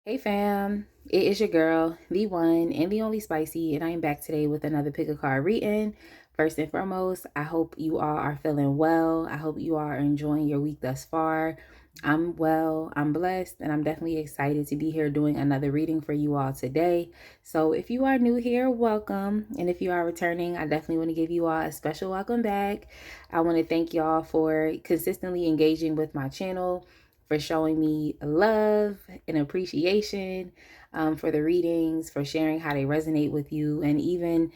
Hey fam, it is your girl, the one and the only Spicy, and I am back today with another pick a card reading. First and foremost, I hope you all are feeling well. I hope you all are enjoying your week thus far. I'm well, I'm blessed, and I'm definitely excited to be here doing another reading for you all today. So if you are new here, welcome. And if you are returning, I definitely want to give you all a special welcome back. I want to thank y'all for consistently engaging with my channel, for showing me love and appreciation, for the readings, for sharing how they resonate with you, and even,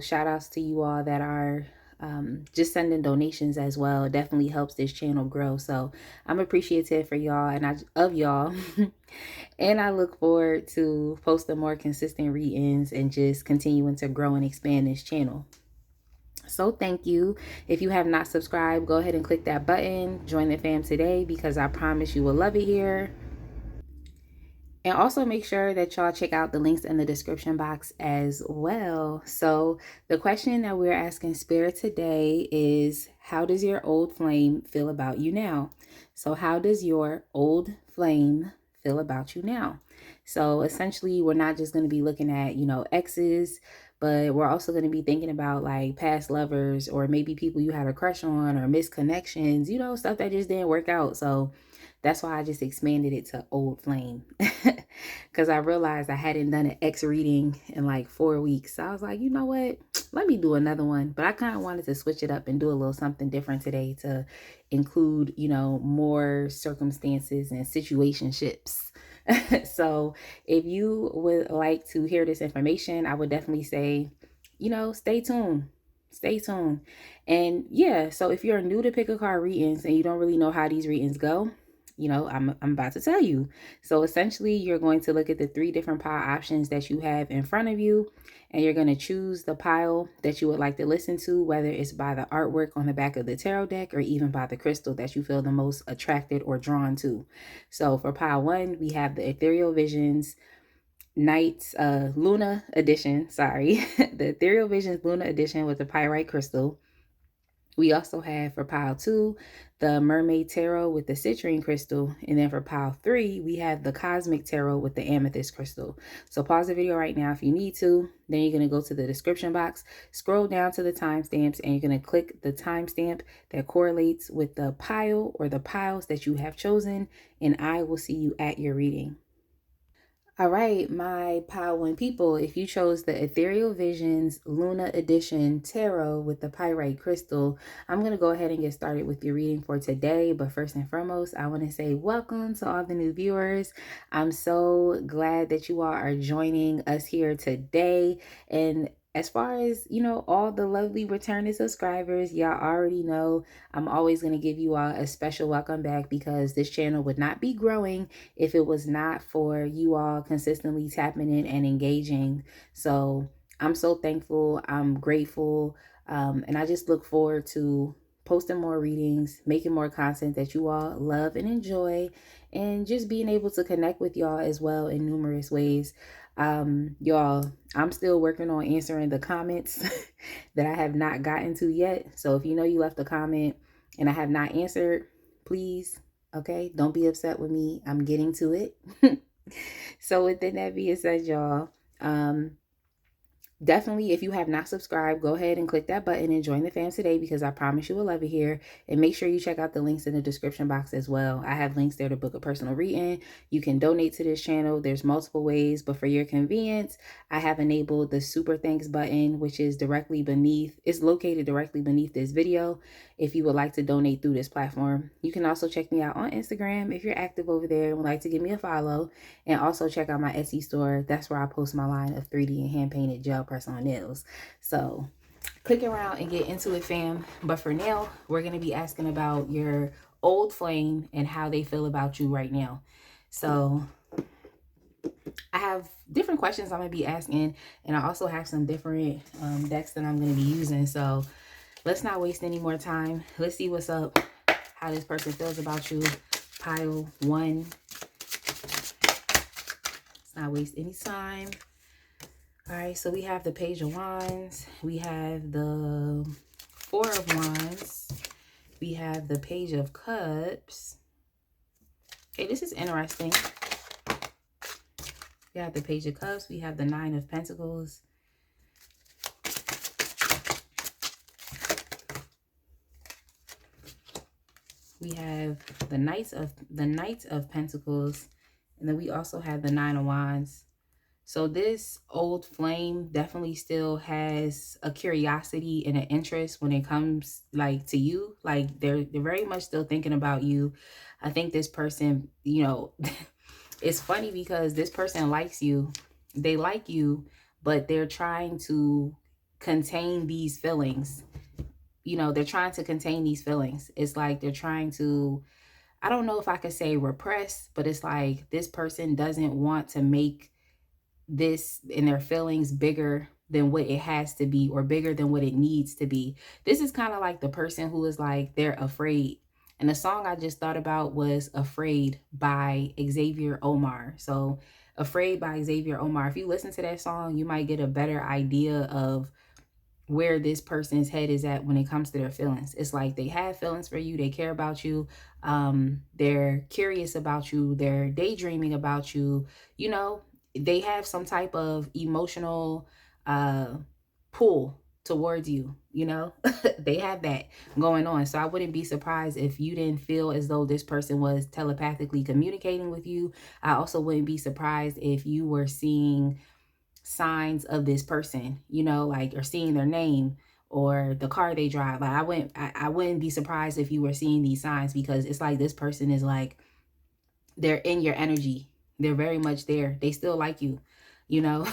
shout outs to you all that are just sending donations as well. It definitely helps this channel grow. So I'm appreciative for y'all and of y'all. And I look forward to posting more consistent readings and just continuing to grow and expand this channel. So thank you. If you have not subscribed, go ahead and click that button. Join the fam today because I promise you will love it here. And also make sure that y'all check out the links in the description box as well. So the question that we're asking Spirit today is, how does your old flame feel about you now? So how does your old flame feel about you now? So essentially, we're not just going to be looking at, exes, but we're also going to be thinking about like past lovers or maybe people you had a crush on or missed connections, stuff that just didn't work out. So that's why I just expanded it to old flame, because I realized I hadn't done an ex reading in like 4 weeks. So I was like, you know what? Let me do another one. But I kind of wanted to switch it up and do a little something different today to include, more circumstances and situationships. So if you would like to hear this information, I would definitely say, stay tuned. Stay tuned. And yeah, so if you're new to pick a card readings and you don't really know how these readings go, I'm about to tell you. So essentially, you're going to look at the 3 different pile options that you have in front of you, and you're going to choose the pile that you would like to listen to, whether it's by the artwork on the back of the tarot deck or even by the crystal that you feel the most attracted or drawn to. So for pile 1, we have the Ethereal Visions Luna Edition, sorry, the Ethereal Visions Luna Edition with the pyrite crystal. We also have for pile 2, the Mermaid Tarot with the citrine crystal. And then for pile 3, we have the Cosmic Tarot with the amethyst crystal. So pause the video right now if you need to. Then you're going to go to the description box, scroll down to the timestamps, and you're going to click the timestamp that correlates with the pile or the piles that you have chosen. And I will see you at your reading. All right, my pile 1 people, if you chose the Ethereal Visions Luna Edition Tarot with the pyrite crystal, I'm going to go ahead and get started with your reading for today. But first and foremost, I want to say welcome to all the new viewers. I'm so glad that you all are joining us here today. And as far as, all the lovely returning subscribers, y'all already know I'm always going to give you all a special welcome back, because this channel would not be growing if it was not for you all consistently tapping in and engaging. So I'm so thankful. I'm grateful. And I just look forward to posting more readings, making more content that you all love and enjoy, and just being able to connect with y'all as well in numerous ways. Y'all, I'm still working on answering the comments that I have not gotten to yet. So if you know you left a comment and I have not answered, please, okay, don't be upset with me. I'm getting to it. So within that being said, y'all, definitely, if you have not subscribed, go ahead and click that button and join the fam today, because I promise you will love it here. And make sure you check out the links in the description box as well. I have links there to book a personal reading. You can donate to this channel. There's multiple ways, but for your convenience, I have enabled the super thanks button, which is it's located directly beneath this video if you would like to donate through this platform. You can also check me out on Instagram if you're active over there and would like to give me a follow. And also check out my Etsy store. That's where I post my line of 3D and hand-painted gel press-on nails. So click around and get into it, fam. But for now, we're going to be asking about your old flame and how they feel about you right now. So I have different questions I'm going to be asking, and I also have some different decks that I'm going to be using. So let's not waste any more time. Let's see what's up, how this person feels about you. Pile 1. Let's not waste any time. All right, so we have the Page of Wands. We have the Four of Wands. We have the Page of Cups. Okay, this is interesting. We have the Page of Cups. We have the Nine of Pentacles. We have the Knights of Pentacles, and then we also have the Nine of Wands. So this old flame definitely still has a curiosity and an interest when it comes like to you. Like they're very much still thinking about you. I think this person, you know, it's funny because this person likes you. They like you, but they're trying to contain these feelings. You know, they're trying to contain these feelings. It's like they're trying to, I don't know if I could say repress, but it's like this person doesn't want to make this and their feelings bigger than what it has to be, or bigger than what it needs to be. This is kind of like the person who is like, they're afraid. And the song I just thought about was Afraid by Xavier Omar. So Afraid by Xavier Omar. If you listen to that song, you might get a better idea of where this person's head is at when it comes to their feelings. It's like they have feelings for you, they care about you, they're curious about you, they're daydreaming about you, you know, they have some type of emotional pull towards you, you know. They have that going on. So I wouldn't be surprised if you didn't feel as though this person was telepathically communicating with you. I also wouldn't be surprised if you were seeing signs of this person, you know, like, or seeing their name or the car they drive. Like I wouldn't be surprised if you were seeing these signs, because it's like this person is like, they're in your energy. They're very much there. They still like you, you know.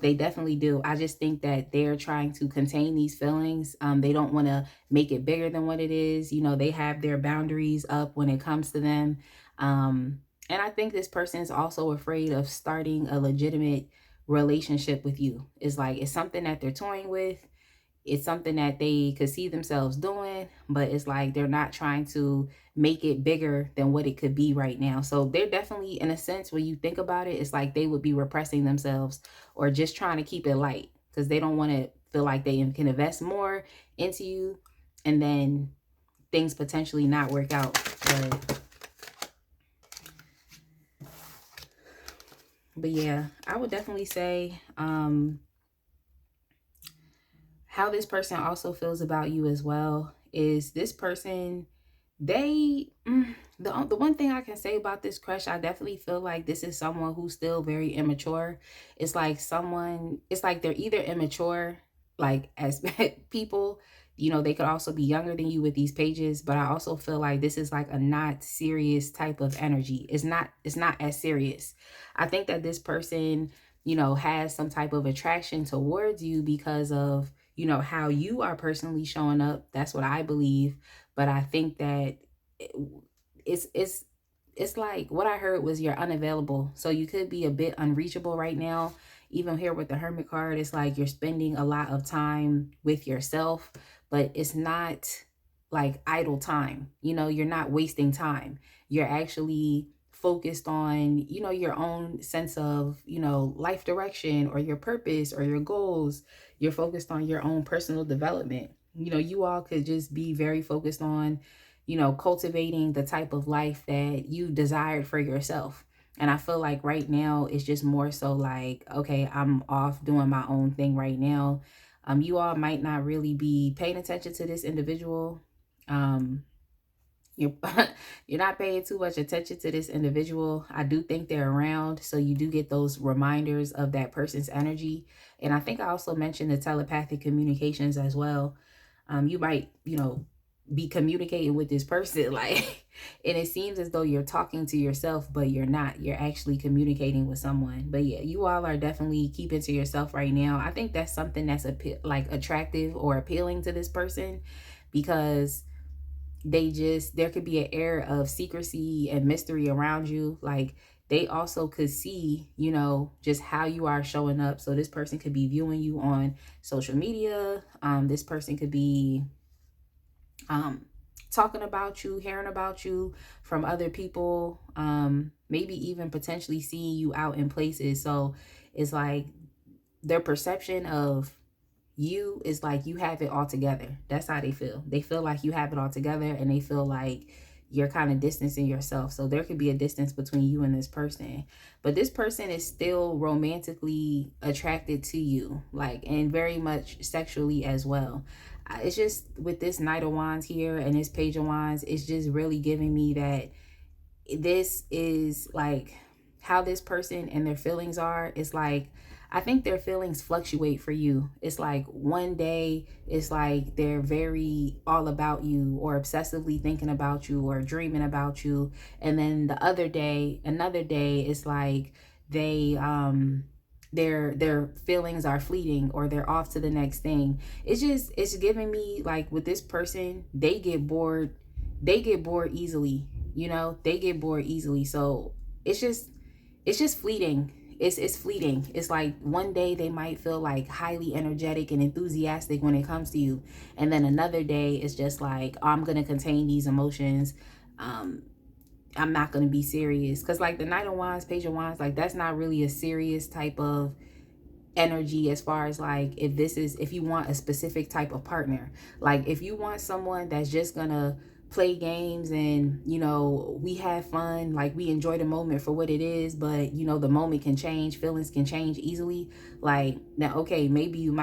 They definitely do. I just think that they're trying to contain these feelings. They don't want to make it bigger than what it is. You know, they have their boundaries up when it comes to them. And I think this person is also afraid of starting a legitimate relationship with you. It's like, it's something that they're toying with. It's something that they could see themselves doing, but it's like they're not trying to make it bigger than what it could be right now. So they're definitely, in a sense, when you think about it, it's like they would be repressing themselves or just trying to keep it light, because they don't want to feel like they can invest more into you and then things potentially not work out. But yeah, I would definitely say how this person also feels about you as well is this person, they the one thing I can say about this crush, I definitely feel like this is someone who's still very immature. It's like someone, it's like they're either immature, like as people, you know, they could also be younger than you with these pages, but I also feel like this is like a not serious type of energy. It's not as serious. I think that this person, you know, has some type of attraction towards you because of, you know, how you are personally showing up. That's what I believe. But I think that it's like what I heard was you're unavailable. So you could be a bit unreachable right now. Even here with the Hermit card, it's like you're spending a lot of time with yourself, but it's not like idle time. You know, you're not wasting time. You're actually focused on, you know, your own sense of, you know, life direction or your purpose or your goals. You're focused on your own personal development. You know, you all could just be very focused on, you know, cultivating the type of life that you desired for yourself. And I feel like right now it's just more so like, okay, I'm off doing my own thing right now. You all might not really be paying attention to this individual. You're you're not paying too much attention to this individual. I do think they're around, so you do get those reminders of that person's energy. And I think I also mentioned the telepathic communications as well. You might, you know, be communicating with this person like, and it seems as though you're talking to yourself, but you're not. You're actually communicating with someone. But yeah, you all are definitely keeping to yourself right now. I think that's something that's like attractive or appealing to this person, because there could be an air of secrecy and mystery around you. Like they also could see, you know, just how you are showing up. So this person could be viewing you on social media. This person could be talking about you, hearing about you from other people, maybe even potentially seeing you out in places. So it's like their perception of you is like you have it all together. That's how they feel. They feel like you have it all together, and they feel like you're kind of distancing yourself. So there could be a distance between you and this person, but this person is still romantically attracted to you, like, and very much sexually as well. It's just with this Knight of Wands here and this Page of Wands, it's just really giving me that this is like how this person and their feelings are. It's like, I think their feelings fluctuate for you. It's like one day it's like they're very all about you or obsessively thinking about you or dreaming about you, and then the other day, another day, it's like they their feelings are fleeting or they're off to the next thing. It's giving me like with this person, they get bored easily. They get bored easily. So it's just it's just fleeting. It's fleeting. It's like one day they might feel like highly energetic and enthusiastic when it comes to you, and then another day it's just like, oh, I'm gonna contain these emotions. I'm not gonna be serious, because like the Knight of Wands, Page of Wands, like that's not really a serious type of energy. As far as like, if you want a specific type of partner, like if you want someone that's just gonna play games and we have fun, like we enjoy the moment for what it is, but the moment can change, feelings can change easily, like now, okay, maybe you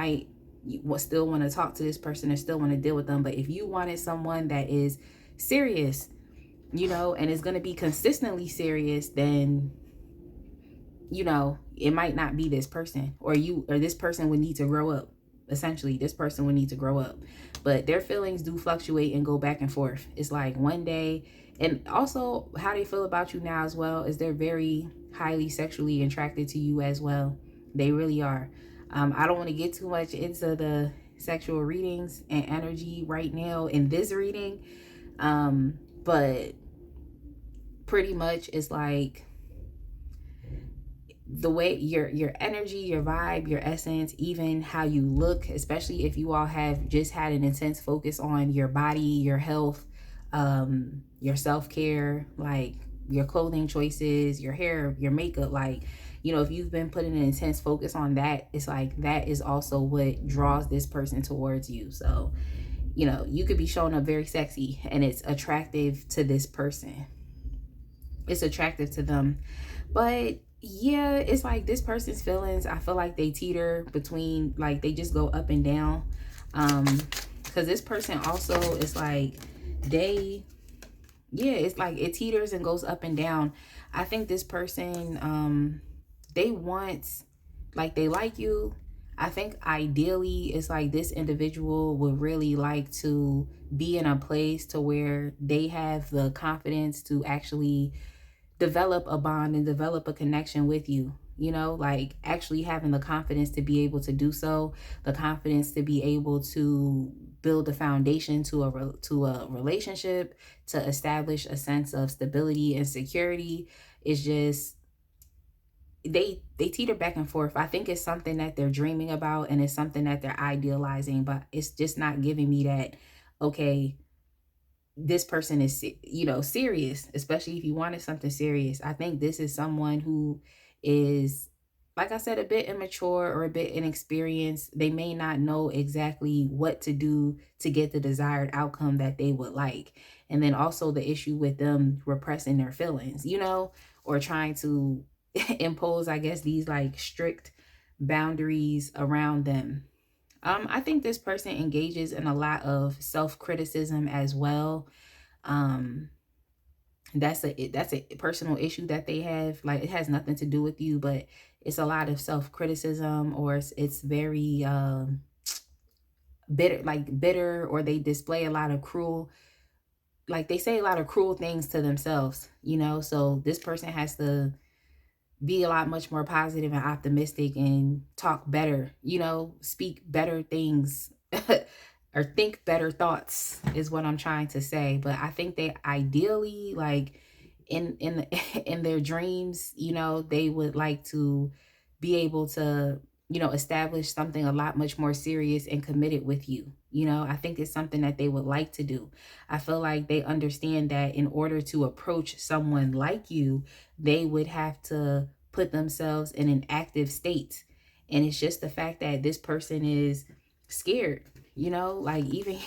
still want to talk to this person or still want to deal with them. But if you wanted someone that is serious, and is going to be consistently serious, then it might not be this person, or this person would need to grow up. Essentially, this person would need to grow up. But their feelings do fluctuate and go back and forth. It's like one day, and also how they feel about you now as well, is they're very highly sexually attracted to you as well. They really are. I don't want to get too much into the sexual readings and energy right now in this reading, but pretty much it's like the way your energy, your vibe, your essence, even how you look, especially if you all have just had an intense focus on your body, your health, your self-care, like your clothing choices, your hair, your makeup, like if you've been putting an intense focus on that, it's like that is also what draws this person towards you. So you could be showing up very sexy and it's attractive to this person, it's attractive to them. But yeah, it's like this person's feelings, I feel like they teeter between, like they just go up and down. Because this person also is like it's like it teeters and goes up and down. I think this person, they want, like they like you. I think ideally it's like this individual would really like to be in a place to where they have the confidence to actually develop a bond and develop a connection with you, like actually having the confidence to be able to do so, the confidence to be able to build a foundation to a relationship, to establish a sense of stability and security. Is just they teeter back and forth. I think it's something that they're dreaming about and it's something that they're idealizing, but it's just not giving me that, okay, this person is serious, especially if you wanted something serious. I think this is someone who is, like I said, a bit immature or a bit inexperienced. They may not know exactly what to do to get the desired outcome that they would like. And then also the issue with them repressing their feelings, or trying to impose, I guess, these like strict boundaries around them. I think this person engages in a lot of self-criticism as well. Um, that's a personal issue that they have. Like it has nothing to do with you, but it's a lot of self-criticism, or it's very bitter, or they display a lot of cruel, like they say a lot of cruel things to themselves, so this person has to be a lot much more positive and optimistic and talk better, speak better things or think better thoughts is what I'm trying to say. But I think they ideally, like in in their dreams, they would like to be able to, establish something a lot much more serious and committed with you. I think it's something that they would like to do. I feel like they understand that in order to approach someone like you, they would have to put themselves in an active state. And it's just the fact that this person is scared, like even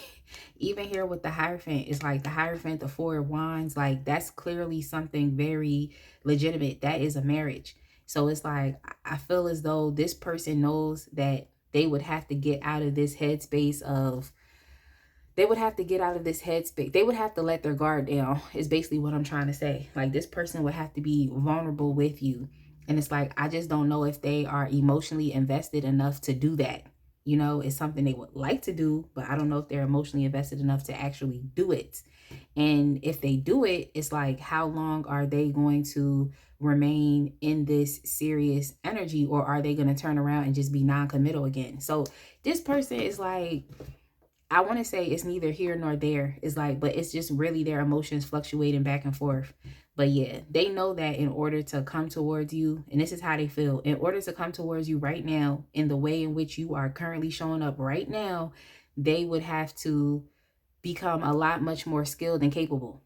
Even here with the Hierophant, it's like the Hierophant, the Four of Wands, like that's clearly something very legitimate. That is a marriage. So it's like, I feel as though this person knows that they would have to get out of this headspace of, they would have to get out of this headspace. They would have to let their guard down, is basically what I'm trying to say. Like this person would have to be vulnerable with you. And it's like, I just don't know if they are emotionally invested enough to do that. You know, it's something they would like to do, but I don't know if they're emotionally invested enough to actually do it. And if they do it, it's like, how long are they going to remain in this serious energy, or are they going to turn around and just be non-committal again? So this person is like, I want to say it's neither here nor there. It's like, but it's just really their emotions fluctuating back and forth. But yeah, they know that in order to come towards you, and this is how they feel, in order to come towards you right now, in the way in which you are currently showing up right now, they would have to become a lot much more skilled and capable.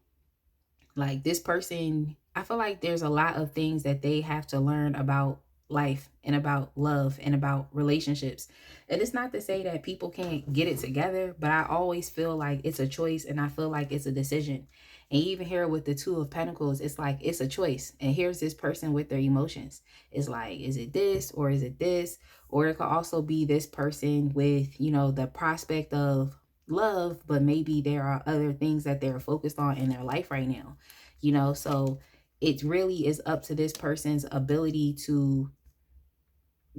Like this person, I feel like there's a lot of things that they have to learn about life and about love and about relationships. And it's not to say that people can't get it together, but I always feel like it's a choice, and I feel like it's a decision. And even here with the Two of Pentacles, it's like it's a choice. And here's this person with their emotions. It's like, is it this or is it this? Or it could also be this person with, you know, the prospect of love, but maybe there are other things that they're focused on in their life right now, you know. So it really is up to this person's ability to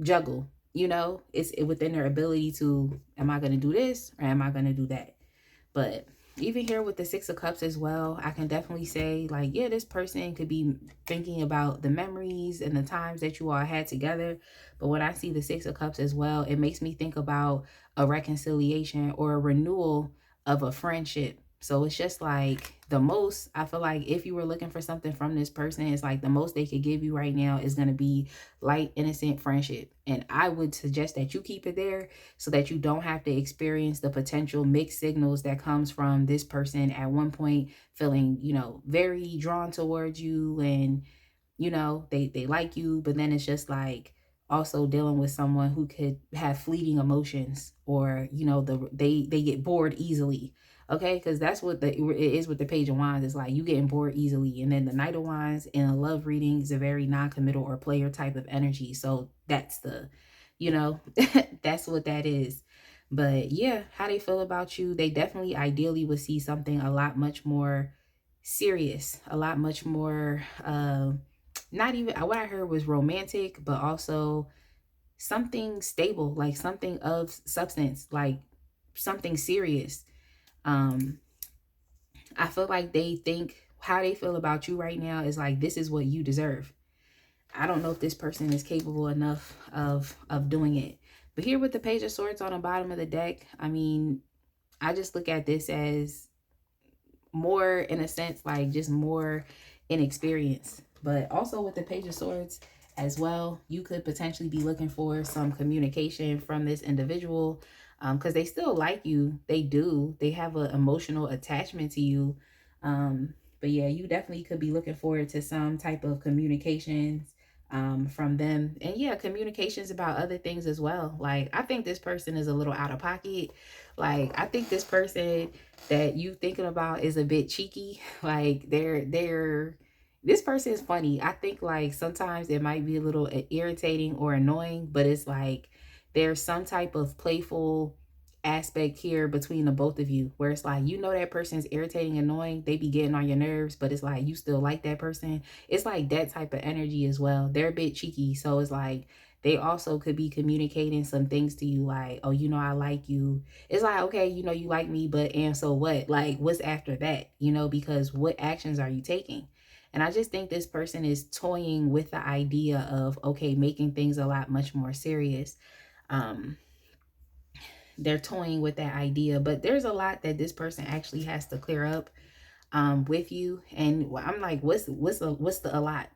juggle, you know. It's within their ability to, am I going to do this or am I going to do that? But even here with the Six of Cups as well, I can definitely say like, yeah, this person could be thinking about the memories and the times that you all had together. But when I see the Six of Cups as well, it makes me think about a reconciliation or a renewal of a friendship. So it's just like the most, I feel like if you were looking for something from this person, it's like the most they could give you right now is going to be light, innocent friendship. And I would suggest that you keep it there so that you don't have to experience the potential mixed signals that comes from this person at one point feeling, you know, very drawn towards you, and you know, they like you, but then it's just like also dealing with someone who could have fleeting emotions, or you know, they get bored easily. Okay, because that's what it is with the Page of Wands. It's like you getting bored easily, and then the Knight of Wands in a love reading is a very non-committal or player type of energy. So that's the, you know, that's what that is. But yeah, how they feel about you, they definitely ideally would see something a lot much more serious, a lot much more not even, what I heard was romantic, but also something stable, like something of substance, like something serious. um I feel like they think how they feel about you right now is like, this is what you deserve. I don't know if this person is capable enough of doing it. But here with the Page of Swords on the bottom of the deck, I mean, I just look at this as more, in a sense, like just more inexperience. But also with the Page of Swords as well, you could potentially be looking for some communication from this individual, because they still like you. They do. They have an emotional attachment to you. But yeah, you definitely could be looking forward to some type of communications from them. And yeah, communications about other things as well. Like, I think this person is a little out of pocket. Like, I think this person that you thinking about is a bit cheeky. Like, this person is funny. I think like sometimes it might be a little irritating or annoying, but it's like there's some type of playful aspect here between the both of you, where it's like, you know, that person's irritating, annoying, they be getting on your nerves, but it's like you still like that person. It's like that type of energy as well. They're a bit cheeky, so it's like they also could be communicating some things to you like, oh, you know, I like you. It's like, okay, you know, you like me, but and so what? Like, what's after that? You know, because what actions are you taking? And I just think this person is toying with the idea of, okay, making things a lot much more serious. um they're toying with that idea, but there's a lot that this person actually has to clear up with you. And I'm like, what's the a lot?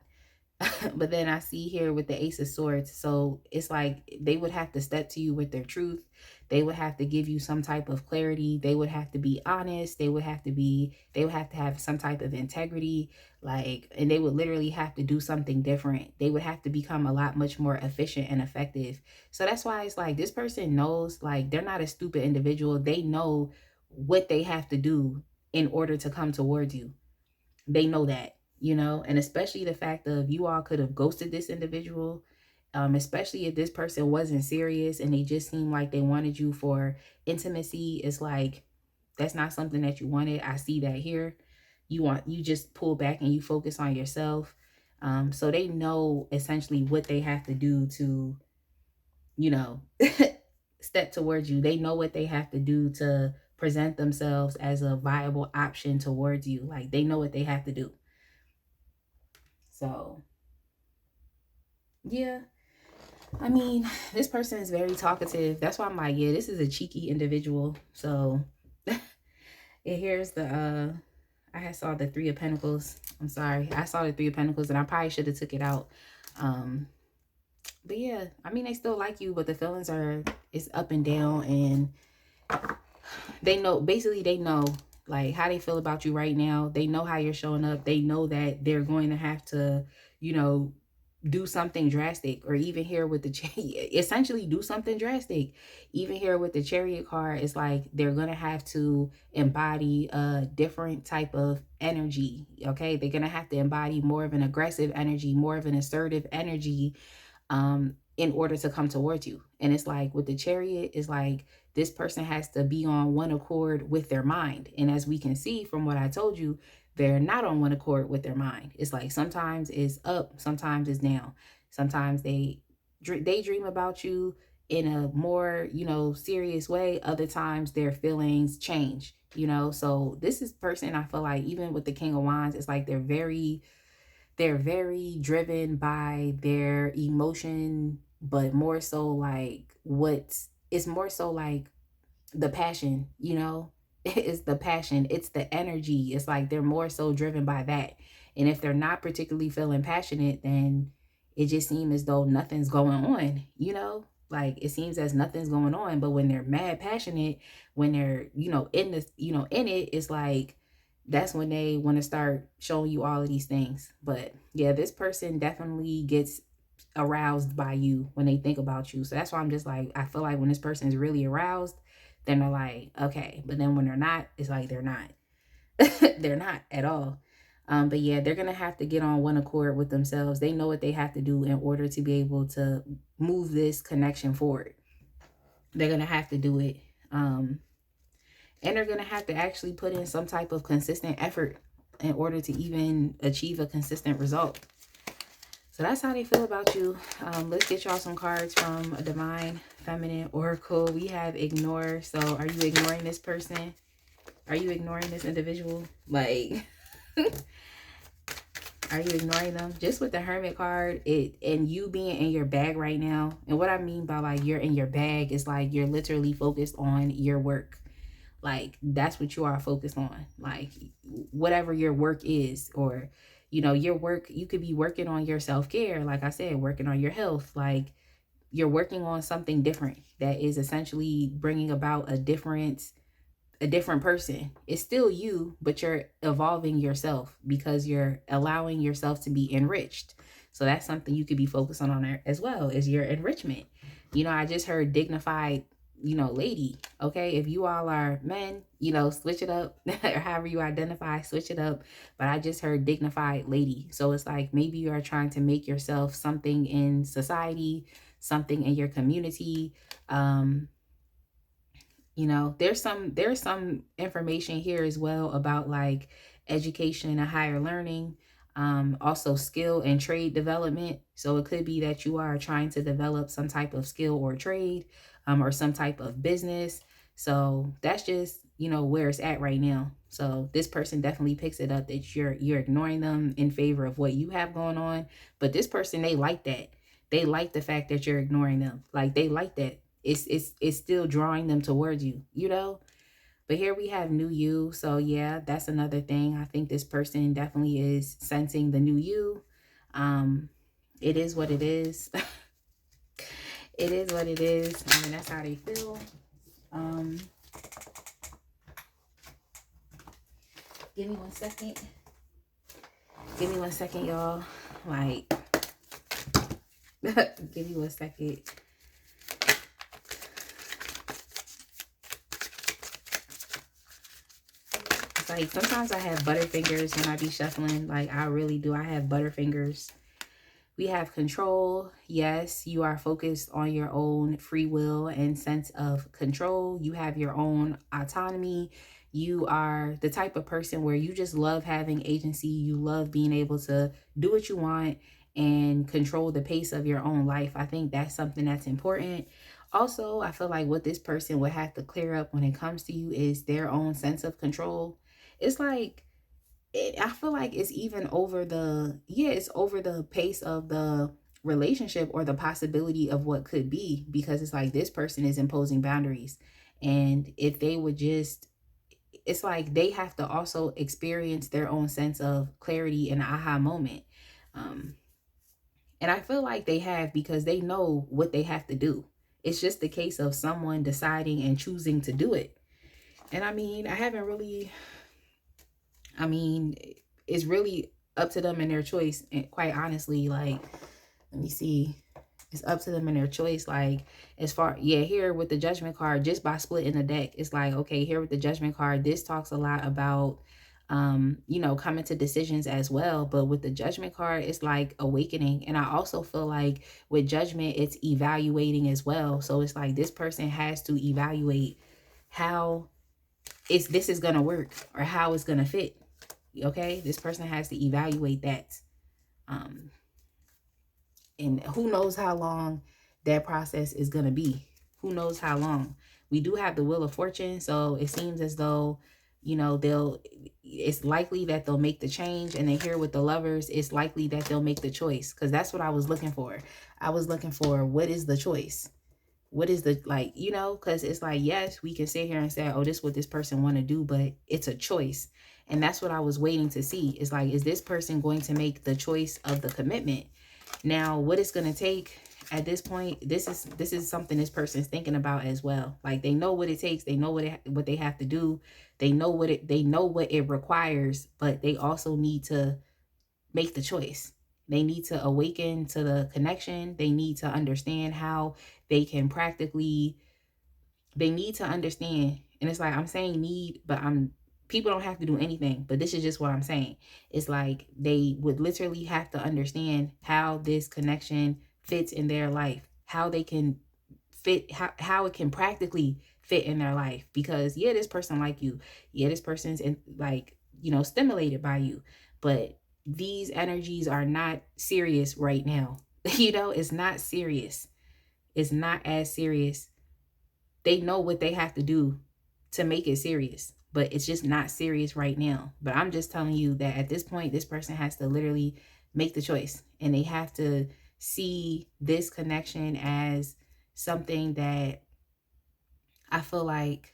But then I see here with the Ace of Swords, so it's like they would have to step to you with their truth. They would have to give you some type of clarity. They would have to be honest. They would have to have some type of integrity. Like, and they would literally have to do something different. They would have to become a lot much more efficient and effective. So that's why it's like this person knows, like, they're not a stupid individual. They know what they have to do in order to come towards you. They know that, you know, and especially the fact of you all could have ghosted this individual, especially if this person wasn't serious and they just seemed like they wanted you for intimacy. It's like, that's not something that you wanted. I see that here. You just pull back and you focus on yourself. So they know essentially what they have to do to, you know, step towards you. They know what they have to do to present themselves as a viable option towards you. Like, they know what they have to do. So, yeah. I mean, this person is very talkative. That's why I'm like, yeah, this is a cheeky individual. So, and here's the, I had saw the Three of Pentacles. I'm sorry. I saw the Three of Pentacles and I probably should have took it out. But yeah, I mean, they still like you, but the feelings are, it's up and down, and they know, basically they know like how they feel about you right now. They know how you're showing up. They know that they're going to have to, you know, do something drastic, or even here with the essentially do something drastic. Even here with the Chariot card, it's like they're gonna have to embody a different type of energy. Okay, they're gonna have to embody more of an aggressive energy, more of an assertive energy, in order to come towards you. And it's like with the Chariot, it's like this person has to be on one accord with their mind. And as we can see from what I told you, they're not on one accord with their mind. It's like sometimes it's up, sometimes it's down. Sometimes they dream about you in a more, you know, serious way. Other times their feelings change, you know. So this is person, I feel like, even with the King of Wands, it's like they're very driven by their emotion, but more so like it's more so like the passion, you know. It's the passion, it's the energy. It's like they're more so driven by that. And if they're not particularly feeling passionate, then it just seems as though nothing's going on, you know. Like it seems as nothing's going on. But when they're mad passionate, when they're, you know, in this, you know, in it, it's like that's when they want to start showing you all of these things. But yeah, this person definitely gets aroused by you when they think about you. So that's why I'm just like, I feel like when this person is really aroused, then they're like, okay. But then when they're not, it's like they're not. They're not at all. But yeah, they're going to have to get on one accord with themselves. They know what they have to do in order to be able to move this connection forward. They're going to have to do it. And they're going to have to actually put in some type of consistent effort in order to even achieve a consistent result. So that's how they feel about you. Let's get y'all some cards from a Divine Feminine Oracle. We have ignore. So are you ignoring this person? Are you ignoring this individual? Like, are you ignoring them? Just with the Hermit card, and you being in your bag right now. And what I mean by like you're in your bag is like you're literally focused on your work. Like that's what you are focused on. Like whatever your work is, or you know, your work, you could be working on your self-care, like I said, working on your health. Like you're working on something different that is essentially bringing about a different person. It's still you, but you're evolving yourself because you're allowing yourself to be enriched. So that's something you could be focused on there as well, is your enrichment. You know, I just heard dignified, you know, lady. Okay, if you all are men, you know, switch it up. Or however you identify, switch it up. But I just heard dignified lady. So it's like maybe you are trying to make yourself something in society, something in your community. You know, there's some information here as well about like education and higher learning, also skill and trade development. So it could be that you are trying to develop some type of skill or trade, or some type of business. So that's just, you know, where it's at right now. So this person definitely picks it up that you're ignoring them in favor of what you have going on. But this person, they like that. They like the fact that you're ignoring them. Like they like that. It's still drawing them towards you, you know. But here we have new you. So yeah, that's another thing. I think this person definitely is sensing the new you. It is what it is. It is what it is. I mean, that's how they feel. Give me 1 second. Give me 1 second, y'all. Like, give me 1 second. Like, sometimes I have butterfingers when I be shuffling. Like, I really do. I have butterfingers. We have control. Yes, you are focused on your own free will and sense of control. You have your own autonomy. You are the type of person where you just love having agency. You love being able to do what you want and control the pace of your own life. I think that's something that's important. Also, I feel like what this person would have to clear up when it comes to you is their own sense of control. It's like, I feel like it's even over it's over the pace of the relationship or the possibility of what could be, because it's like this person is imposing boundaries. And if they would just, it's like they have to also experience their own sense of clarity and aha moment. Um, and I feel like they have, because they know what they have to do. It's just the case of someone deciding and choosing to do it. And I mean, I mean, it's really up to them and their choice. And quite honestly, like, let me see. It's up to them and their choice. Like, as far, here with the judgment card, just by splitting the deck, it's like, okay, here with the judgment card, this talks a lot about, coming to decisions as well. But with the judgment card, it's like awakening. And I also feel like with judgment, it's evaluating as well. So it's like this person has to evaluate how this is going to work or how it's going to fit. Okay, this person has to evaluate that. Um, and who knows how long that process is going to be. Who knows how long. We do have the Wheel of Fortune, so it seems as though, it's likely that they'll make the change. And then here with the Lovers, it's likely that they'll make the choice, because that's what I was looking for. I was looking for, what is the choice? What is the, like, because it's like, yes, we can sit here and say, oh, this is what this person want to do, but it's a choice. And that's what I was waiting to see. It's like, is this person going to make the choice of the commitment? Now, what it's going to take at this point, this is something this person's thinking about as well. Like, they know what it takes. They know what they have to do. They know what it requires, but they also need to make the choice. They need to awaken to the connection. They need to understand how they can they need to understand. And it's like, I'm saying need, but people don't have to do anything, but this is just what I'm saying. It's like they would literally have to understand how this connection fits in their life, how they can fit, how it can practically fit in their life. Because this person like you. This person's stimulated by you, but these energies are not serious right now. It's not serious. It's not as serious. They know what they have to do to make it serious, but it's just not serious right now. But I'm just telling you that at this point, this person has to literally make the choice, and they have to see this connection as something that I feel like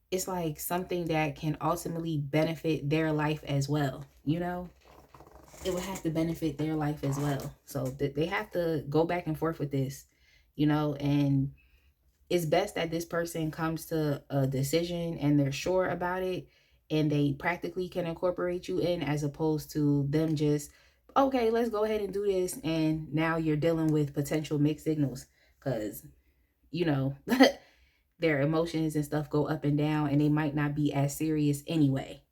it's like something that can ultimately benefit their life as well. It would have to benefit their life as well. So they have to go back and forth with this, and it's best that this person comes to a decision and they're sure about it and they practically can incorporate you in, as opposed to them just, okay, let's go ahead and do this. And now you're dealing with potential mixed signals, because, their emotions and stuff go up and down, and they might not be as serious anyway.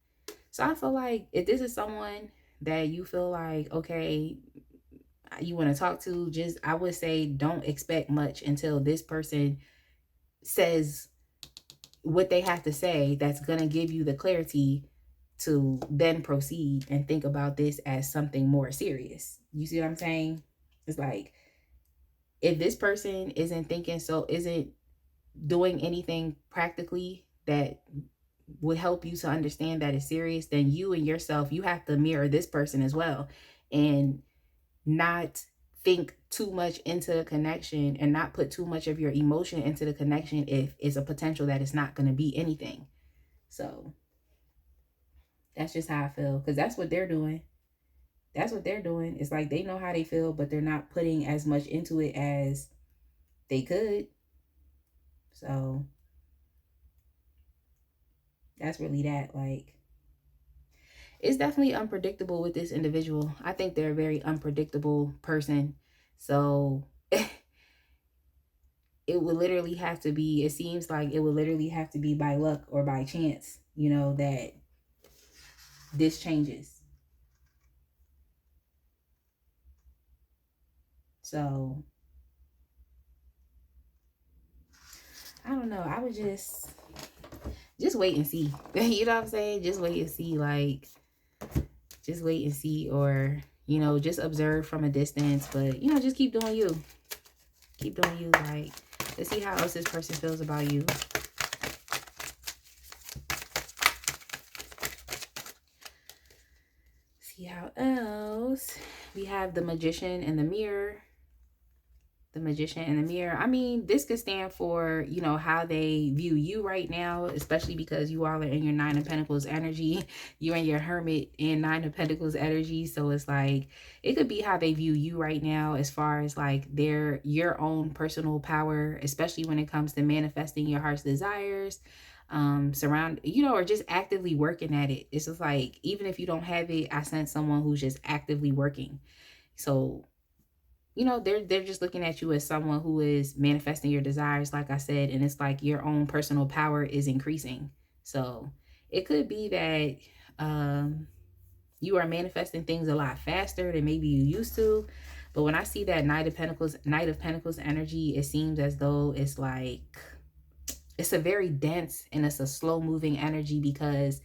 So I feel like if this is someone that you feel like, okay, you want to talk to, I would say don't expect much until this person says what they have to say that's going to give you the clarity to then proceed and think about this as something more serious. You see what I'm saying? It's like, if this person isn't doing anything practically that would help you to understand that it's serious, then you and yourself, you have to mirror this person as well, and not think too much into the connection and not put too much of your emotion into the connection if it's a potential that it's not going to be anything. So that's just how I feel, because that's what they're doing. That's what they're doing. It's like they know how they feel, but they're not putting as much into it as they could. So that's really that. Like, it's definitely unpredictable with this individual. I think they're a very unpredictable person. So it would literally have to be, it seems like it would literally have to be by luck or by chance, you know, that this changes. So I don't know. I would just wait and see. You know what I'm saying? Just wait and see. Like, just wait and see, or you know, just observe from a distance. But you know, just keep doing you. Keep doing you. Like, let's see how else this person feels about you. See how else. We have the Magician and the Mirror. The Magician and the Mirror. I mean, this could stand for, you know, how they view you right now, especially because you all are in your Nine of Pentacles energy. You're in your Hermit and Nine of Pentacles energy. So it's like, it could be how they view you right now as far as like your own personal power, especially when it comes to manifesting your heart's desires. Surround, you know, or just actively working at it. It's just like, even if you don't have it, I sense someone who's just actively working. So you know, they're just looking at you as someone who is manifesting your desires, like I said, and it's like your own personal power is increasing. So it could be that you are manifesting things a lot faster than maybe you used to. But when I see that Knight of Pentacles energy, it seems as though it's like it's a very dense and it's a slow moving energy, because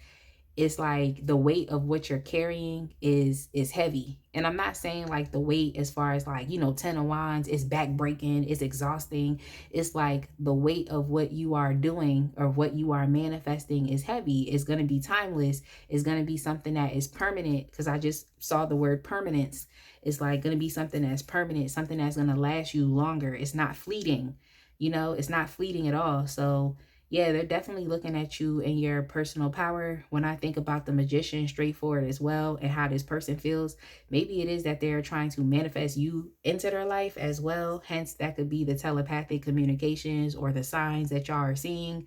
it's like the weight of what you're carrying is heavy. And I'm not saying like the weight as far as like, you know, 10 of wands is backbreaking, it's exhausting. It's like the weight of what you are doing or what you are manifesting is heavy. It's going to be timeless. It's going to be something that is permanent, because I just saw the word permanence. It's like going to be something that's permanent, something that's going to last you longer. It's not fleeting, you know, it's not fleeting at all. So yeah, they're definitely looking at you and your personal power. When I think about the Magician, straightforward as well, and how this person feels, maybe it is that they're trying to manifest you into their life as well. Hence, that could be the telepathic communications or the signs that y'all are seeing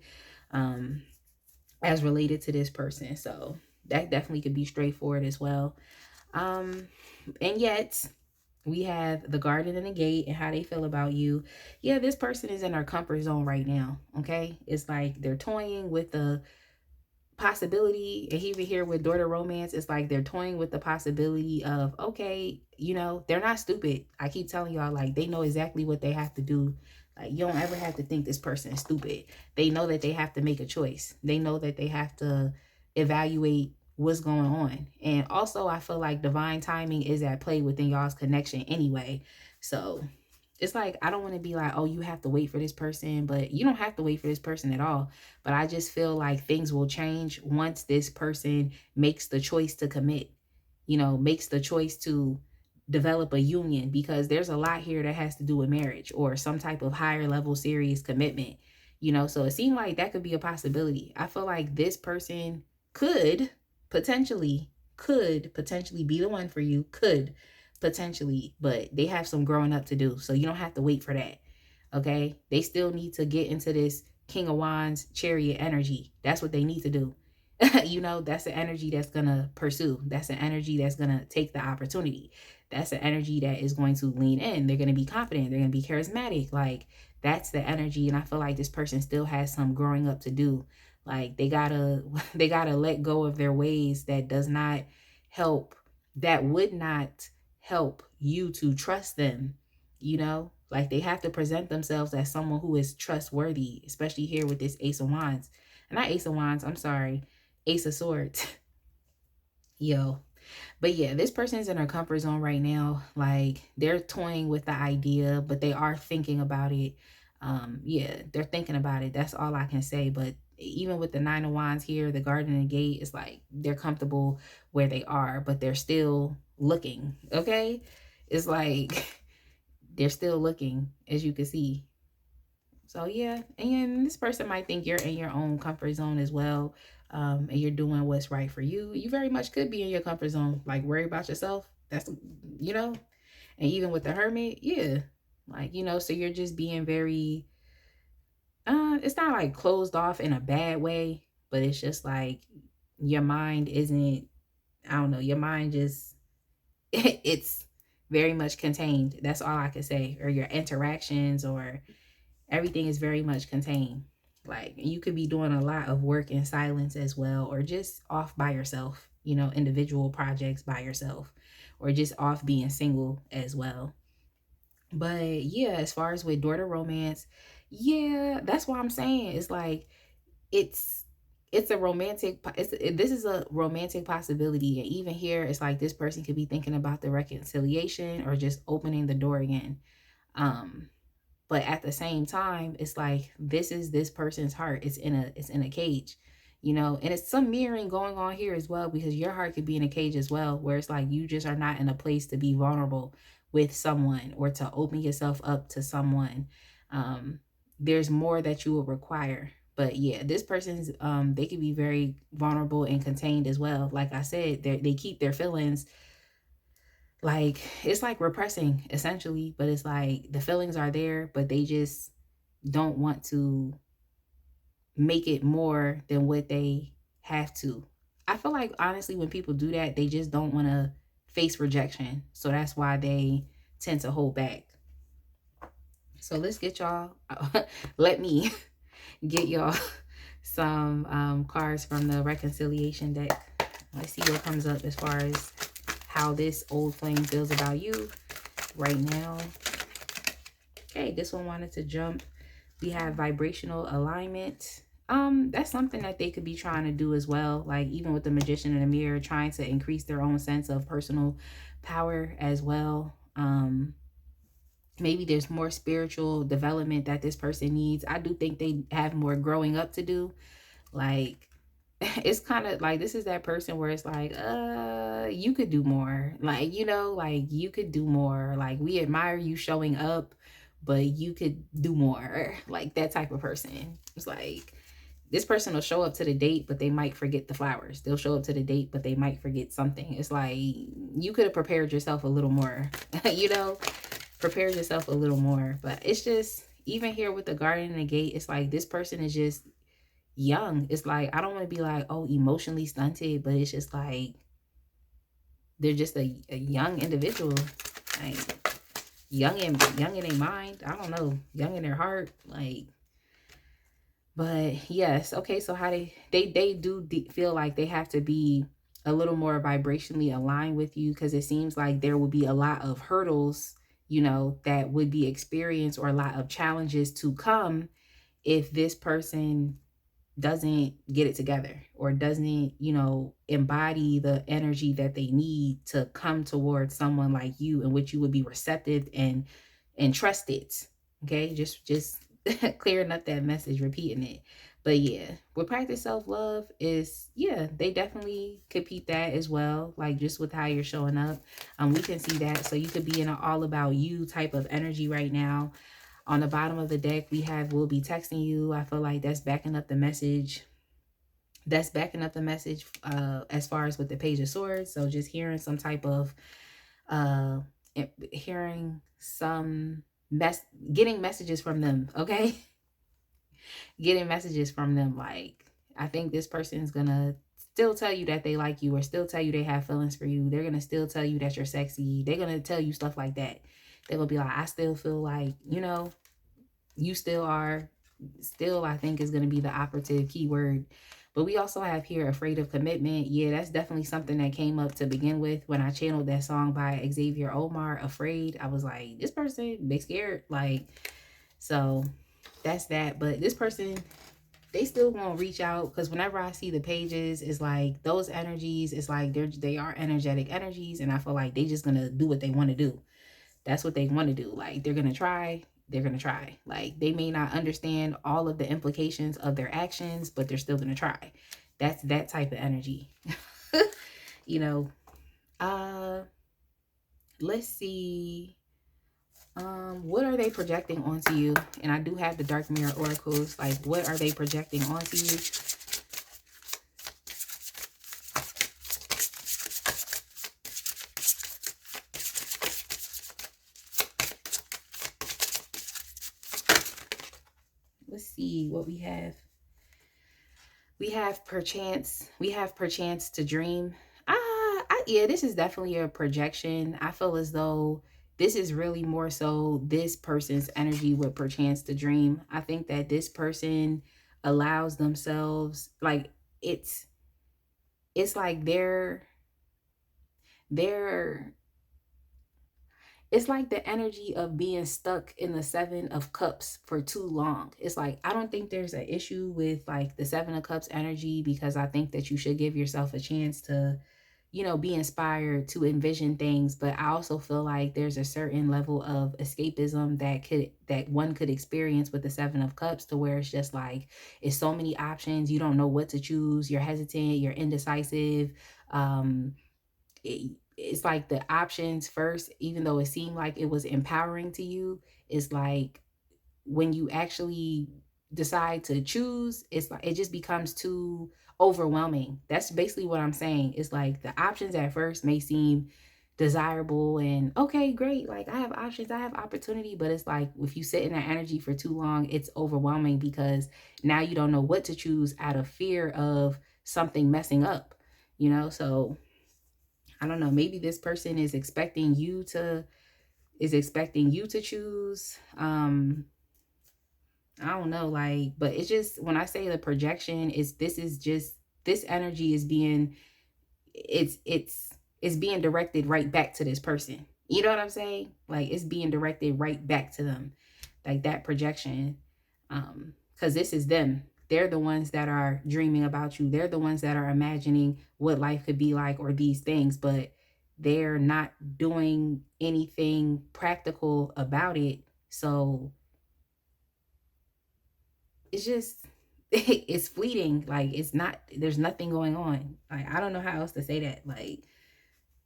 as related to this person. So that definitely could be straightforward as well. And yet, we have the Garden and the Gate and how they feel about you. Yeah, this person is in their comfort zone right now. Okay. It's like they're toying with the possibility, and even here with Daughter Romance, it's like they're toying with the possibility of, okay, you know, they're not stupid. I keep telling y'all, like, they know exactly what they have to do. Like, you don't ever have to think this person is stupid. They know that they have to make a choice. They know that they have to evaluate what's going on. And also, I feel like divine timing is at play within y'all's connection anyway. So it's like, I don't want to be like, oh, you have to wait for this person, but you don't have to wait for this person at all. But I just feel like things will change once this person makes the choice to commit, you know, makes the choice to develop a union, because there's a lot here that has to do with marriage or some type of higher level serious commitment, you know. So it seemed like that could be a possibility. I feel like this person could potentially be the one for you, could potentially, but they have some growing up to do. So you don't have to wait for that. Okay. They still need to get into this King of Wands chariot energy. That's what they need to do. You know, that's the energy that's going to pursue. That's the energy that's going to take the opportunity. That's the energy that is going to lean in. They're going to be confident. They're going to be charismatic. Like, that's the energy. And I feel like this person still has some growing up to do. Like, they gotta let go of their ways that does not help, that would not help you to trust them, you know. Like, they have to present themselves as someone who is trustworthy, especially here with this Ace of Wands. And not Ace of Wands, I'm sorry, Ace of Swords. Yo. But yeah, this person is in their comfort zone right now. Like, they're toying with the idea, but they are thinking about it. Yeah, they're thinking about it. That's all I can say. But even with the Nine of Wands here, the Garden and Gate, it's like they're comfortable where they are, but they're still looking. Okay. It's like they're still looking, as you can see. So yeah, and this person might think you're in your own comfort zone as well, and you're doing what's right for you. You very much could be in your comfort zone, like worry about yourself. That's, you know, and even with the Hermit, yeah, like, you know, so you're just being very, it's not like closed off in a bad way, but it's just like your mind isn't, I don't know, your mind just, it's very much contained. That's all I can say. Or your interactions, or everything is very much contained. Like, you could be doing a lot of work in silence as well, or just off by yourself, you know, individual projects by yourself, or just off being single as well. But yeah, as far as with daughter romance, yeah, that's what I'm saying. It's like it's it's a romantic this is a romantic possibility. And even here, it's like this person could be thinking about the reconciliation or just opening the door again. Um but at the same time, it's like this is this person's heart. It's in a cage, you know. And it's some mirroring going on here as well, because your heart could be in a cage as well, where it's like you just are not in a place to be vulnerable with someone or to open yourself up to someone. There's more that you will require. But yeah, this person's they could be very vulnerable and contained as well. Like I said, they keep their feelings, like it's like repressing essentially. But it's like the feelings are there, but they just don't want to make it more than what they have to. I feel like honestly, when people do that, they just don't want to face rejection, so that's why they tend to hold back. So let's get y'all let me get y'all some cards from the reconciliation deck. Let's see what comes up as far as how this old flame feels about you right now. Okay, this one wanted to jump. We have vibrational alignment. That's something that they could be trying to do as well. Like even with the magician in the mirror, trying to increase their own sense of personal power as well. Maybe there's more spiritual development that this person needs. I do think they have more growing up to do. Like it's kind of like this is that person where it's like you could do more, like, you know, like you could do more, like we admire you showing up, but you could do more, like that type of person. It's like this person will show up to the date, but they might forget the flowers. They'll show up to the date, but they might forget something. It's like you could have prepared yourself a little more. You know, prepare yourself a little more. But it's just, even here with the garden and the gate, it's like this person is just young. It's like I don't want to be like, oh, emotionally stunted, but it's just like they're just a young individual, like young in their mind. I don't know, young in their heart, like. But yes, okay. So how they do feel like they have to be a little more vibrationally aligned with you, because it seems like there will be a lot of hurdles, you know, that would be experienced, or a lot of challenges to come if this person doesn't get it together, or doesn't, you know, embody the energy that they need to come towards someone like you, in which you would be receptive and trusted. Okay, just clearing up that message, repeating it. But yeah, with practice self-love is, yeah, they definitely compete that as well, like just with how you're showing up. We can see that. So you could be in an all about you type of energy right now. On the bottom of the deck, we have will be texting you. I feel like that's backing up the message. That's backing up the message as far as with the Page of Swords. So just hearing some type of, uh, hearing some, getting messages from them, okay? Getting messages from them. Like, I think this person is going to still tell you that they like you, or still tell you they have feelings for you. They're going to still tell you that you're sexy. They're going to tell you stuff like that. They're going to be like, I still feel like, you know, you still are. Still, I think, is going to be the operative keyword. But we also have here afraid of commitment. Yeah, that's definitely something that came up to begin with when I channeled that song by Xavier Omar, Afraid. I was like, this person, they scared. Like, so that's that. But this person, they still won't reach out, because whenever I see the pages, it's like those energies, it's like they are energetic energies, and I feel like they just gonna do what they want to do. That's what they want to do. Like, they're gonna try. They're gonna try. Like, they may not understand all of the implications of their actions, but they're still gonna try. That's that type of energy. You know. Let's see. What are they projecting onto you? And I do have the dark mirror oracles. Like, what are they projecting onto you? Let's see what we have. We have perchance. We have perchance to dream. Yeah, this is definitely a projection. I feel as though this is really more so this person's energy with perchance to dream. I think that this person allows themselves, like, it's it's like they're it's like the energy of being stuck in the seven of cups for too long. It's like, I don't think there's an issue with like the seven of cups energy, because I think that you should give yourself a chance to, be inspired to envision things. But I also feel like there's a certain level of escapism that one could experience with the seven of cups, to where it's just like, it's so many options, you don't know what to choose, you're hesitant, you're indecisive. It's like the options first, even though it seemed like it was empowering to you, is like, when you actually decide to choose, it's like it just becomes too overwhelming. That's basically what I'm saying. It's like the options at first may seem desirable and okay, great, like I have options, I have opportunity, but it's like if you sit in that energy for too long, it's overwhelming, because now you don't know what to choose out of fear of something messing up, so I don't know, maybe this person is expecting you to choose. I don't know, like, but it's just, when I say the projection, this energy is being, it's being directed right back to this person. You know what I'm saying? Like, it's being directed right back to them. Like that projection. Because this is them. They're the ones that are dreaming about you. They're the ones that are imagining what life could be like, or these things, but they're not doing anything practical about it. So it's just it's fleeting. Like, it's not, there's nothing going on. Like, I don't know how else to say that. Like,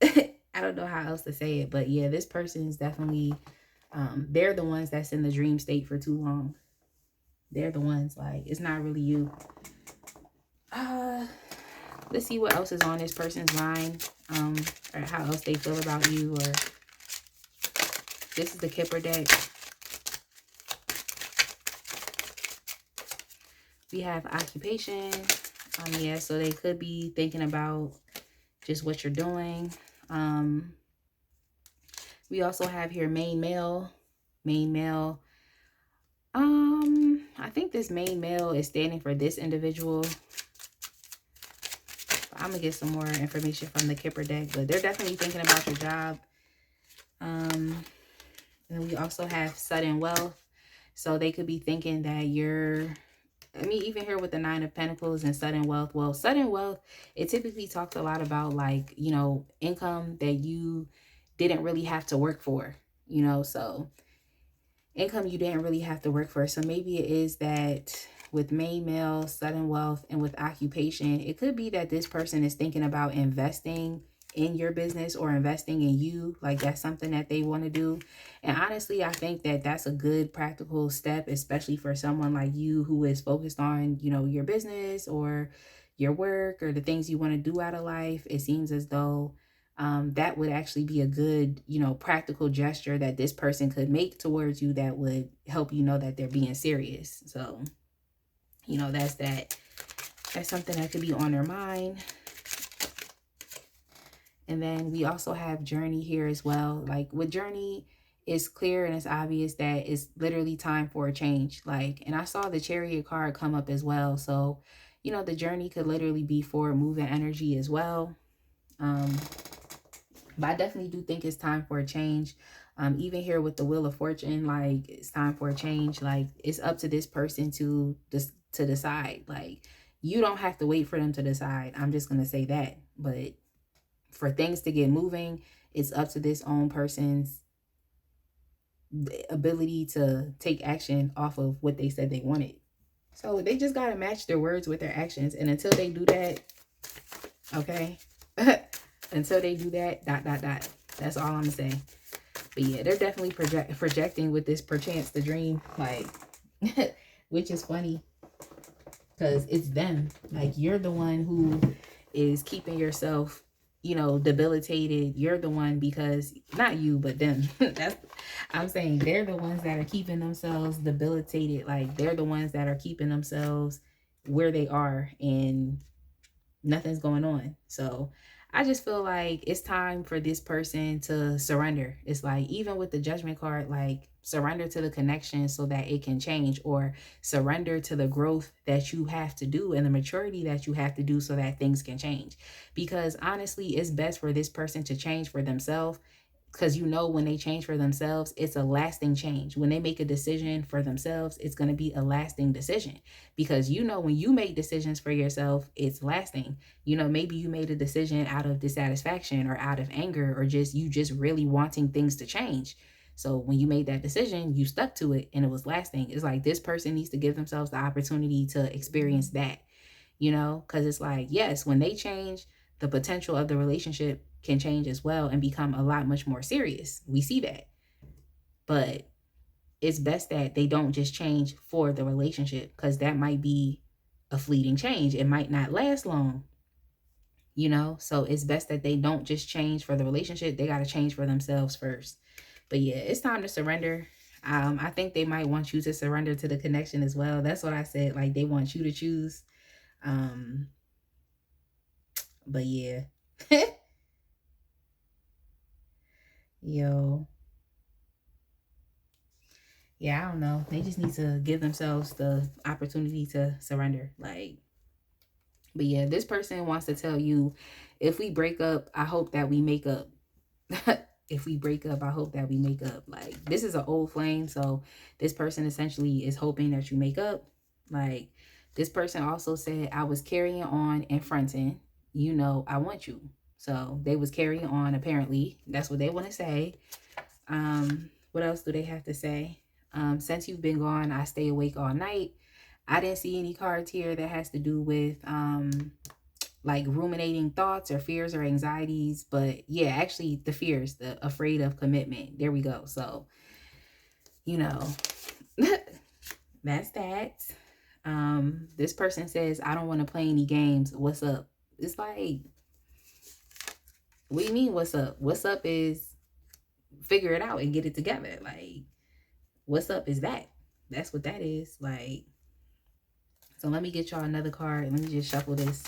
I don't know how else to say it, but yeah, this person is definitely, they're the ones that's in the dream state for too long. They're the ones, like, it's not really you. uh let's see what else is on this person's mind, or how else they feel about you. Or this is the Kipper deck. We have occupation. Yeah, so they could be thinking about just what you're doing. We also have here main male. Main male. I think this main male is standing for this individual. I'm gonna get some more information from the Kipper deck, but they're definitely thinking about your job. And we also have sudden wealth. So they could be thinking that even here with the Nine of Pentacles and sudden wealth. Well, sudden wealth, it typically talks a lot about, like, income that you didn't really have to work for, so income you didn't really have to work for. So maybe it is that with main male, sudden wealth, and with occupation, it could be that this person is thinking about investing in your business or investing in you. Like, that's something that they want to do. And honestly, I think that that's a good practical step, especially for someone like you who is focused on, your business or your work or the things you want to do out of life. It seems as though that would actually be a good, practical gesture that this person could make towards you that would help you know that they're being serious. So, that's that. That's something that could be on their mind. And then we also have journey here as well. Like, with journey, it's clear and it's obvious that it's literally time for a change. Like, and I saw the Chariot card come up as well. So, the journey could literally be forward moving energy as well. But I definitely do think it's time for a change. Even here with the Wheel of Fortune, like, it's time for a change. Like, it's up to this person to decide. Like, you don't have to wait for them to decide. I'm just going to say that. But for things to get moving, it's up to this own person's ability to take action off of what they said they wanted. So they just got to match their words with their actions. And until they do that, okay? Until they do that, ... That's all I'm saying. But yeah, they're definitely projecting with this perchance to dream, like, which is funny because it's them. Like, you're the one who is keeping yourself, debilitated. You're the one, because not you, but them. I'm saying they're the ones that are keeping themselves debilitated. Like, they're the ones that are keeping themselves where they are, and nothing's going on. So I just feel like it's time for this person to surrender. It's like, even with the judgment card, like, surrender to the connection so that it can change, or surrender to the growth that you have to do and the maturity that you have to do so that things can change. Because honestly, it's best for this person to change for themselves, because when they change for themselves, it's a lasting change. When they make a decision for themselves, it's going to be a lasting decision, because when you make decisions for yourself, it's lasting. Maybe you made a decision out of dissatisfaction or out of anger, or just really wanting things to change. So when you made that decision, you stuck to it and it was lasting. It's like, this person needs to give themselves the opportunity to experience that, because it's like, yes, when they change, the potential of the relationship can change as well and become a lot much more serious. We see that. But it's best that they don't just change for the relationship, because that might be a fleeting change. It might not last long, So it's best that they don't just change for the relationship. They got to change for themselves first. But yeah, it's time to surrender. I think they might want you to surrender to the connection as well. That's what I said. Like, they want you to choose. But yeah. Yo. Yeah, I don't know. They just need to give themselves the opportunity to surrender. Like, but yeah, this person wants to tell you, if we break up, I hope that we make up. If we break up, I hope that we make up. Like, this is an old flame. So this person essentially is hoping that you make up. Like, this person also said, I was carrying on and fronting, I want you. So they was carrying on, apparently. That's what they want to say. What else do they have to say? Since you've been gone, I stay awake all night. I didn't see any cards here that has to do with like ruminating thoughts or fears or anxieties. But yeah, actually the fears, the afraid of commitment. There we go. So, that's that. This person says, I don't want to play any games. What's up? It's like, what do you mean, what's up? What's up is figure it out and get it together. Like, what's up is that. That's what that is. Like, so let me get y'all another card. Let me just shuffle this.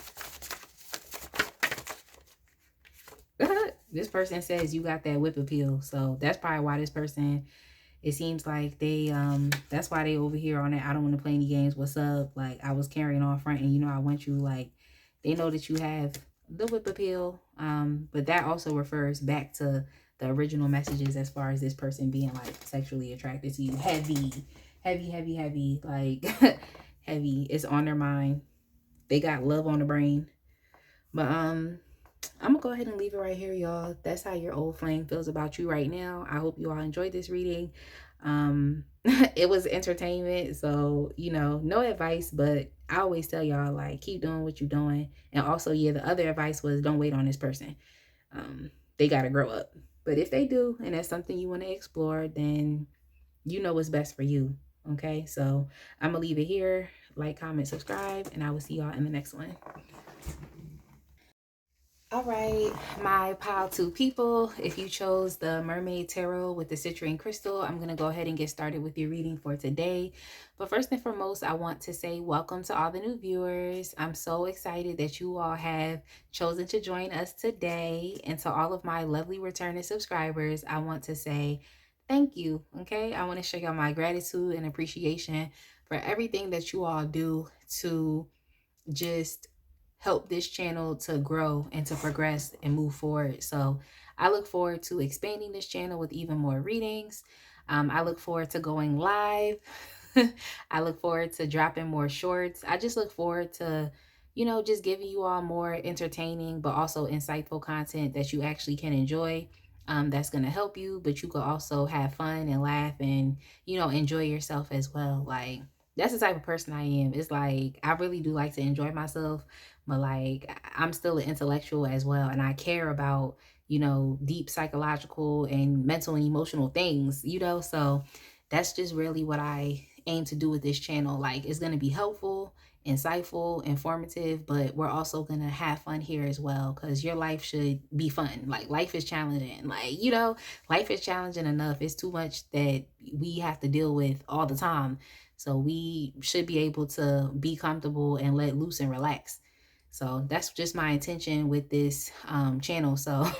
This person says you got that whip appeal. So that's probably why this person, it seems like they, that's why they over here on it. I don't want to play any games. What's up? Like, I was carrying on front and, I want you. Like, they know that you have the whip appeal. But that also refers back to the original messages as far as this person being like sexually attracted to you. Heavy, like heavy. It's on their mind. They got love on the brain. But I'm gonna go ahead and leave it right here, y'all. That's how your old flame feels about you right now. I hope you all enjoyed this reading. It was entertainment, so no advice, but I always tell y'all, like, keep doing what you're doing. And also, yeah, the other advice was, don't wait on this person. They gotta grow up. But if they do, and that's something you want to explore, then what's best for you. Okay, so I'm gonna leave it here. Like, comment, subscribe, and I will see y'all in the next one. All right, my pile two people, if you chose the Mermaid Tarot with the citrine crystal, I'm going to go ahead and get started with your reading for today. But first and foremost, I want to say welcome to all the new viewers. I'm so excited that you all have chosen to join us today. And to all of my lovely returning subscribers, I want to say thank you, okay? I want to show y'all my gratitude and appreciation for everything that you all do to just help this channel to grow and to progress and move forward. So I look forward to expanding this channel with even more readings. I look forward to going live. I look forward to dropping more shorts. I just look forward to, just giving you all more entertaining but also insightful content that you actually can enjoy. That's going to help you, but you could also have fun and laugh and, enjoy yourself as well. Like, that's the type of person I am. It's like, I really do like to enjoy myself, but like, I'm still an intellectual as well. And I care about, deep psychological and mental and emotional things, so that's just really what I aim to do with this channel. Like, it's going to be helpful, insightful, informative, but we're also going to have fun here as well, because your life should be fun. Like, life is challenging. Like, life is challenging enough. It's too much that we have to deal with all the time. So we should be able to be comfortable and let loose and relax. So that's just my intention with this channel. So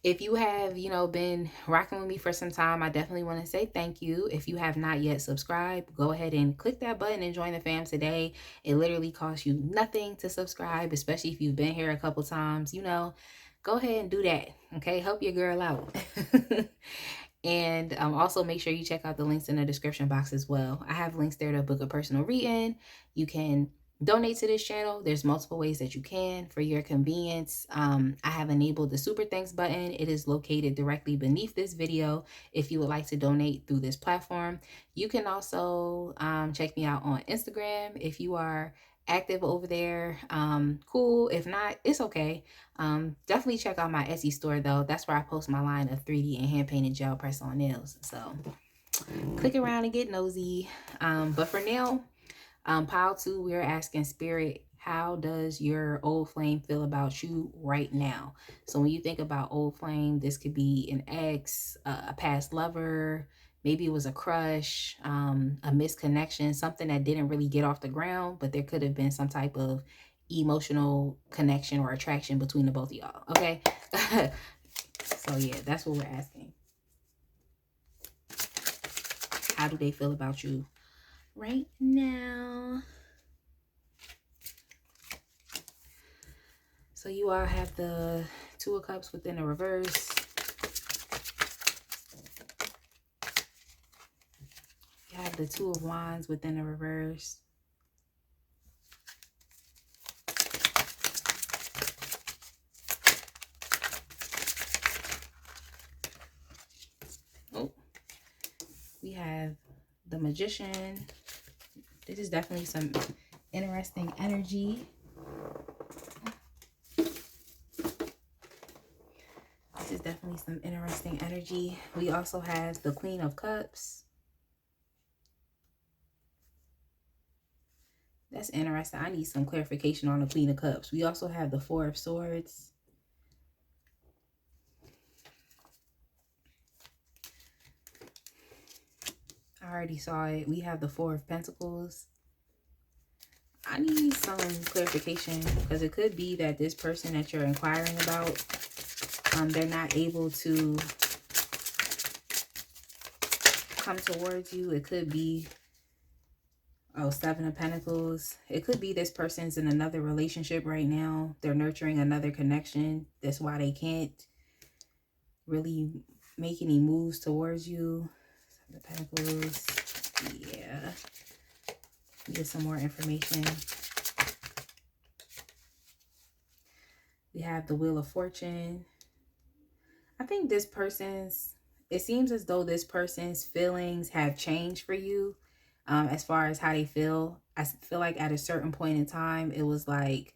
if you have, been rocking with me for some time, I definitely want to say thank you. If you have not yet subscribed, go ahead and click that button and join the fam today. It literally costs you nothing to subscribe, especially if you've been here a couple times, go ahead and do that. Okay. Help your girl out. And also make sure you check out the links in the description box as well. I have links there to book a personal reading. You can donate to this channel. There's multiple ways that you can for your convenience. I have enabled the super thanks button. It is located directly beneath this video if you would like to donate through this platform. You can also check me out on Instagram if you are active over there. Cool. If not, it's okay. Definitely check out my Etsy store though. That's where I post my line of 3D and hand painted gel press on nails. So click around and get nosy. But for now, pile 2, we're asking spirit, how does your old flame feel about you right now? So when you think about old flame, this could be an ex, a past lover, maybe it was a crush, a misconnection, something that didn't really get off the ground, but there could have been some type of emotional connection or attraction between the both of y'all. Okay. So yeah, that's what we're asking. How do they feel about you right now? So you all have the 2 of Cups within the reverse. You have the 2 of Wands within the reverse. Oh, we have the Magician. This is definitely some interesting energy. This is definitely some interesting energy. We also have the Queen of Cups. That's interesting. I need some clarification on the Queen of Cups. We also have the 4 of Swords. I already saw it. We have the 4 of Pentacles. I need some clarification because it could be that this person that you're inquiring about, they're not able to come towards you. It could be, 7 of Pentacles. It could be this person's in another relationship right now. They're nurturing another connection. That's why they can't really make any moves towards you. 7 of Pentacles. Yeah. Get some more information. We have the Wheel of Fortune. I think this person's, it seems as though this person's feelings have changed for you, as far as how they feel. I feel like at a certain point in time, it was like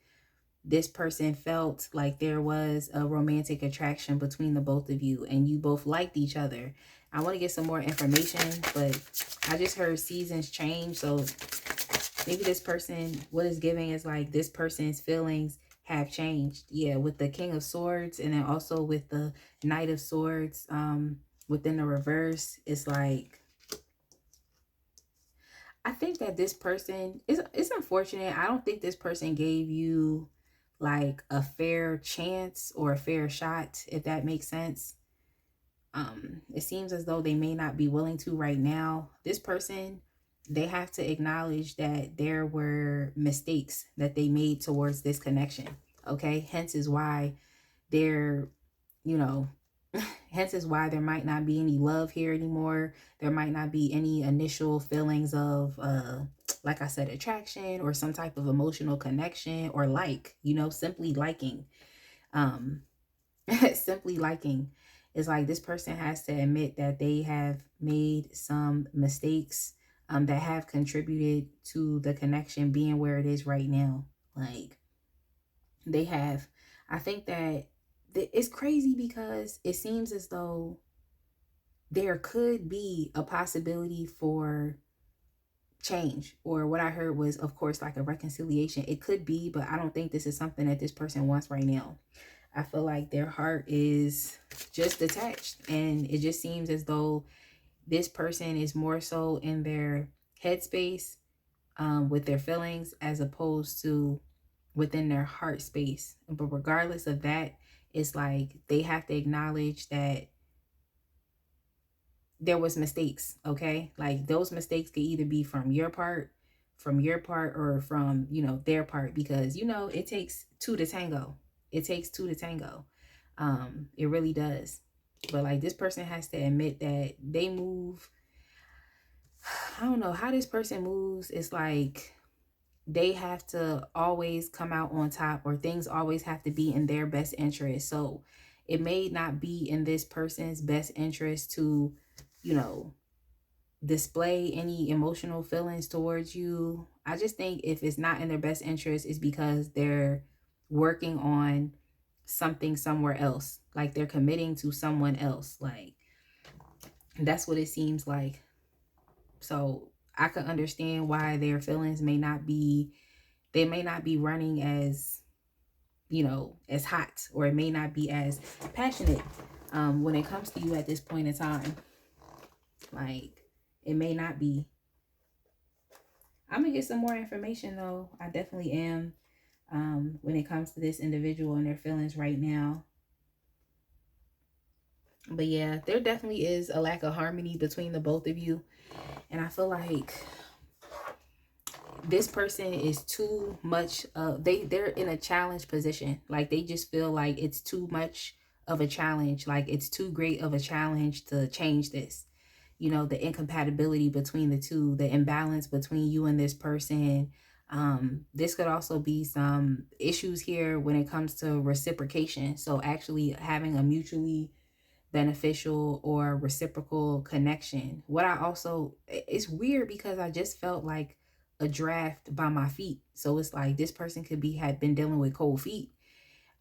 this person felt like there was a romantic attraction between the both of you and you both liked each other. I want to get some more information, but I just heard seasons change. So maybe this person, what is giving is like this person's feelings have changed. Yeah, with the King of Swords and then also with the Knight of Swords within the reverse, it's like, I think that this person, it's unfortunate. I don't think this person gave you like a fair chance or a fair shot, if that makes sense. It seems as though they may not be willing to right now. This person, they have to acknowledge that there were mistakes that they made towards this connection. Okay, hence is why they're, hence is why there might not be any love here anymore. There might not be any initial feelings of, like I said, attraction or some type of emotional connection or simply liking. Simply liking. It's like this person has to admit that they have made some mistakes that have contributed to the connection being where it is right now. Like they have, I think that it's crazy because it seems as though there could be a possibility for change, or what I heard was, of course, like a reconciliation. It could be, but I don't think this is something that this person wants right now. I feel like their heart is just detached, and it just seems as though this person is more so in their headspace with their feelings, as opposed to within their heart space. But regardless of that, it's like they have to acknowledge that there was mistakes, okay? Like those mistakes could either be from your part, or from, their part, because it takes two to tango. It takes two to tango. It really does. But like this person has to admit that they move. I don't know how this person moves. It's like they have to always come out on top, or things always have to be in their best interest. So it may not be in this person's best interest to, you know, display any emotional feelings towards you. I just think if it's not in their best interest, it's because they're working on something somewhere else. Like they're committing to someone else. Like that's what it seems like. So I could understand why their feelings they may not be running as, as hot, or it may not be as passionate when it comes to you at this point in time. Like it may not be. I'm gonna get some more information though. I definitely am. When it comes to this individual and their feelings right now. But yeah, there definitely is a lack of harmony between the both of you. And I feel like this person is too much they're in a challenge position. Like they just feel like it's too much of a challenge. Like it's too great of a challenge to change this. The incompatibility between the two, the imbalance between you and this person. This could also be some issues here when it comes to reciprocation. So actually having a mutually beneficial or reciprocal connection. It's weird because I just felt like a draft by my feet. So it's like this person had been dealing with cold feet.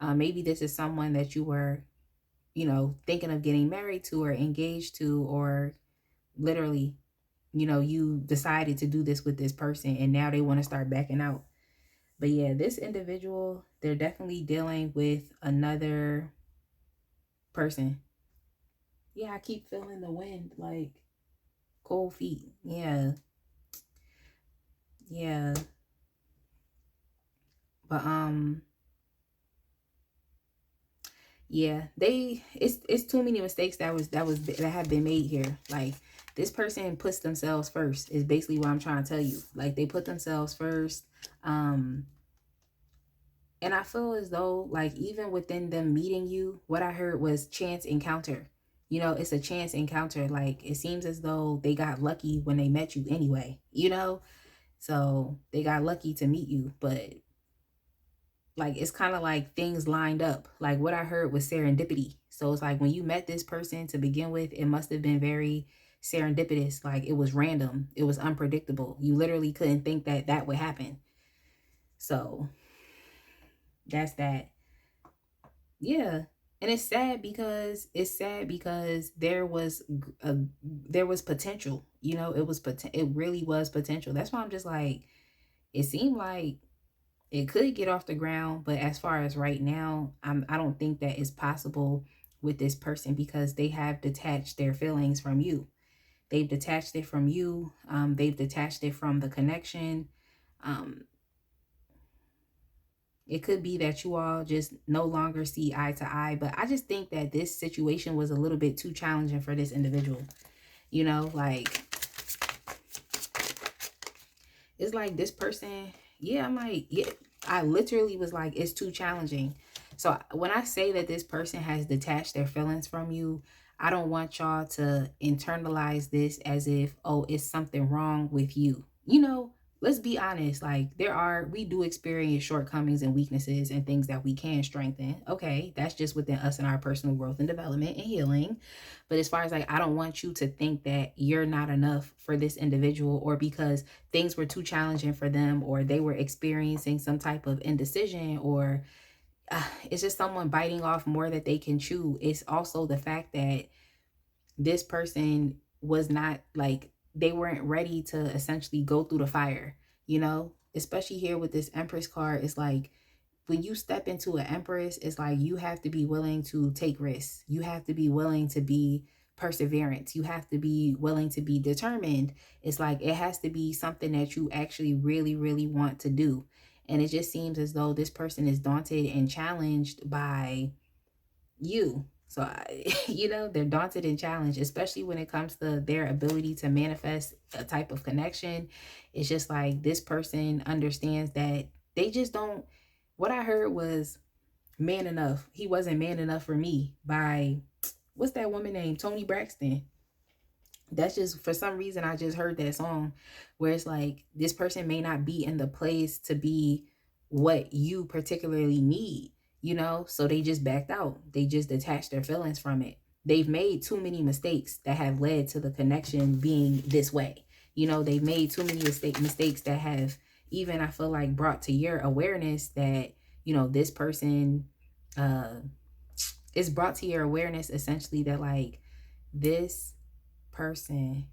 Maybe this is someone that you were, thinking of getting married to or engaged to, or literally, you decided to do this with this person and now they want to start backing out. But yeah, this individual, they're definitely dealing with another person. Yeah, I keep feeling the wind, like cold feet. Yeah. Yeah. But yeah, it's too many mistakes that have been made here. Like this person puts themselves first is basically what I'm trying to tell you. Like they put themselves first. And I feel as though, like, even within them meeting you, what I heard was chance encounter. It's a chance encounter. Like, it seems as though they got lucky when they met you anyway, So they got lucky to meet you. But, like, it's kind of like things lined up. Like, what I heard was serendipity. So it's like when you met this person to begin with, it must have been very serendipitous. Like, it was random, it was unpredictable. You literally couldn't think that that would happen. So that's that. Yeah. And it's sad because there was potential. It really was potential. That's why I'm just like, it seemed like it could get off the ground, but as far as right now, I don't think that is possible with this person because they have detached their feelings from you. They've detached it from you. They've detached it from the connection. Um, It could be that you all just no longer see eye to eye, but I just think that this situation was a little bit too challenging for this individual. Like, it's like this person, yeah, I'm like, yeah, I literally was like, it's too challenging. So when I say that this person has detached their feelings from you, I don't want y'all to internalize this as if, oh, it's something wrong with you. Let's be honest. Like we do experience shortcomings and weaknesses and things that we can strengthen. Okay, that's just within us and our personal growth and development and healing. But as far as like, I don't want you to think that you're not enough for this individual, or because things were too challenging for them, or they were experiencing some type of indecision, or it's just someone biting off more that they can chew. It's also the fact that this person was not like, they weren't ready to essentially go through the fire, especially here with this Empress card. It's like, when you step into an Empress, it's like you have to be willing to take risks. You have to be willing to be perseverant. You have to be willing to be determined. It's like it has to be something that you actually really, really want to do. And it just seems as though this person is daunted and challenged by you. So, they're daunted and challenged, especially when it comes to their ability to manifest a type of connection. It's just like this person understands that they just don't. What I heard was man enough. He wasn't man enough for me by what's that woman named Tony Braxton. That's just for some reason I just heard that song where it's like this person may not be in the place to be what you particularly need, so they just backed out. They just detached their feelings from it. They've made too many mistakes that have led to the connection being this way. They've made too many mistakes that have even, I feel like, brought to your awareness that, this person is brought to your awareness essentially that like this person,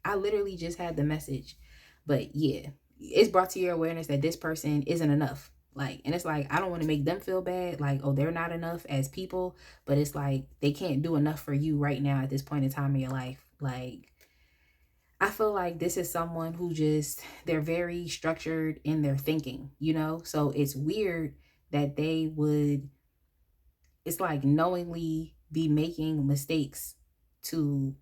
I literally just had the message, but yeah, it's brought to your awareness that this person isn't enough. Like, and it's like, I don't want to make them feel bad, like, oh, they're not enough as people, but it's like, they can't do enough for you right now at this point in time in your life. Like, I feel like this is someone who they're very structured in their thinking, so it's weird that they would, it's like knowingly be making mistakes to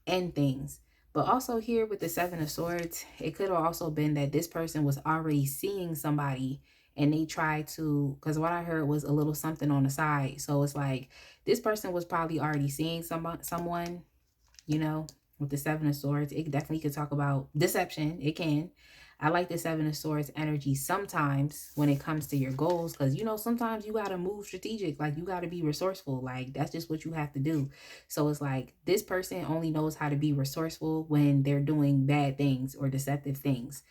end things. But also here with the Seven of Swords, it could have also been that this person was already seeing somebody and they tried to, because what I heard was a little something on the side. So it's like this person was probably already seeing someone, you know, with the Seven of Swords. It definitely could talk about deception. It can. I like the Seven of Swords energy sometimes when it comes to your goals, because, sometimes you got to move strategic. Like, you got to be resourceful. Like, that's just what you have to do. So it's like this person only knows how to be resourceful when they're doing bad things or deceptive things,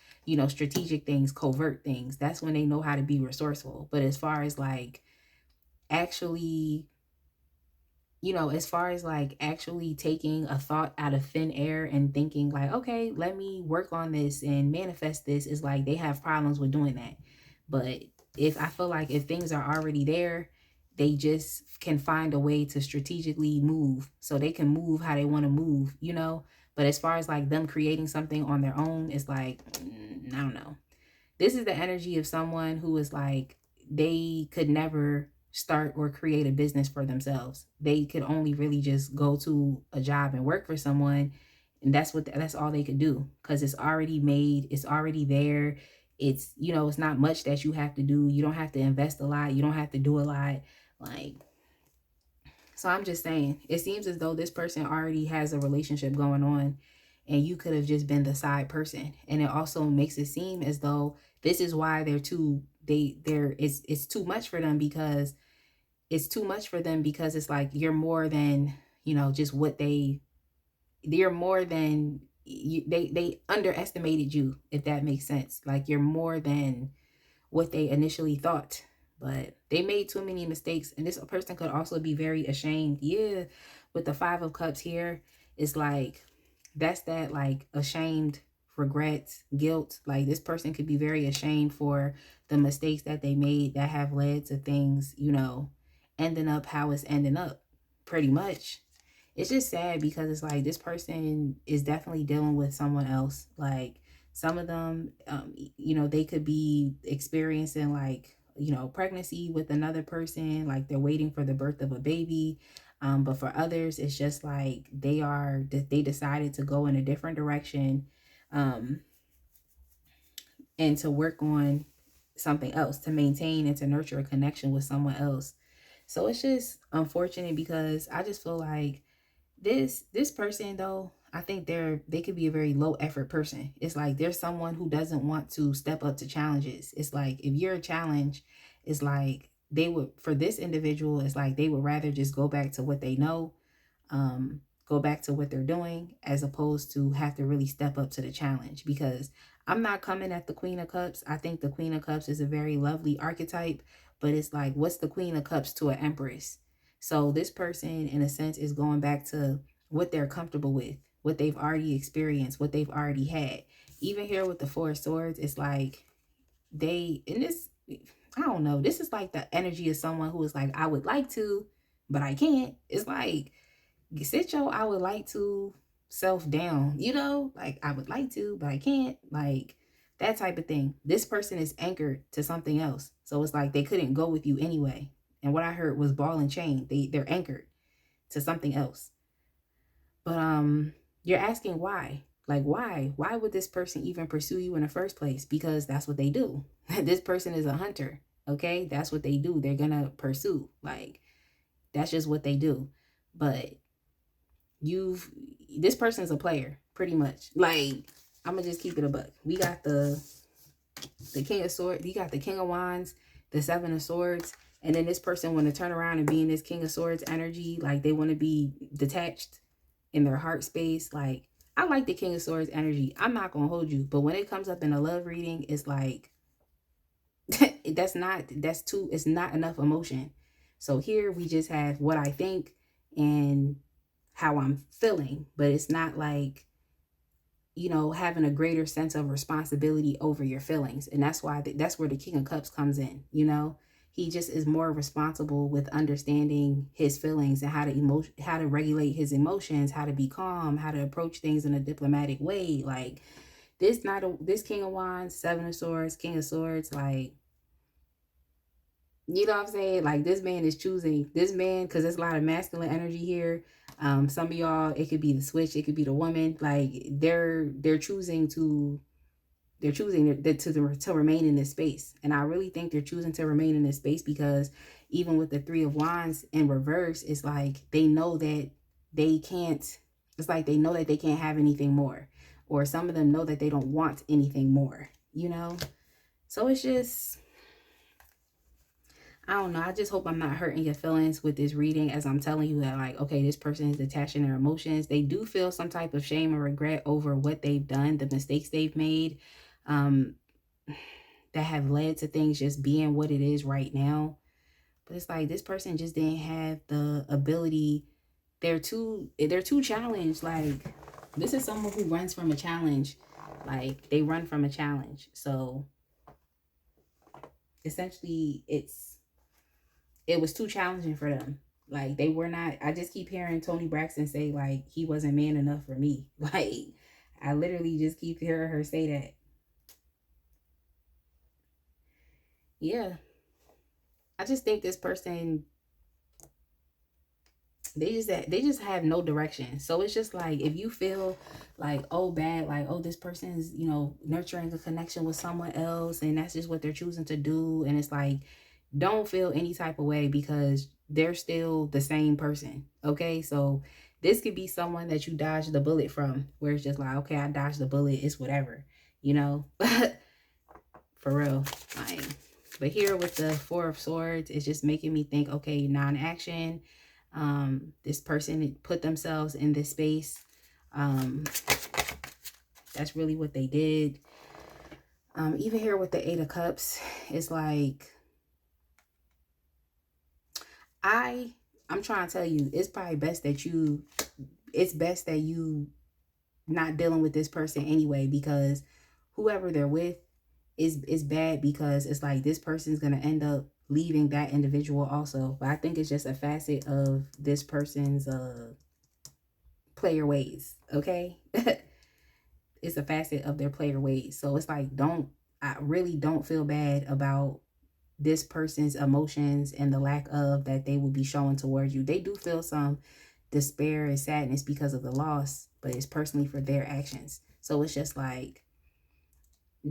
strategic things, covert things. That's when they know how to be resourceful. But as far as like actually actually taking a thought out of thin air and thinking like, okay, let me work on this and manifest this, is like they have problems with doing that. But if I feel like if things are already there, they just can find a way to strategically move so they can move how they want to move, But as far as like them creating something on their own, it's like, I don't know. This is the energy of someone who is like, they could never start or create a business for themselves. They could only really just go to a job and work for someone. And that's all they could do, because it's already made, it's already there. It's, it's not much that you have to do. You don't have to invest a lot. You don't have to do a lot. Like, so I'm just saying, it seems as though this person already has a relationship going on and you could have just been the side person. And it also makes it seem as though this is why it's too much for them, because it's like you're more than, just what they're more than you, they underestimated you, if that makes sense. Like, you're more than what they initially thought. But they made too many mistakes, and this person could also be very ashamed. Yeah, with the Five of Cups here, it's like that's that like ashamed, regrets, guilt. Like, this person could be very ashamed for the mistakes that they made that have led to things, ending up how it's ending up, pretty much. It's just sad because it's like this person is definitely dealing with someone else. Like, some of them, they could be experiencing like, pregnancy with another person, like they're waiting for the birth of a baby. But for others, it's just like they decided to go in a different direction, and to work on something else, to maintain and to nurture a connection with someone else. So it's just unfortunate because I just feel like this person, though, I think they could be a very low effort person. It's like there's someone who doesn't want to step up to challenges. It's like if you're a challenge, it's like for this individual, it's like they would rather just go back to what they know, go back to what they're doing, as opposed to have to really step up to the challenge. Because I'm not coming at the Queen of Cups. I think the Queen of Cups is a very lovely archetype, but it's like, what's the Queen of Cups to an Empress? So this person, in a sense, is going back to what they're comfortable with, what they've already experienced, what they've already had. Even here with the Four of Swords, it's like I don't know, this is like the energy of someone who is like, I would like to, but I can't. It's like, sit your I would like to self down, like, I would like to, but I can't. Like, that type of thing. This person is anchored to something else. So it's like they couldn't go with you anyway. And what I heard was ball and chain. They're anchored to something else. But you're asking why? Like why? Why would this person even pursue you in the first place? Because that's what they do. This person is a hunter. Okay? That's what they do. They're going to pursue. Like that's just what they do. But this person is a player pretty much. Like I'm going to just keep it a buck. We got the King of Swords, you got the King of Wands, the Seven of Swords, and then this person want to turn around and be in this King of Swords energy. Like they want to be detached in their heart space. Like I like the King of Swords energy. I'm not gonna hold you, but when it comes up in a love reading, it's like it's not enough emotion. So here we just have what I think and how I'm feeling, but it's not like, you know, having a greater sense of responsibility over your feelings. And that's why that's where the King of Cups comes in. You know, he just is more responsible with understanding his feelings and how to regulate his emotions, how to be calm, how to approach things in a diplomatic way. Like this King of Wands, Seven of Swords, King of Swords, like, you know what I'm saying? Like this man is choosing this man, because there's a lot of masculine energy here. Some of y'all, it could be the switch, it could be the woman. Like they're choosing to to remain in this space. And I really think they're choosing to remain in this space because even with the Three of Wands in reverse, it's like they know that they can't, it's like they know that they can't have anything more. Or some of them know that they don't want anything more, you know? So it's just, I don't know. I just hope I'm not hurting your feelings with this reading as I'm telling you that, like, okay, this person is detaching their emotions. They do feel some type of shame or regret over what they've done, the mistakes they've made, that have led to things just being what it is right now. But it's like this person just didn't have the ability. They're too challenged. Like this is someone who runs from a challenge. Like they run from a challenge. So essentially it was too challenging for them. Like they were not, I just keep hearing Toni Braxton say like he wasn't man enough for me. Like I literally just keep hearing her say that. Yeah. I just think this person, they just have no direction. So it's just like if you feel like, oh bad, like, oh, this person is, you know, nurturing a connection with someone else and that's just what they're choosing to do, and it's like, don't feel any type of way because they're still the same person. Okay, so this could be someone that you dodged the bullet from, where it's just like, okay, I dodged the bullet, it's whatever, you know. For real. Like, but here with the Four of Swords, it's just making me think, okay, non-action. This person put themselves in this space. That's really what they did. Even here with the Eight of Cups, it's like, I'm trying to tell you, it's probably best that you not dealing with this person anyway, because whoever they're with is bad, because it's like this person's going to end up leaving that individual also. But I think it's just a facet of this person's player ways, okay? It's a facet of their player ways. So it's like, I really don't feel bad about this person's emotions and the lack of that they will be showing towards you. They do feel some despair and sadness because of the loss, but it's personally for their actions. So it's just like,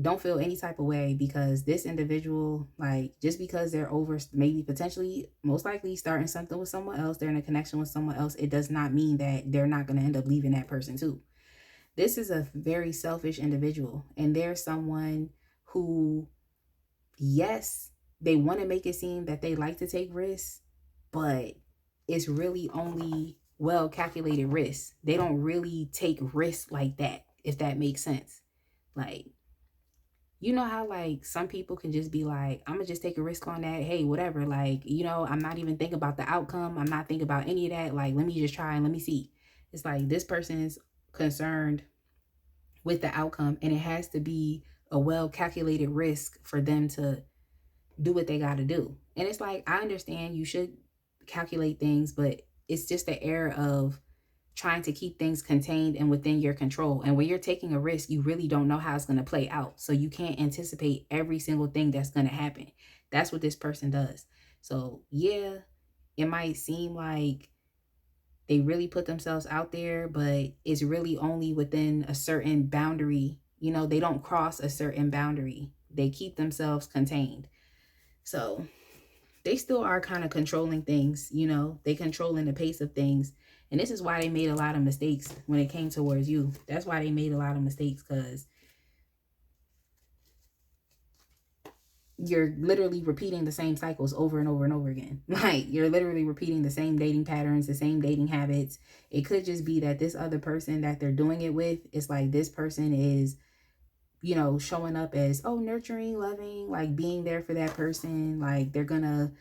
don't feel any type of way, because this individual, like, just because they're over, maybe potentially, most likely starting something with someone else, they're in a connection with someone else, it does not mean that they're not going to end up leaving that person too. This is a very selfish individual, and they're someone who, yes, they want to make it seem that they like to take risks, but it's really only well calculated risks. They don't really take risks like that, if that makes sense. Like, you know how like some people can just be like, I'm gonna just take a risk on that, hey, whatever, like, you know, I'm not even thinking about the outcome, I'm not thinking about any of that, like, let me just try and let me see. It's like this person's concerned with the outcome, and it has to be a well calculated risk for them to do what they got to do. And it's like, I understand you should calculate things, but it's just the air of trying to keep things contained and within your control. And when you're taking a risk, you really don't know how it's going to play out. So you can't anticipate every single thing that's going to happen. That's what this person does. So yeah, it might seem like they really put themselves out there, but it's really only within a certain boundary. You know, they don't cross a certain boundary. They keep themselves contained. So they still are kind of controlling things, you know, they controlling the pace of things. And this is why they made a lot of mistakes when it came towards you. That's why they made a lot of mistakes, because you're literally repeating the same cycles over and over and over again. Like, you're literally repeating the same dating patterns, the same dating habits. It could just be that this other person that they're doing it with, it's like this person is, you know, showing up as, oh, nurturing, loving, like being there for that person. Like, they're gonna,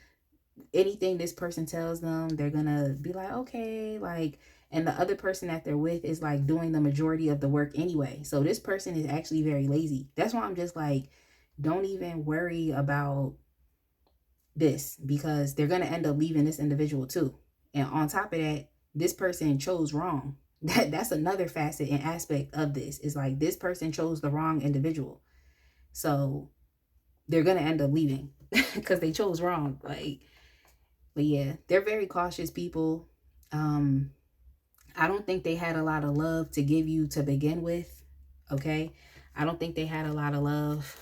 anything this person tells them, they're gonna be like, okay, like, and the other person that they're with is like doing the majority of the work anyway. So this person is actually very lazy. That's why I'm just like, don't even worry about this, because they're gonna end up leaving this individual too. And on top of that, this person chose wrong. That's another facet and aspect of this. Is like, this person chose the wrong individual. So they're gonna end up leaving because they chose wrong. Like, but yeah, they're very cautious people. I don't think they had a lot of love to give you to begin with. Okay, I don't think they had a lot of love.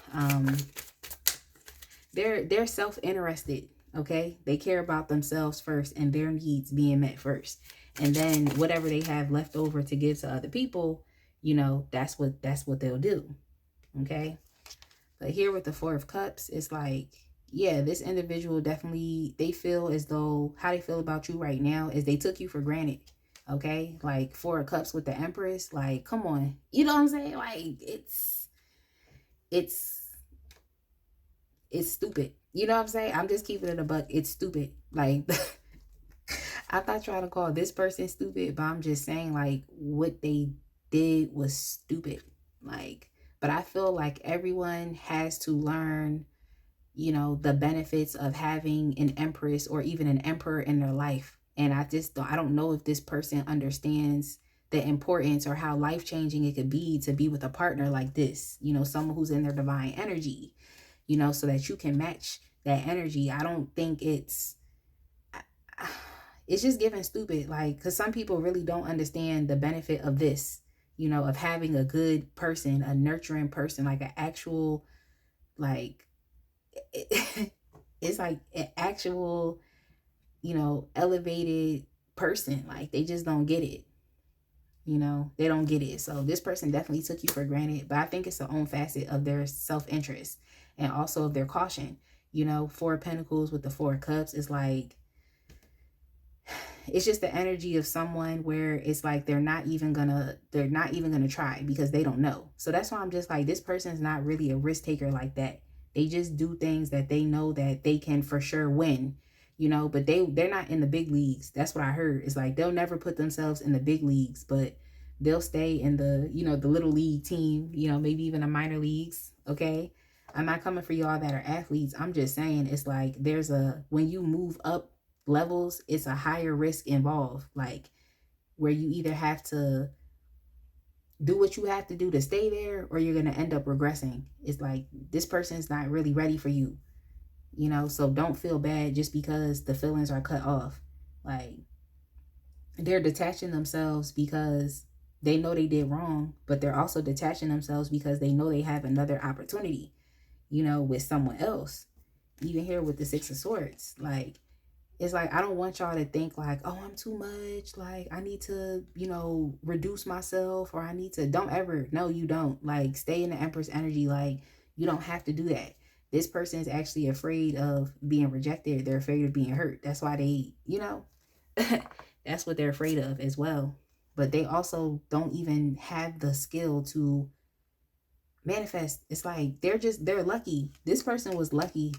They're self-interested. Okay, they care about themselves first and their needs being met first, and then whatever they have left over to give to other people, you know, that's what they'll do. Okay, but here with the Four of Cups, it's like, yeah, this individual definitely, they feel as though, how they feel about you right now is they took you for granted. Okay, like Four of Cups with the Empress, like, come on, you know what I'm saying? Like, it's stupid. You know what I'm saying? I'm just keeping it a buck. It's stupid. Like, I'm not trying to call this person stupid, but I'm just saying, like, what they did was stupid. Like, but I feel like everyone has to learn, you know, the benefits of having an empress or even an emperor in their life. And I don't know if this person understands the importance or how life-changing it could be to be with a partner like this, you know, someone who's in their divine energy, you know, so that you can match that energy. I don't think it's just giving stupid, like, because some people really don't understand the benefit of this, you know, of having a good person, a nurturing person, like an actual, like, it's like an actual, you know, elevated person. Like, they just don't get it. You know, they don't get it. So this person definitely took you for granted, but I think it's the own facet of their self-interest and also of their caution. You know, Four of Pentacles with the Four of Cups is like, it's just the energy of someone where it's like they're not even gonna try because they don't know. So that's why I'm just like, this person's not really a risk taker like that. They just do things that they know that they can for sure win, you know, but they're not in the big leagues. That's what I heard. It's like, they'll never put themselves in the big leagues, but they'll stay in the, you know, the little league team, you know, maybe even the minor leagues. Okay, I'm not coming for y'all that are athletes. I'm just saying, it's like, when you move up levels, it's a higher risk involved, like, where you either have to do what you have to do to stay there, or you're going to end up regressing. It's like, this person's not really ready for you, you know, so don't feel bad just because the feelings are cut off. Like, they're detaching themselves because they know they did wrong, but they're also detaching themselves because they know they have another opportunity, you know, with someone else. Even here with the Six of Swords, like, it's like, I don't want y'all to think like, oh, I'm too much, like, I need to, you know, reduce myself, or I need to, don't ever, no, you don't. Like, stay in the Empress energy. Like, you don't have to do that. This person is actually afraid of being rejected. They're afraid of being hurt. That's why they, you know, that's what they're afraid of as well. But they also don't even have the skill to manifest. It's like, they're lucky. This person was lucky.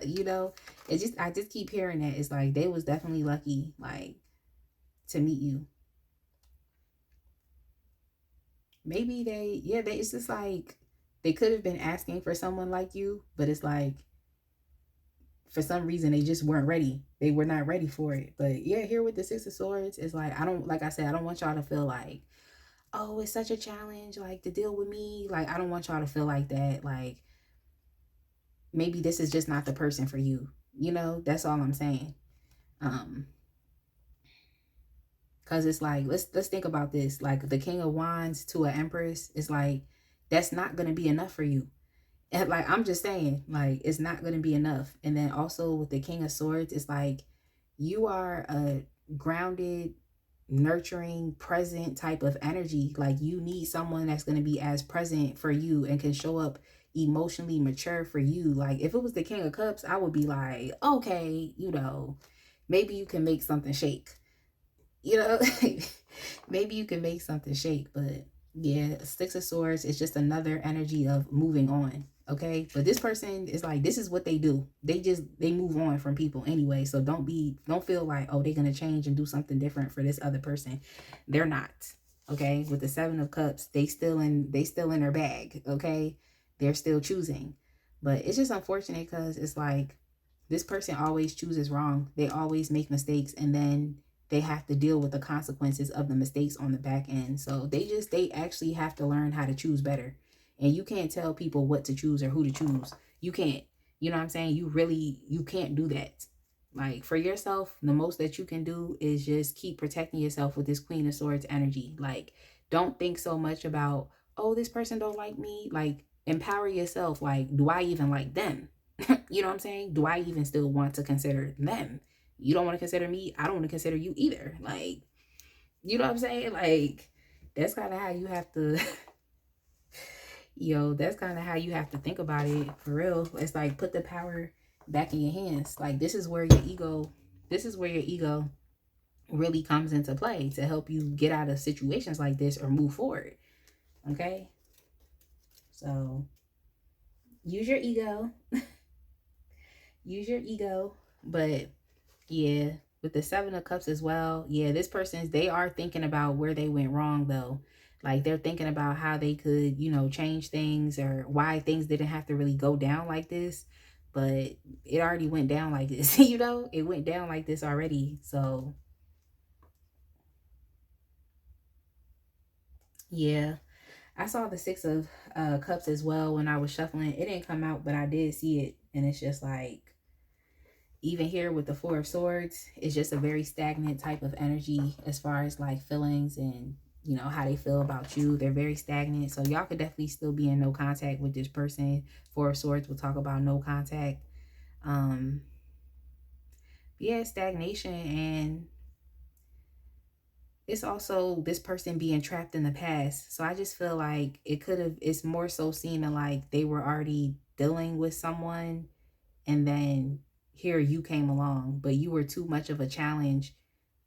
You know, I just keep hearing that. It's like, they was definitely lucky, like, to meet you. Maybe it's just like, they could have been asking for someone like you, but it's like, for some reason, they just weren't ready. They were not ready for it. But yeah, here with the Six of Swords, it's like, like I said, I don't want y'all to feel like, oh, it's such a challenge, like, to deal with me. Like, I don't want y'all to feel like that. Like, maybe this is just not the person for you. You know, that's all I'm saying. Cause it's like, let's think about this. Like, the King of Wands to an Empress is like, that's not gonna be enough for you. And like, I'm just saying, like, it's not gonna be enough. And then also with the King of Swords, it's like, you are a grounded, nurturing, present type of energy. Like, you need someone that's gonna be as present for you and can show up emotionally mature for you. Like, if it was the King of Cups, I would be like, okay, you know, maybe you can make something shake. You know, maybe you can make something shake. But yeah, Six of Swords is just another energy of moving on. Okay, but this person is like, this is what they do. They move on from people anyway. So don't feel like, oh, they're gonna change and do something different for this other person. They're not. Okay, with the Seven of Cups, they still in their bag. Okay, they're still choosing. But it's just unfortunate because it's like, this person always chooses wrong. They always make mistakes, and then they have to deal with the consequences of the mistakes on the back end. So they actually have to learn how to choose better. And you can't tell people what to choose or who to choose. You can't. You know what I'm saying? You can't do that. Like, for yourself, the most that you can do is just keep protecting yourself with this Queen of Swords energy. Like, don't think so much about, oh, this person don't like me. Like, empower yourself. Like, do I even like them? You know what I'm saying? Do I even still want to consider them? You don't want to consider me. I don't want to consider you either. Like, you know what I'm saying? Like, that's kind of how you have to, that's kind of how you have to think about it, for real. It's like, put the power back in your hands. Like, this is where your ego really comes into play to help you get out of situations like this or move forward. Okay? So, use your ego. Use your ego. But yeah, with the Seven of Cups as well. Yeah, this person's, they are thinking about where they went wrong though. Like, they're thinking about how they could, change things, or why things didn't have to really go down like this. But it already went down like this, it went down like this already. So yeah, I saw the Six of Cups as well when I was shuffling. It didn't come out, but I did see it. And it's just like, even here with the Four of Swords, it's just a very stagnant type of energy as far as like feelings and, how they feel about you. They're very stagnant. So y'all could definitely still be in no contact with this person. Four of Swords will talk about no contact. Yeah, stagnation. And it's also this person being trapped in the past. So I just feel like it's more so seeming like they were already dealing with someone, and then here you came along, but you were too much of a challenge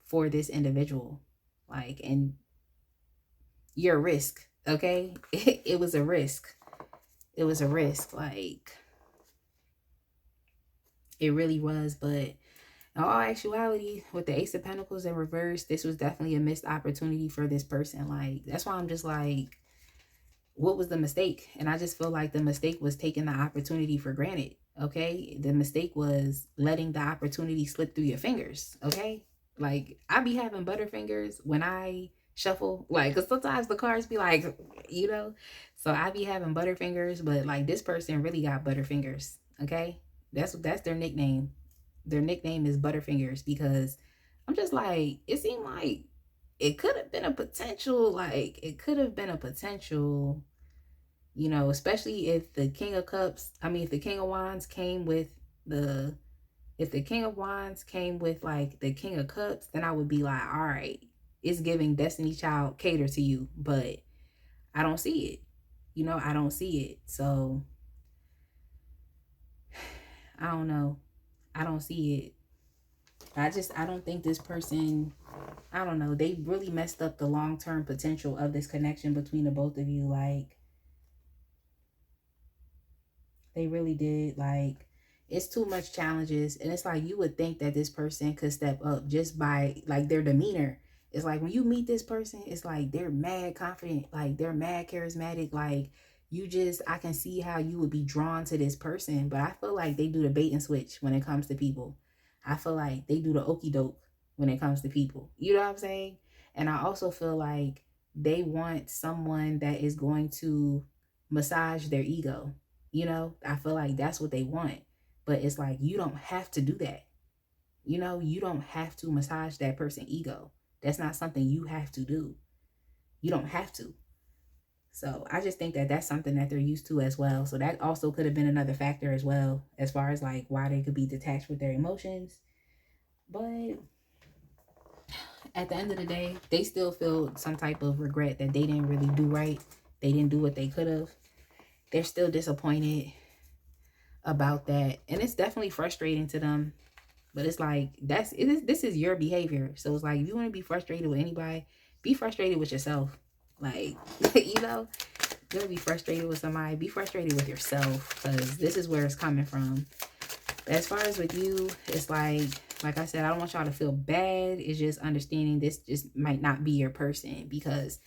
for this individual. Like, and you're a risk. Okay. It was a risk. It was a risk. Like, it really was. But in all actuality, with the Ace of Pentacles in reverse, this was definitely a missed opportunity for this person. Like, that's why I'm just like, what was the mistake? And I just feel like the mistake was taking the opportunity for granted. Okay, the mistake was letting the opportunity slip through your fingers. Okay, like, I be having butterfingers when I shuffle, like, because sometimes the cards be like, so I be having butterfingers, but like, this person really got butterfingers. Okay, that's their nickname. Their nickname is Butterfingers, because I'm just like, it seemed like it could have been a potential, especially if the King of Cups, if the King of Wands came with if the King of Wands came with like the King of Cups, then I would be like, all right, it's giving Destiny Child cater to you. But I don't see it. I don't see it. So I don't know. I don't see it. I don't think this person, I don't know. They really messed up the long-term potential of this connection between the both of you. Like, they really did. Like, it's too much challenges. And it's like, you would think that this person could step up just by like their demeanor. It's like, when you meet this person, it's like they're mad confident, like they're mad charismatic. Like, I can see how you would be drawn to this person. But I feel like they do the bait and switch when it comes to people. I feel like they do the okey doke when it comes to people. You know what I'm saying? And I also feel like they want someone that is going to massage their ego. You know, I feel like that's what they want. But it's like, you don't have to do that. You know, you don't have to massage that person's ego. That's not something you have to do. You don't have to. So I just think that that's something that they're used to as well. So that also could have been another factor as well, as far as like why they could be detached with their emotions. But at the end of the day, they still feel some type of regret that they didn't really do right. They didn't do what they could have. They're still disappointed about that. And it's definitely frustrating to them. But it's like, this is your behavior. So it's like, if you want to be frustrated with anybody, be frustrated with yourself. Like, you know, you're going to be frustrated with somebody, be frustrated with yourself, because this is where it's coming from. But as far as with you, it's like I said, I don't want y'all to feel bad. It's just understanding this just might not be your person, because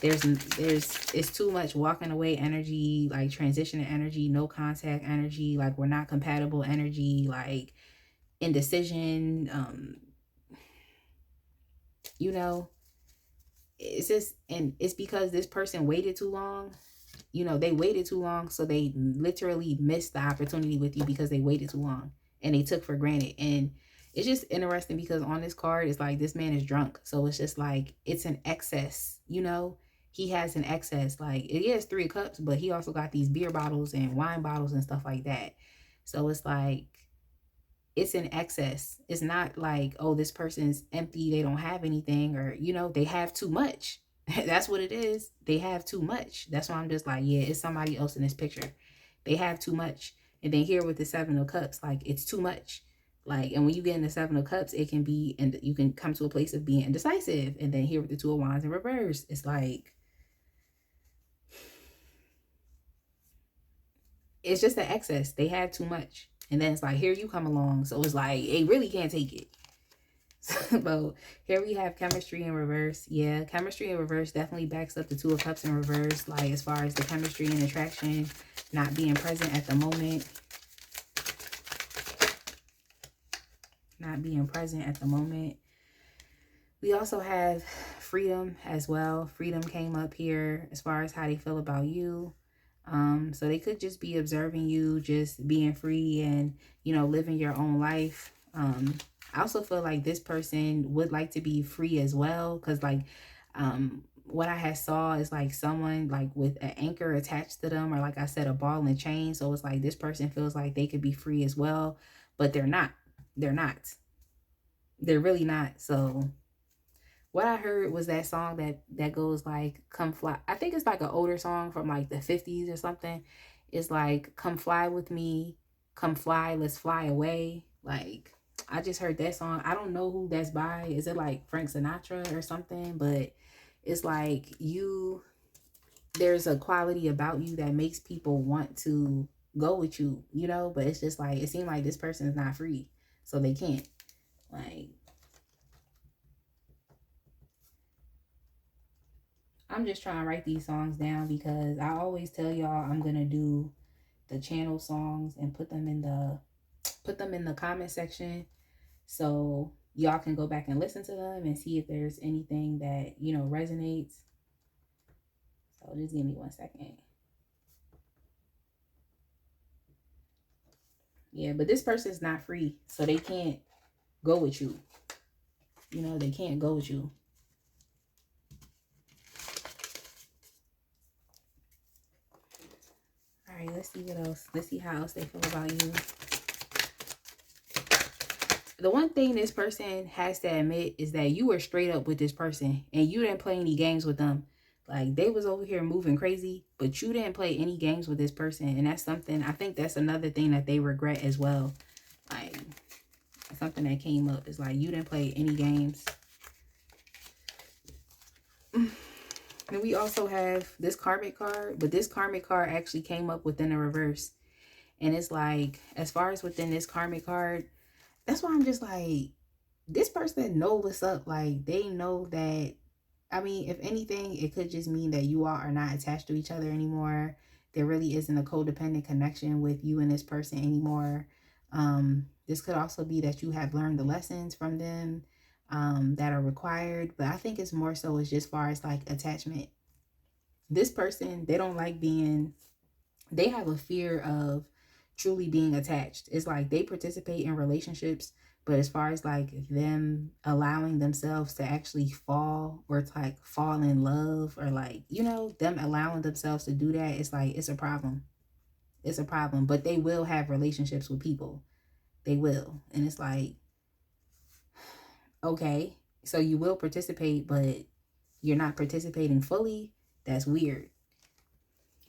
it's too much walking away energy, like transitioning energy, no contact energy, like we're not compatible energy, like indecision, you know, it's just, and it's because this person waited too long. You know, they waited too long, so they literally missed the opportunity with you because they waited too long and they took for granted. And it's just interesting because on this card, it's like this man is drunk. So it's just like, it's an excess, you know? He has an excess. Like, it is 3 cups, but he also got these beer bottles and wine bottles and stuff like that. So it's like, it's in excess. It's not like, oh, this person's empty, they don't have anything, or, you know, they have too much. That's what it is. They have too much. That's why I'm just like, yeah, it's somebody else in this picture. They have too much. And then here with the 7 of Cups, like, it's too much. Like, and when you get in the 7 of Cups, it can be, and you can come to a place of being indecisive. And then here with the 2 of Wands in reverse, it's like, it's just the excess. They have too much. And then it's like, here you come along. So it's like, they really can't take it. But here we have chemistry in reverse. Yeah, chemistry in reverse definitely backs up the 2 of Cups in reverse. Like, as far as the chemistry and attraction not being present at the moment. Not being present at the moment. We also have freedom as well. Freedom came up here as far as how they feel about you. So they could just be observing you, just being free and, you know, living your own life. I also feel like this person would like to be free as well, because like what I had saw is like someone like with an anchor attached to them, or like I said, a ball and chain. So it's like this person feels like they could be free as well, but they're not. They're not. They're really not. So what I heard was that song that goes like, come fly. I think it's like an older song from like the 50s or something. It's like, come fly with me, come fly, let's fly away. Like, I just heard that song. I don't know who that's by. Is it like Frank Sinatra or something? But it's like, there's a quality about you that makes people want to go with you, you know? But it's just like, it seemed like this person is not free, so they can't. Like, I'm just trying to write these songs down because I always tell y'all I'm gonna do the channel songs and put them in the comment section, so y'all can go back and listen to them and see if there's anything that, you know, resonates. So just give me 1 second. Yeah, but this person's not free, so they can't go with you. You know, they can't go with you. All right, let's see what else. Let's see how else they feel about you. The one thing this person has to admit is that you were straight up with this person and you didn't play any games with them. Like, they was over here moving crazy, but you didn't play any games with this person. And that's something, I think that's another thing that they regret as well. Like, something that came up is like, you didn't play any games. Then we also have this karmic card, but this karmic card actually came up within the reverse. And it's like, as far as within this karmic card, that's why I'm just like, this person know what's up. Like, they know that, I mean, if anything, it could just mean that you all are not attached to each other anymore. There really isn't a codependent connection with you and this person anymore. This could also be that you have learned the lessons from them that are required. But I think it's more so as just far as like attachment. This person, they don't like being, they have a fear of truly being attached. It's like they participate in relationships, but as far as like them allowing themselves to actually fall or to like fall in love or like, you know, them allowing themselves to do that, it's like it's a problem. It's a problem. But they will have relationships with people. They will. And it's like, okay, so you will participate, but you're not participating fully. That's weird.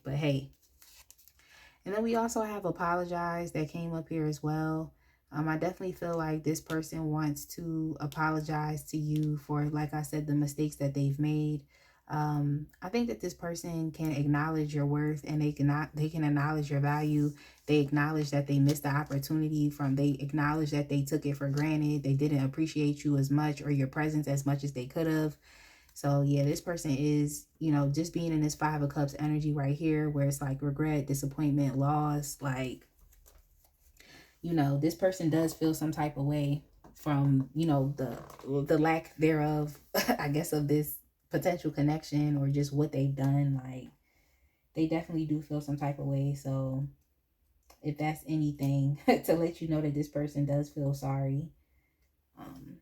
But hey, and then we also have apologize that came up here as well. I definitely feel like this person wants to apologize to you for, like I said, the mistakes that they've made. I think that this person can acknowledge your worth and they can acknowledge your value. They acknowledge that they missed the opportunity they acknowledge that they took it for granted. They didn't appreciate you as much or your presence as much as they could have. So yeah, this person is, you know, just being in this Five of Cups energy right here where it's like regret, disappointment, loss, like, you know, this person does feel some type of way from, you know, the lack thereof, I guess, of this potential connection or just what they've done. Like, they definitely do feel some type of way. So if that's anything to let you know that this person does feel sorry. Um,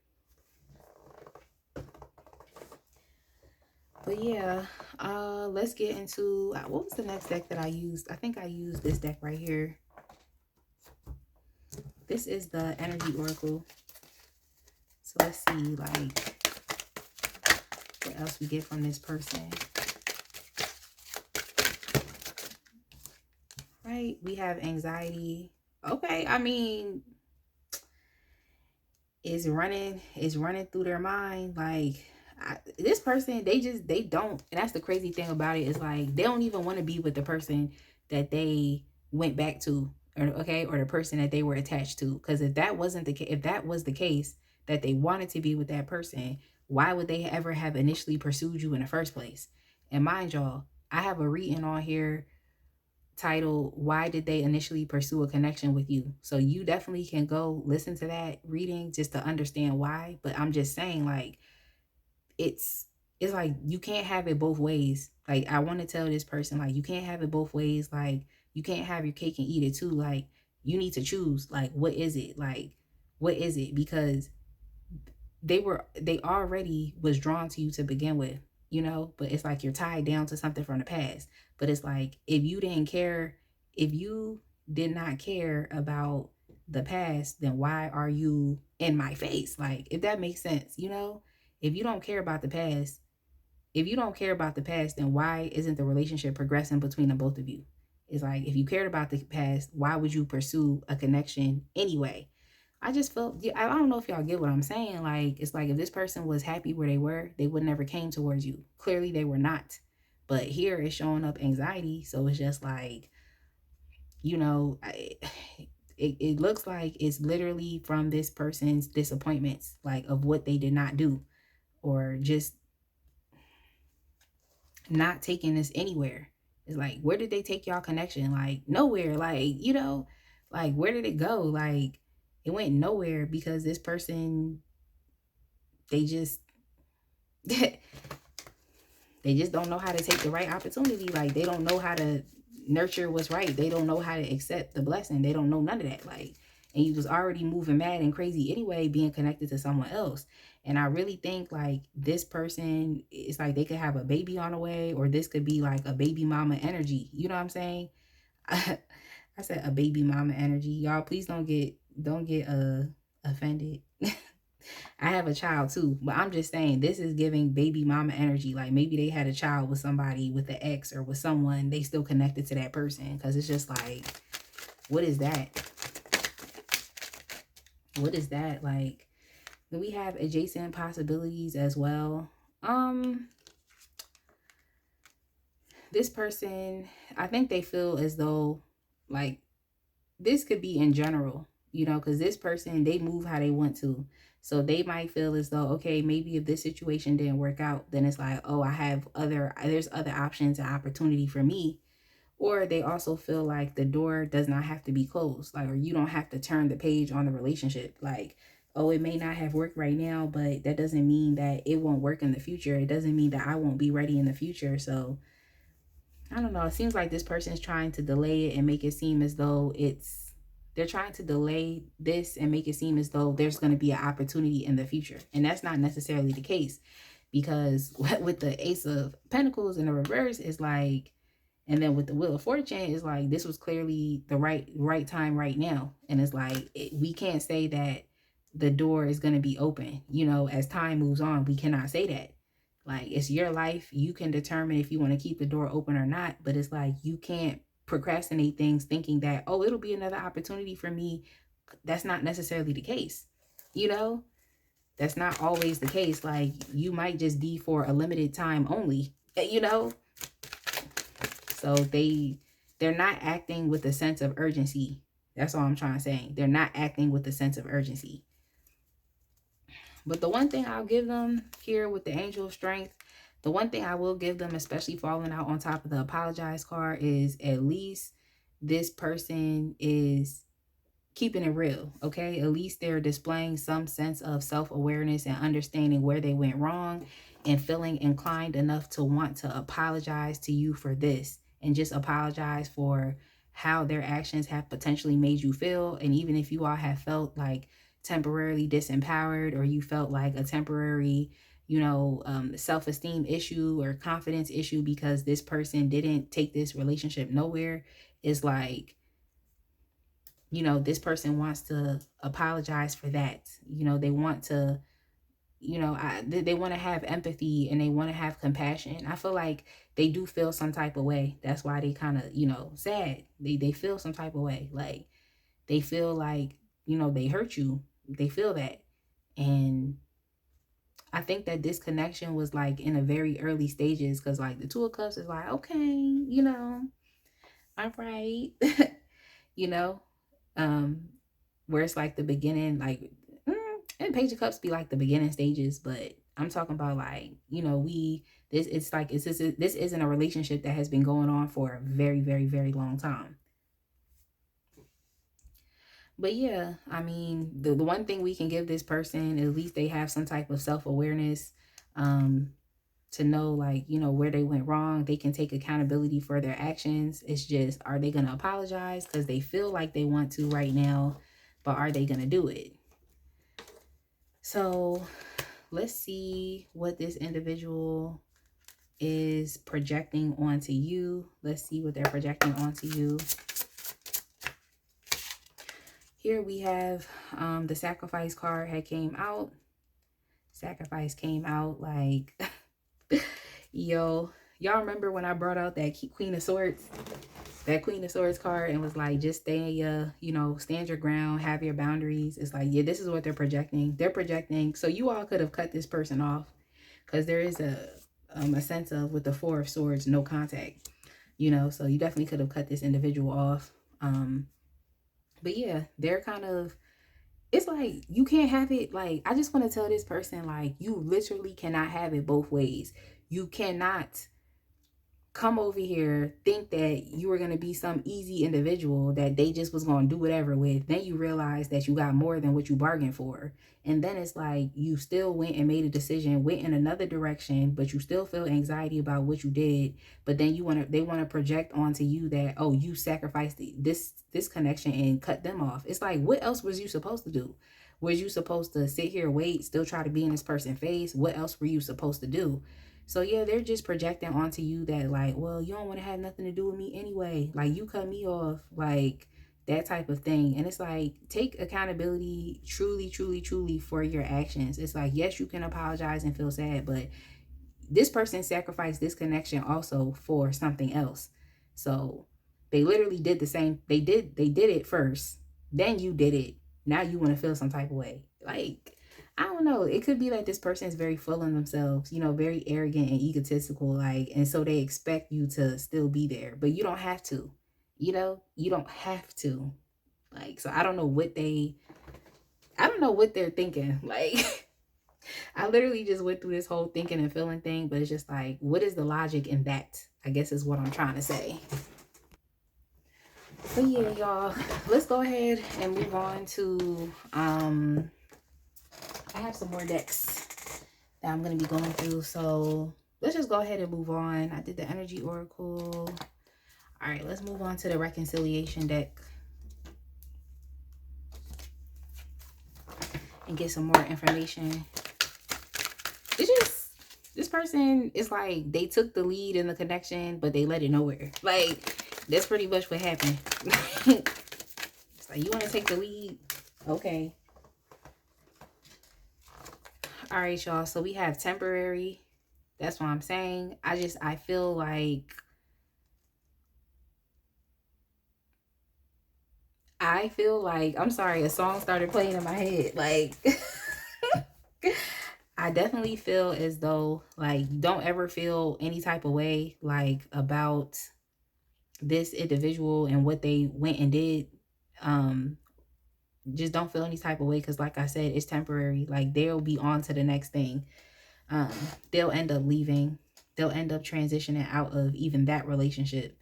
But yeah, let's get into what was the next deck that I used? I think I used this deck right here. This is the Energy Oracle. So let's see, like, what else we get from this person. Right? We have anxiety. Okay, I mean, it's running through their mind. Like, this person, they don't, and that's the crazy thing about it, is like they don't even want to be with the person that they went back to, or the person that they were attached to. Because if that wasn't the case, if that was the case, that they wanted to be with that person, why would they ever have initially pursued you in the first place? And mind y'all, I have a reading on here titled "Why Did They Initially Pursue a Connection with You?" So you definitely can go listen to that reading just to understand why. But I'm just saying, like, it's like you can't have it both ways. Like, I want to tell this person, like, you can't have it both ways. Like, you can't have your cake and eat it too. Like, you need to choose. Like, what is it? Like, what is it? Because they already was drawn to you to begin with, you know, but it's like you're tied down to something from the past. But it's like, if you didn't care, if you did not care about the past, then why are you in my face? Like, if that makes sense, you know, if you don't care about the past, then why isn't the relationship progressing between the both of you? It's like, if you cared about the past, why would you pursue a connection anyway? I just felt, yeah, I don't know if y'all get what I'm saying. Like, it's like if this person was happy where they were, they would never came towards you. Clearly, they were not. But here it's showing up anxiety. So it's just like, you know, it looks like it's literally from this person's disappointments, like of what they did not do, or just not taking this anywhere. It's like, where did they take y'all connection? Like, nowhere. Like, you know, like, where did it go? Like, it went nowhere because this person, they just they just don't know how to take the right opportunity. Like, they don't know how to nurture what's right. They don't know how to accept the blessing. They don't know none of that. Like, and you was already moving mad and crazy anyway, being connected to someone else. And I really think, like, this person, it's like they could have a baby on the way, or this could be like a baby mama energy. You know what I'm saying? I said a baby mama energy. Y'all, please don't get offended. I have a child too, but I'm just saying this is giving baby mama energy. Like, maybe they had a child with somebody, with an ex or with someone, they still connected to that person, because it's just like, what is that? What is that? Like, we have adjacent possibilities as well. This person, I think they feel as though, like, this could be in general, you know, because this person, they move how they want to. So they might feel as though, okay, maybe if this situation didn't work out, then it's like, oh, there's other options and opportunity for me. Or they also feel like the door does not have to be closed, like, or you don't have to turn the page on the relationship. Like, oh, it may not have worked right now, but that doesn't mean that it won't work in the future. It doesn't mean that I won't be ready in the future. So I don't know. It seems like this person is trying to delay it and make it seem as though they're trying to delay this and make it seem as though there's going to be an opportunity in the future. And that's not necessarily the case, because with the Ace of Pentacles in the reverse is like, and then with the Wheel of Fortune is like, this was clearly the right time right now. And it's like, we can't say that the door is going to be open, as time moves on. We cannot say that. Like, it's your life. You can determine if you want to keep the door open or not. But it's like, you can't procrastinate things thinking that, oh, it'll be another opportunity for me. That's not necessarily the case. That's not always the case. Like, you might just be for a limited time only, So they're not acting with a sense of urgency. That's all I'm trying to say. They're not acting with a sense of urgency. But the one thing I'll give them here with the Angel of Strength, the one thing I will give them, especially falling out on top of the apologize card, is at least this person is keeping it real, okay? At least they're displaying some sense of self-awareness and understanding where they went wrong and feeling inclined enough to want to apologize to you for this, and just apologize for how their actions have potentially made you feel. And even if you all have felt like temporarily disempowered, or you felt like a temporary self-esteem issue or confidence issue because this person didn't take this relationship nowhere, is like, this person wants to apologize for that. They want to, they want to have empathy and they want to have compassion. I feel like they do feel some type of way. That's why they kind of, sad. They feel some type of way. Like, they feel like, they hurt you. They feel that. And I think that this connection was like in a very early stages, because like the Two of Cups is like, okay, all right, you know, um, where it's like the beginning, like, and Page of Cups be like the beginning stages, but I'm talking about like, this isn't a relationship that has been going on for a very, very, very long time. But yeah, I mean, the one thing we can give this person, at least they have some type of self-awareness, to know, like, where they went wrong. They can take accountability for their actions. It's just, are they going to apologize because they feel like they want to right now, but are they going to do it? So let's see what this individual is projecting onto you. Let's see what they're projecting onto you. Here we have the Sacrifice card had came out. Sacrifice came out like, yo, y'all remember when I brought out that Queen of Swords? That Queen of Swords card, and was like, just stay, stand your ground, have your boundaries. It's like, yeah, this is what they're projecting. They're projecting. So you all could have cut this person off, because there is a sense of, with the Four of Swords, no contact, so you definitely could have cut this individual off. But yeah, they're kind of, it's like, you can't have it. Like, I just want to tell this person, like, you literally cannot have it both ways. You cannot come over here, think that you were going to be some easy individual that they just was going to do whatever with. Then you realize that you got more than what you bargained for. And then it's like, you still went and made a decision, went in another direction, but you still feel anxiety about what you did. But then they want to project onto you that, oh, you sacrificed this connection and cut them off. It's like, what else was you supposed to do? Was you supposed to sit here, wait, still try to be in this person's face? What else were you supposed to do? So yeah, they're just projecting onto you that, like, well, you don't want to have nothing to do with me anyway. Like, you cut me off, like that type of thing. And it's like, take accountability truly, truly, truly for your actions. It's like, yes, you can apologize and feel sad, but this person sacrificed this connection also for something else. So they literally did the same. They did it first, then you did it. Now you want to feel some type of way. Like, I don't know. It could be like this person is very full of themselves, very arrogant and egotistical, like, and so they expect you to still be there, but you don't have to, you don't have to. Like, so I don't know what they're thinking. Like, I literally just went through this whole thinking and feeling thing, but it's just like, what is the logic in that? I guess is what I'm trying to say. But yeah, y'all, let's go ahead and move on to I have some more decks that I'm gonna be going through. So let's just go ahead and move on. I did the energy oracle. All right, let's move on to the reconciliation deck and get some more information. It's just, this person is like, they took the lead in the connection, but they let it nowhere. Like, that's pretty much what happened. It's like, you want to take the lead? Okay. All right, y'all. So we have temporary. That's what I'm saying. I feel like, I'm sorry, a song started playing in my head. Like, I definitely feel as though, like, don't ever feel any type of way, like, about this individual and what they went and did. Just don't feel any type of way, because like I said, it's temporary. Like, they'll be on to the next thing. They'll end up leaving. They'll end up transitioning out of even that relationship.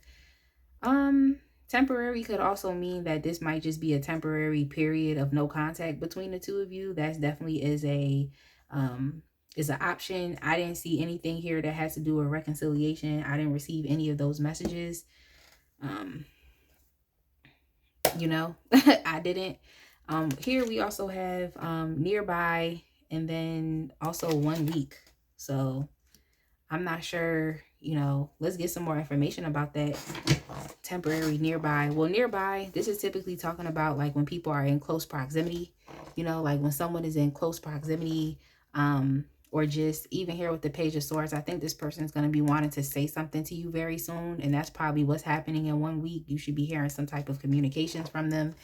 Temporary could also mean that this might just be a temporary period of no contact between the two of you. That's definitely is an option. I didn't see anything here that has to do with reconciliation. I didn't receive any of those messages. You know, I didn't. Here we also have nearby, and then also 1 week. So I'm not sure, you know, let's get some more information about that. Temporary, nearby. Well, nearby, this is typically talking about like when people are in close proximity, you know, like when someone is in close proximity, or just even here with the Page of Swords, I think this person is going to be wanting to say something to you very soon. And that's probably what's happening in 1 week. You should be hearing some type of communications from them.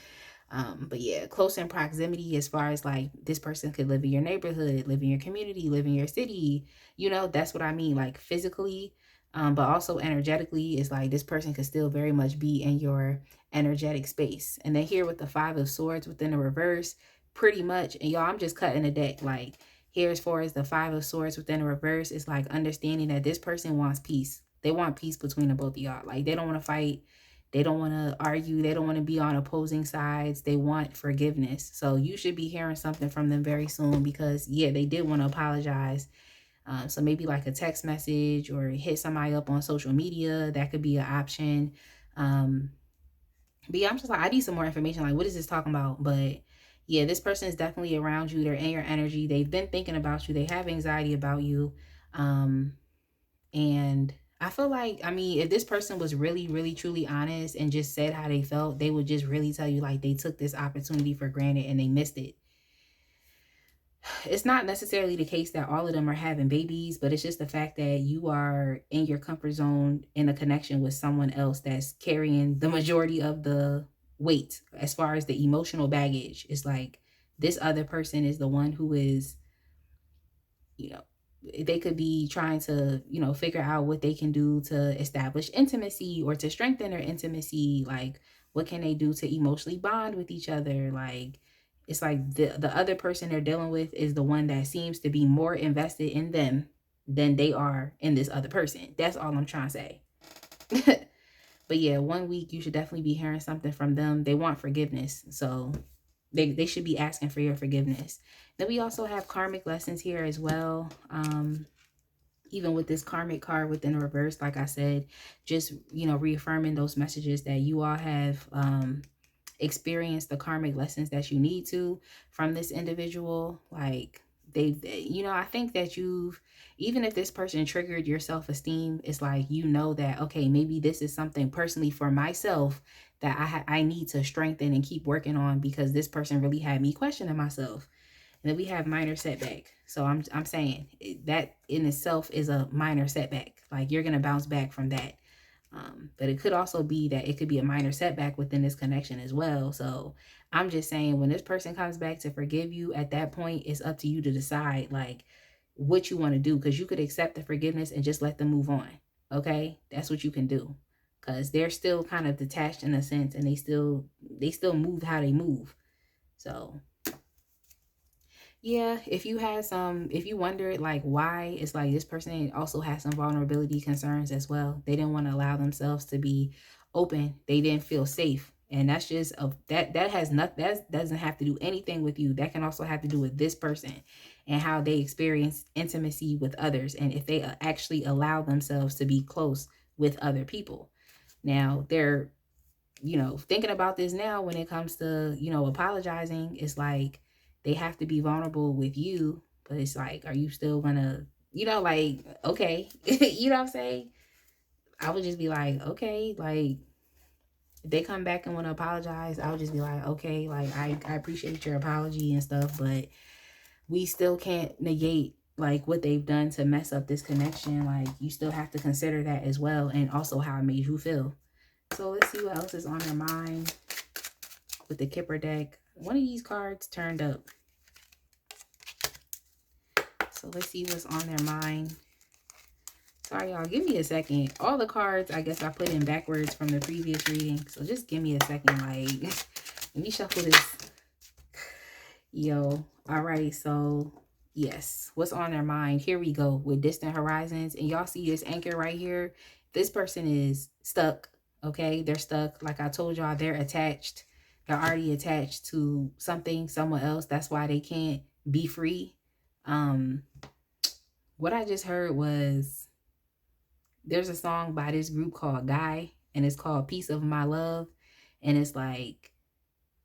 But yeah, close in proximity, as far as like this person could live in your neighborhood, live in your community, live in your city, you know, that's what I mean, like physically, but also energetically. Is like this person could still very much be in your energetic space. And then here with the 5 of Swords within the reverse, pretty much, and y'all, I'm just cutting the deck. Like here, as far as the 5 of Swords within the reverse, it's like understanding that this person wants peace. They want peace between the both of y'all. Like they don't want to fight. They don't want to argue. They don't want to be on opposing sides. They want forgiveness. So you should be hearing something from them very soon, because yeah, they did want to apologize. So maybe like a text message or hit somebody up on social media. That could be an option. But yeah, I'm just like, I need some more information. Like, what is this talking about? But yeah, this person is definitely around you. They're in your energy. They've been thinking about you. They have anxiety about you. And I feel like, I mean, if this person was really, really, truly honest and just said how they felt, they would just really tell you like they took this opportunity for granted and they missed it. It's not necessarily the case that all of them are having babies, but it's just the fact that you are in your comfort zone in a connection with someone else that's carrying the majority of the weight as far as the emotional baggage. It's like this other person is the one who is, you know, they could be trying to, you know, figure out what they can do to establish intimacy or to strengthen their intimacy. Like, what can they do to emotionally bond with each other? Like, it's like the other person they're dealing with is the one that seems to be more invested in them than they are in this other person. That's all I'm trying to say. But yeah, 1 week, you should definitely be hearing something from them. They want forgiveness. So they should be asking for your forgiveness. Then we also have karmic lessons here as well. Even with this karmic card within the reverse, like I said, just, you know, reaffirming those messages that you all have experienced the karmic lessons that you need to from this individual. Like they, you know, I think that even if this person triggered your self-esteem, it's like, you know, that, okay, maybe this is something personally for myself that I need to strengthen and keep working on, because this person really had me questioning myself. And then we have minor setback. So I'm saying that in itself is a minor setback. Like you're going to bounce back from that. But it could also be that it could be a minor setback within this connection as well. So I'm just saying, when this person comes back to forgive you, at that point, it's up to you to decide like what you want to do. Because you could accept the forgiveness and just let them move on. Okay, that's what you can do. Because they're still kind of detached in a sense, and they still move how they move. So yeah, if you wondered like why, it's like this person also has some vulnerability concerns as well. They didn't want to allow themselves to be open. They didn't feel safe. And that's just that has nothing, that doesn't have to do anything with you. That can also have to do with this person and how they experience intimacy with others, and if they actually allow themselves to be close with other people. Now they're, thinking about this now when it comes to, apologizing. It's like they have to be vulnerable with you, but it's like, are you still gonna, like, okay, you know what I'm saying? I would just be like, okay, like, if they come back and want to apologize, I would just be like, okay, like, I appreciate your apology and stuff, but we still can't negate like what they've done to mess up this connection. Like, you still have to consider that as well, and also how it made you feel. So let's see what else is on their mind with the Kipper deck. One of these cards turned up. So let's see what's on their mind. Sorry, y'all. Give me a second. All the cards, I guess I put in backwards from the previous reading. So just give me a second. Like, let me shuffle this. Yo. All right. So, yes. What's on their mind? Here we go with distant horizons. And y'all see this anchor right here? This person is stuck. Okay? They're stuck. Like I told y'all, they're attached. They're already attached to something, someone else. That's why they can't be free. What I just heard was, there's a song by this group called Guy, and it's called Piece of My Love. And it's like,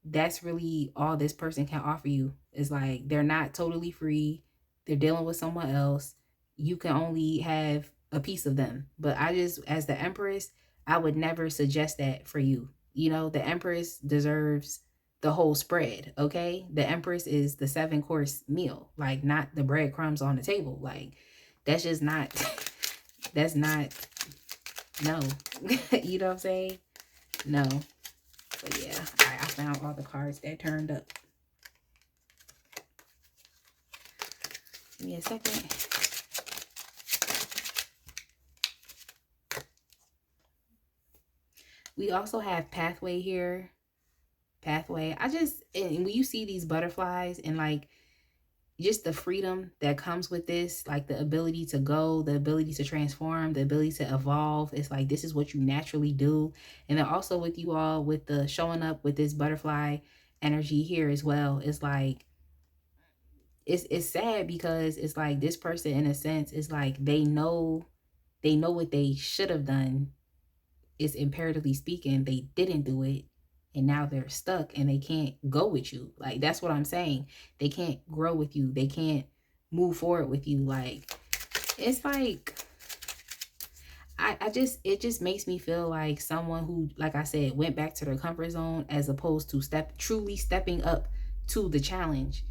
that's really all this person can offer you. It's like, they're not totally free. They're dealing with someone else. You can only have a piece of them. But I just, as the Empress, I would never suggest that for you. The Empress deserves the whole spread, okay? The Empress is the 7-course meal, like, not the breadcrumbs on the table. Like, that's just not, that's not, no. You know what I'm saying? No. But yeah, I found all the cards that turned up. Give me a second. We also have Pathway here. Pathway. And when you see these butterflies and like just the freedom that comes with this, like the ability to go, the ability to transform, the ability to evolve, it's like, this is what you naturally do. And then also with you all, with the showing up with this butterfly energy here as well, it's like, it's sad because it's like this person, in a sense, is like, they know what they should have done. Is imperatively speaking, they didn't do it, and now they're stuck and they can't go with you. Like, that's what I'm saying. They can't grow with you. They can't move forward with you. Like, it's like, it just makes me feel like someone who, like I said, went back to their comfort zone, as opposed to truly stepping up to the challenge,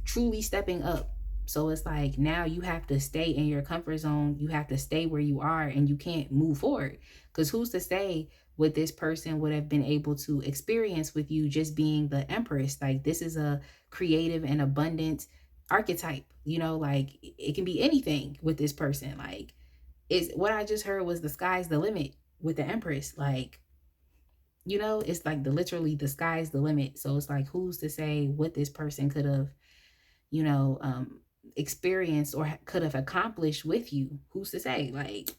truly stepping up. So it's like, now you have to stay in your comfort zone. You have to stay where you are, and you can't move forward. Because who's to say what this person would have been able to experience with you just being the Empress? Like, this is a creative and abundant archetype, like, it can be anything with this person. Like, it's what I just heard was the sky's the limit with the Empress. Like, it's like literally the sky's the limit. So it's like, who's to say what this person could have, experienced or could have accomplished with you? Who's to say? Like,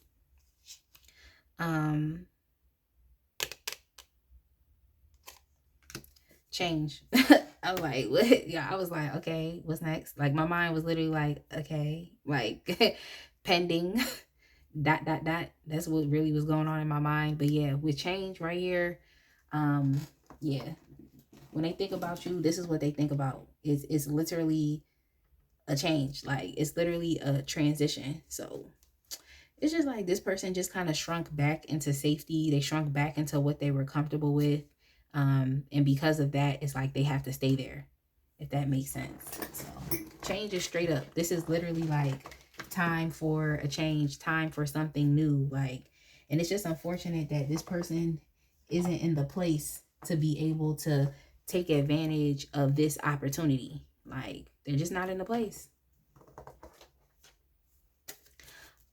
change. I was like, what? Yeah, I was like, okay, what's next? Like, my mind was literally like, okay, like, pending, ... That's what really was going on in my mind. But yeah, with change right here, yeah, when they think about you, this is what they think about. It's literally a change. Like, it's literally a transition. So it's just like, this person just kind of shrunk back into safety. They shrunk back into what they were comfortable with. And because of that, it's like they have to stay there, if that makes sense. So change is straight up. This is literally like time for a change, time for something new. Like, and it's just unfortunate that this person isn't in the place to be able to take advantage of this opportunity. Like, they're just not in the place.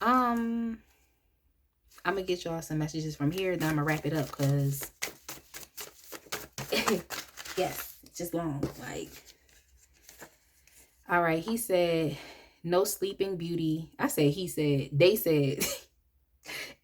I'm gonna get y'all some messages from here, then I'm gonna wrap it up, because yes, it's just long. Like, all right, he said, no sleeping beauty. I said, he said, they said.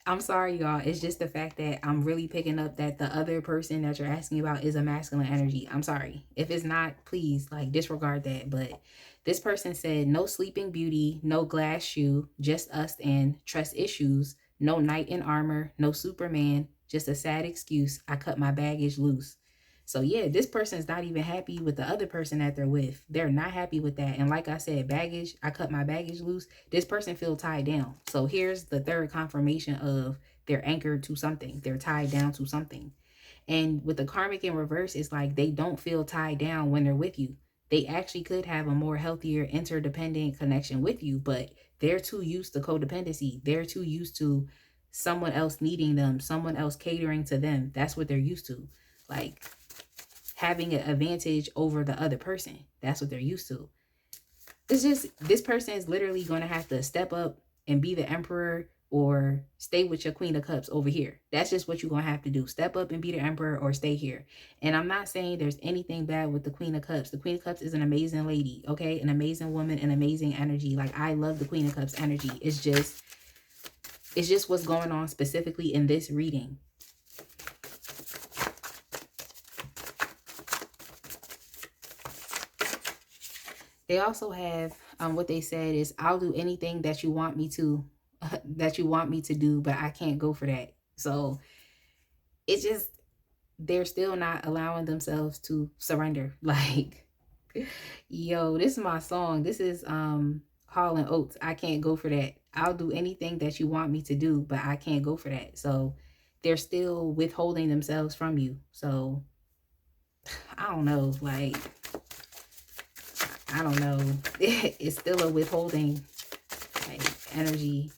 I'm sorry, y'all. It's just the fact that I'm really picking up that the other person that you're asking about is a masculine energy. I'm sorry. If it's not, please like disregard that. But this person said no sleeping beauty, no glass shoe, just us and trust issues, no knight in armor, no Superman, just a sad excuse. I cut my baggage loose. So yeah, this person's not even happy with the other person that they're with. They're not happy with that. And like I said, baggage, I cut my baggage loose. This person feels tied down. So here's the third confirmation of they're anchored to something. They're tied down to something. And with the karmic in reverse, it's like they don't feel tied down when they're with you. They actually could have a more healthier interdependent connection with you, but they're too used to codependency. They're too used to someone else needing them, someone else catering to them. That's what they're used to. Like having an advantage over the other person. That's what they're used to. It's just this person is literally going to have to step up and be the emperor or stay with your queen of cups over here. That's just what you're going to have to do. Step up and be the emperor or stay here. And I'm not saying there's anything bad with the queen of cups. The queen of cups is an amazing lady, okay? An amazing woman, an amazing energy. Like I love the queen of cups energy. It's just what's going on specifically in this reading. They also have what they said is, I'll do anything that you want me to, do, but I can't go for that. So it's just, they're still not allowing themselves to surrender. Like, yo, this is my song. This is Hall and Oates. I can't go for that. I'll do anything that you want me to do, but I can't go for that. So they're still withholding themselves from you. So I don't know, like, I don't know. It's still a withholding like energy.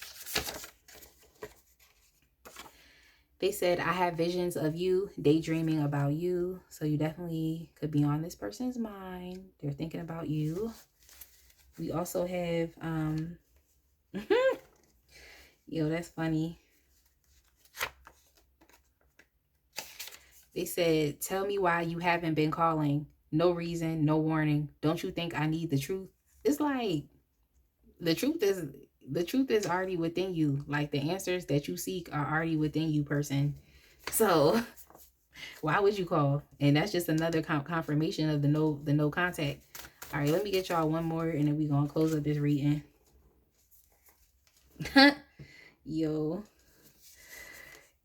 They said, I have visions of you, daydreaming about you. So you definitely could be on this person's mind. They're thinking about you. We also have, yo, that's funny. They said, tell me why you haven't been calling. No reason, no warning. Don't you think I need the truth? It's like, the truth is already within you. Like the answers that you seek are already within you, person. So why would you call? And that's just another confirmation of the no contact. All right, let me get y'all one more and then we're gonna close up this reading. Yo,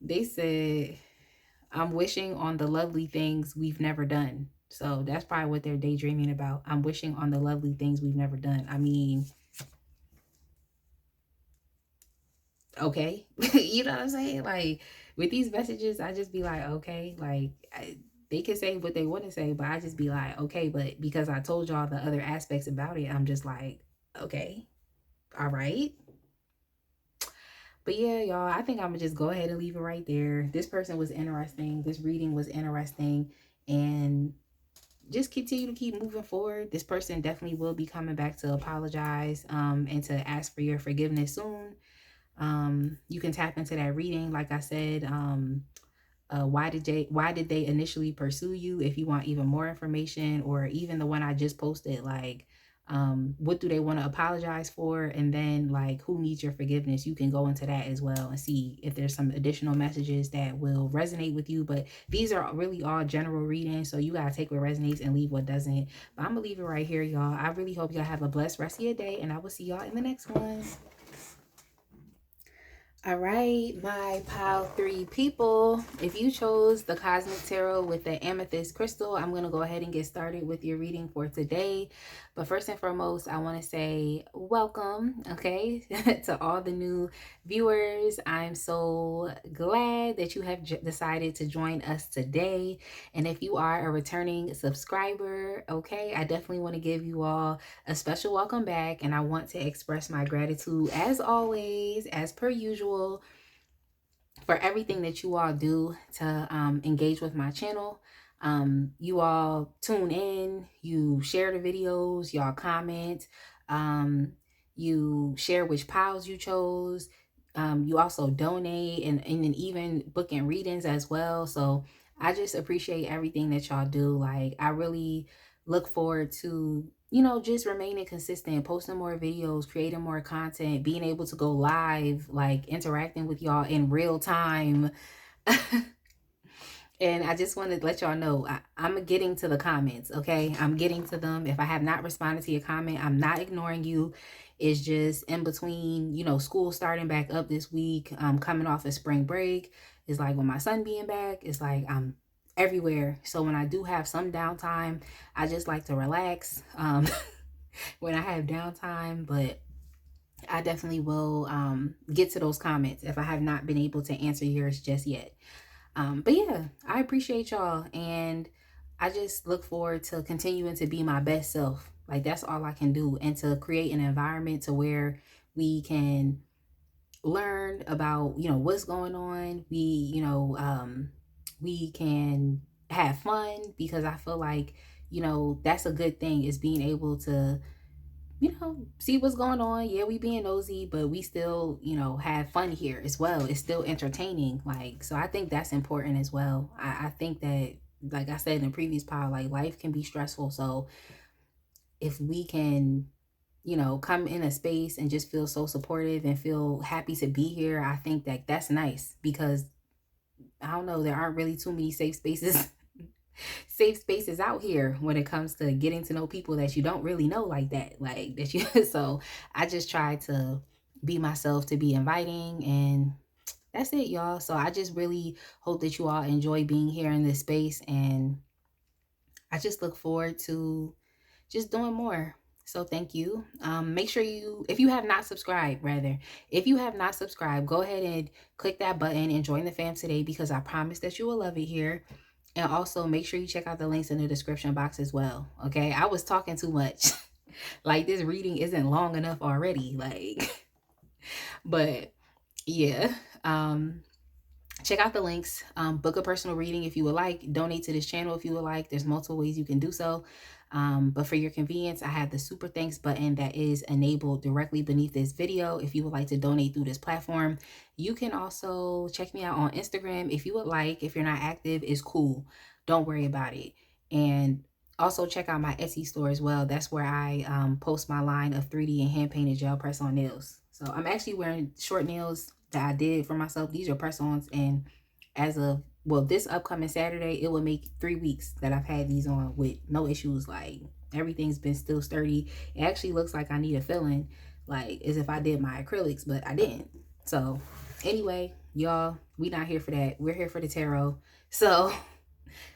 they said, I'm wishing on the lovely things we've never done. So that's probably what they're daydreaming about. I'm wishing on the lovely things we've never done. I mean, okay. You know what I'm saying? Like with these messages, I just be like, okay, like they can say what they want to say, but I just be like, okay, but because I told y'all the other aspects about it, I'm just like, okay, all right. But yeah, y'all, I think I'm gonna just go ahead and leave it right there. This person was interesting. This reading was interesting. And just continue to keep moving forward. This person definitely will be coming back to apologize and to ask for your forgiveness soon. You can tap into that reading. Like I said, why did they initially pursue you? If you want even more information, or even the one I just posted, like what do they want to apologize for, and then like who needs your forgiveness, you can go into that as well and see if there's some additional messages that will resonate with you. But these are really all general readings, so you gotta take what resonates and leave what doesn't. But I'm gonna leave it right here, y'all. I really hope y'all have a blessed rest of your day, and I will see y'all in the next one. All right, my pile 3 people, if you chose the Cosmic Tarot with the Amethyst Crystal, I'm going to go ahead and get started with your reading for today. But first and foremost, I want to say welcome, okay, to all the new viewers. I'm so glad that you have decided to join us today. And if you are a returning subscriber, okay, I definitely want to give you all a special welcome back. And I want to express my gratitude, as always, as per usual, for everything that you all do to engage with my channel. You all tune in, you share the videos, y'all comment, you share which piles you chose. You also donate and even booking readings as well. So I just appreciate everything that y'all do. Like, I really look forward to just remaining consistent, posting more videos, creating more content, being able to go live, like interacting with y'all in real time. And I just wanted to let y'all know, I'm getting to the comments, okay? I'm getting to them. If I have not responded to your comment, I'm not ignoring you. It's just in between, school starting back up this week. I'm coming off of spring break. It's like with my son being back, it's like I'm everywhere. So when I do have some downtime, I just like to relax when I have downtime. But I definitely will get to those comments if I have not been able to answer yours just yet. But yeah, I appreciate y'all, and I just look forward to continuing to be my best self. Like, that's all I can do, and to create an environment to where we can learn about, what's going on. We can have fun, because I feel like, that's a good thing, is being able to see what's going on. Yeah, we being nosy, but we still, have fun here as well. It's still entertaining. Like, so I think that's important as well. I think that, like I said in the previous pod, like, life can be stressful. So if we can, come in a space and just feel so supportive and feel happy to be here, I think that that's nice, because I don't know, there aren't really too many safe spaces safe spaces out here when it comes to getting to know people that you don't really know like that, so I just try to be myself, to be inviting, and that's it, y'all. So I just really hope that you all enjoy being here in this space, and I just look forward to just doing more. So thank you. Make sure if you have not subscribed, go ahead and click that button and join the fam today, because I promise that you will love it here. And also make sure you check out the links in the description box as well. Okay, I was talking too much. Like, this reading isn't long enough already. Like, but yeah. Check out the links. Book a personal reading if you would like. Donate to this channel if you would like. There's multiple ways you can do so. But for your convenience, I have the super thanks button that is enabled directly beneath this video if you would like to donate through this platform. You can also check me out on Instagram if you would like. If you're not active, it's cool. Don't worry about it. And also check out my Etsy store as well. That's where I post my line of 3D and hand-painted gel press-on nails. So I'm actually wearing short nails that I did for myself. These are press-ons, and as of, well, this upcoming Saturday, it will make 3 weeks that I've had these on with no issues. Like, everything's been still sturdy. It actually looks like I need a filling, like as if I did my acrylics, but I didn't. So anyway, y'all, we not here for that. We're here for the tarot. So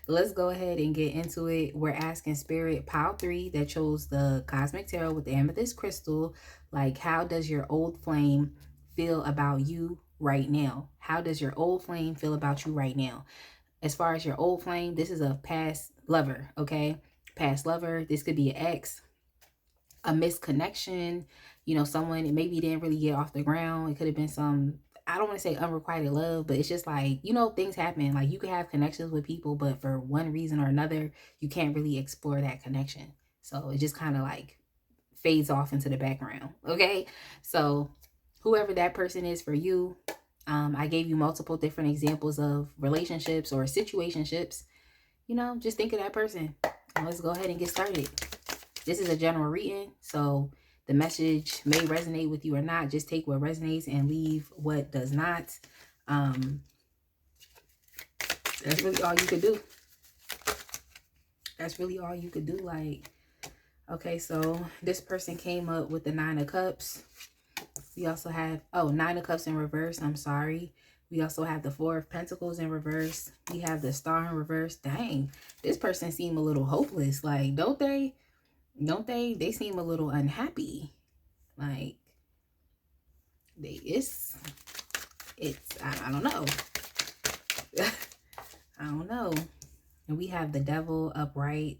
let's go ahead and get into it. We're asking Spirit, pile 3 that chose the Cosmic Tarot with the amethyst crystal, like, how does your old flame feel about you right now? How does your old flame feel about you right now? As far as your old flame, this is a past lover, okay? Past lover. This could be an ex, a misconnection, someone maybe didn't really get off the ground. It could have been some, I don't want to say unrequited love, but it's just like, things happen. Like, you could have connections with people, but for one reason or another, you can't really explore that connection. So it just kind of like fades off into the background, okay? So whoever that person is for you, I gave you multiple different examples of relationships or situationships. Just think of that person. And let's go ahead and get started. This is a general reading, so the message may resonate with you or not. Just take what resonates and leave what does not. That's really all you could do. That's really all you could do. Like, okay, so this person came up with the 9 of Cups. We also have, 9 of Cups in reverse. I'm sorry. We also have the 4 of Pentacles in reverse. We have the Star in reverse. Dang, this person seem a little hopeless. Like, don't they? They seem a little unhappy. Like, it's I don't know. I don't know. And we have the Devil upright.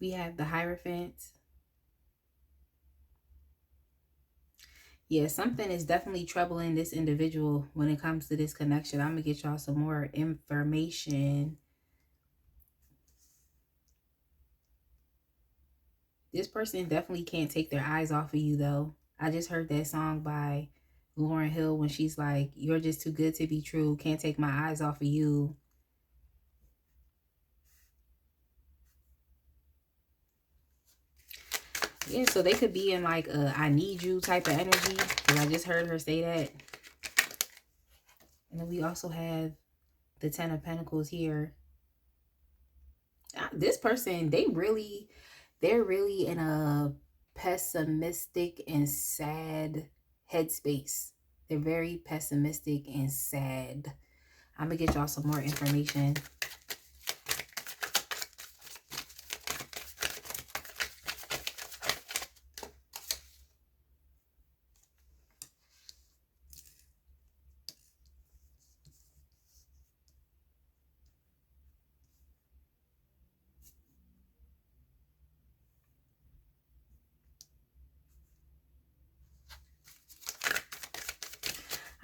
We have the Hierophant. Yeah, something is definitely troubling this individual when it comes to this connection. I'm going to get y'all some more information. This person definitely can't take their eyes off of you, though. I just heard that song by Lauryn Hill when she's like, "You're just too good to be true. Can't take my eyes off of you." Yeah, so they could be in like a "I need you" type of energy. Because I just heard her say that. And then we also have the Ten of Pentacles here. This person, they're really in a pessimistic and sad headspace. They're very pessimistic and sad. I'm gonna get y'all some more information.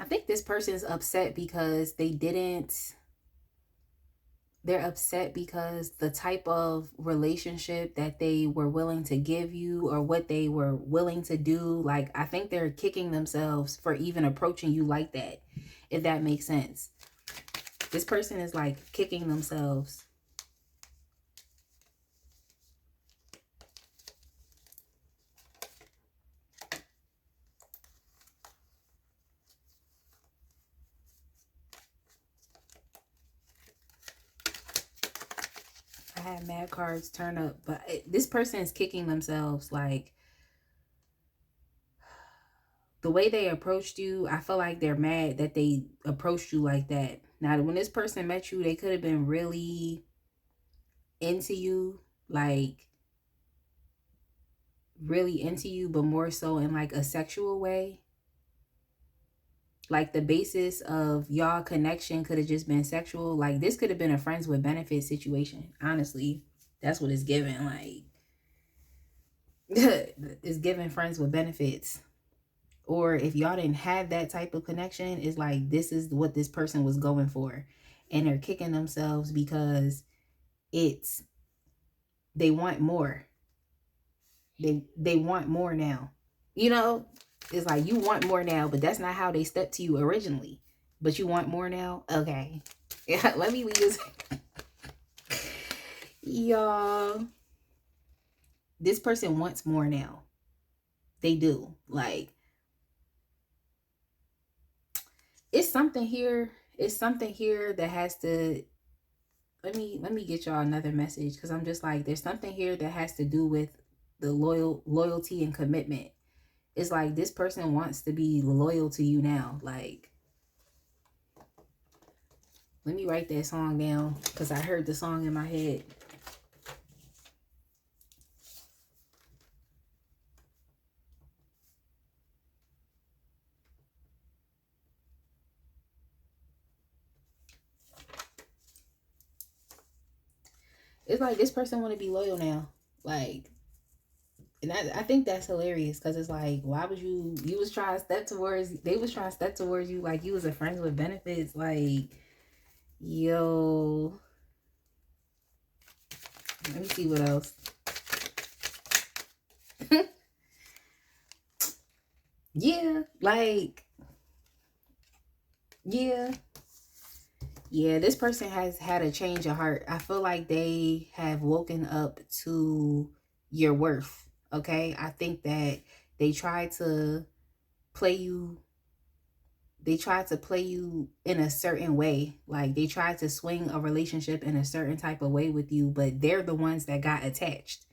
I think this person is upset because they're upset because the type of relationship that they were willing to give you or what they were willing to do, like, I think they're kicking themselves for even approaching you like that, if that makes sense. This person is like kicking themselves. I had mad cards turn up, but this person is kicking themselves. Like, the way they approached you, I feel like they're mad that they approached you like that. Now, when this person met you, they could have been really into you, like really into you, but more so in like a sexual way. Like the basis of y'all connection could have just been sexual. Like this could have been a friends with benefits situation. Honestly, that's what it's given. Like it's giving friends with benefits. Or if y'all didn't have that type of connection, it's like this is what this person was going for. And they're kicking themselves because it's they want more. They want more now. You know, it's like you want more now, but that's not how they stepped to you originally. But you want more now? Okay. Yeah, let me leave this. Y'all, this person wants more now. They do. Like, it's something here. It's something here that has to let me get y'all another message, because I'm just like, there's something here that has to do with the loyalty and commitment. It's like this person wants to be loyal to you now. Like, let me write that song down because I heard the song in my head. It's like this person want to be loyal now. Like, and I think that's hilarious because it's like, why would you was trying to step towards, they was trying to step towards you like you was a friends with benefits. Like, yo, let me see what else. Yeah, like, yeah. Yeah, this person has had a change of heart. I feel like they have woken up to your worth. Okay. I think that they tried to play you. They tried to play you in a certain way. Like they tried to swing a relationship in a certain type of way with you, but they're the ones that got attached.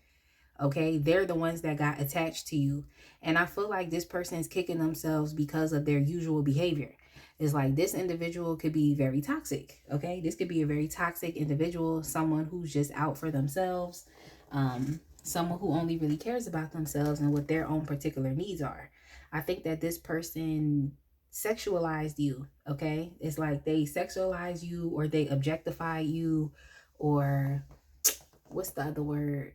Okay. They're the ones that got attached to you. And I feel like this person is kicking themselves because of their usual behavior. It's like this individual could be very toxic. Okay. This could be a very toxic individual, someone who's just out for themselves, someone who only really cares about themselves and what their own particular needs are. I think that this person sexualized you. Okay. It's like they sexualize you or they objectify you, or what's the other word?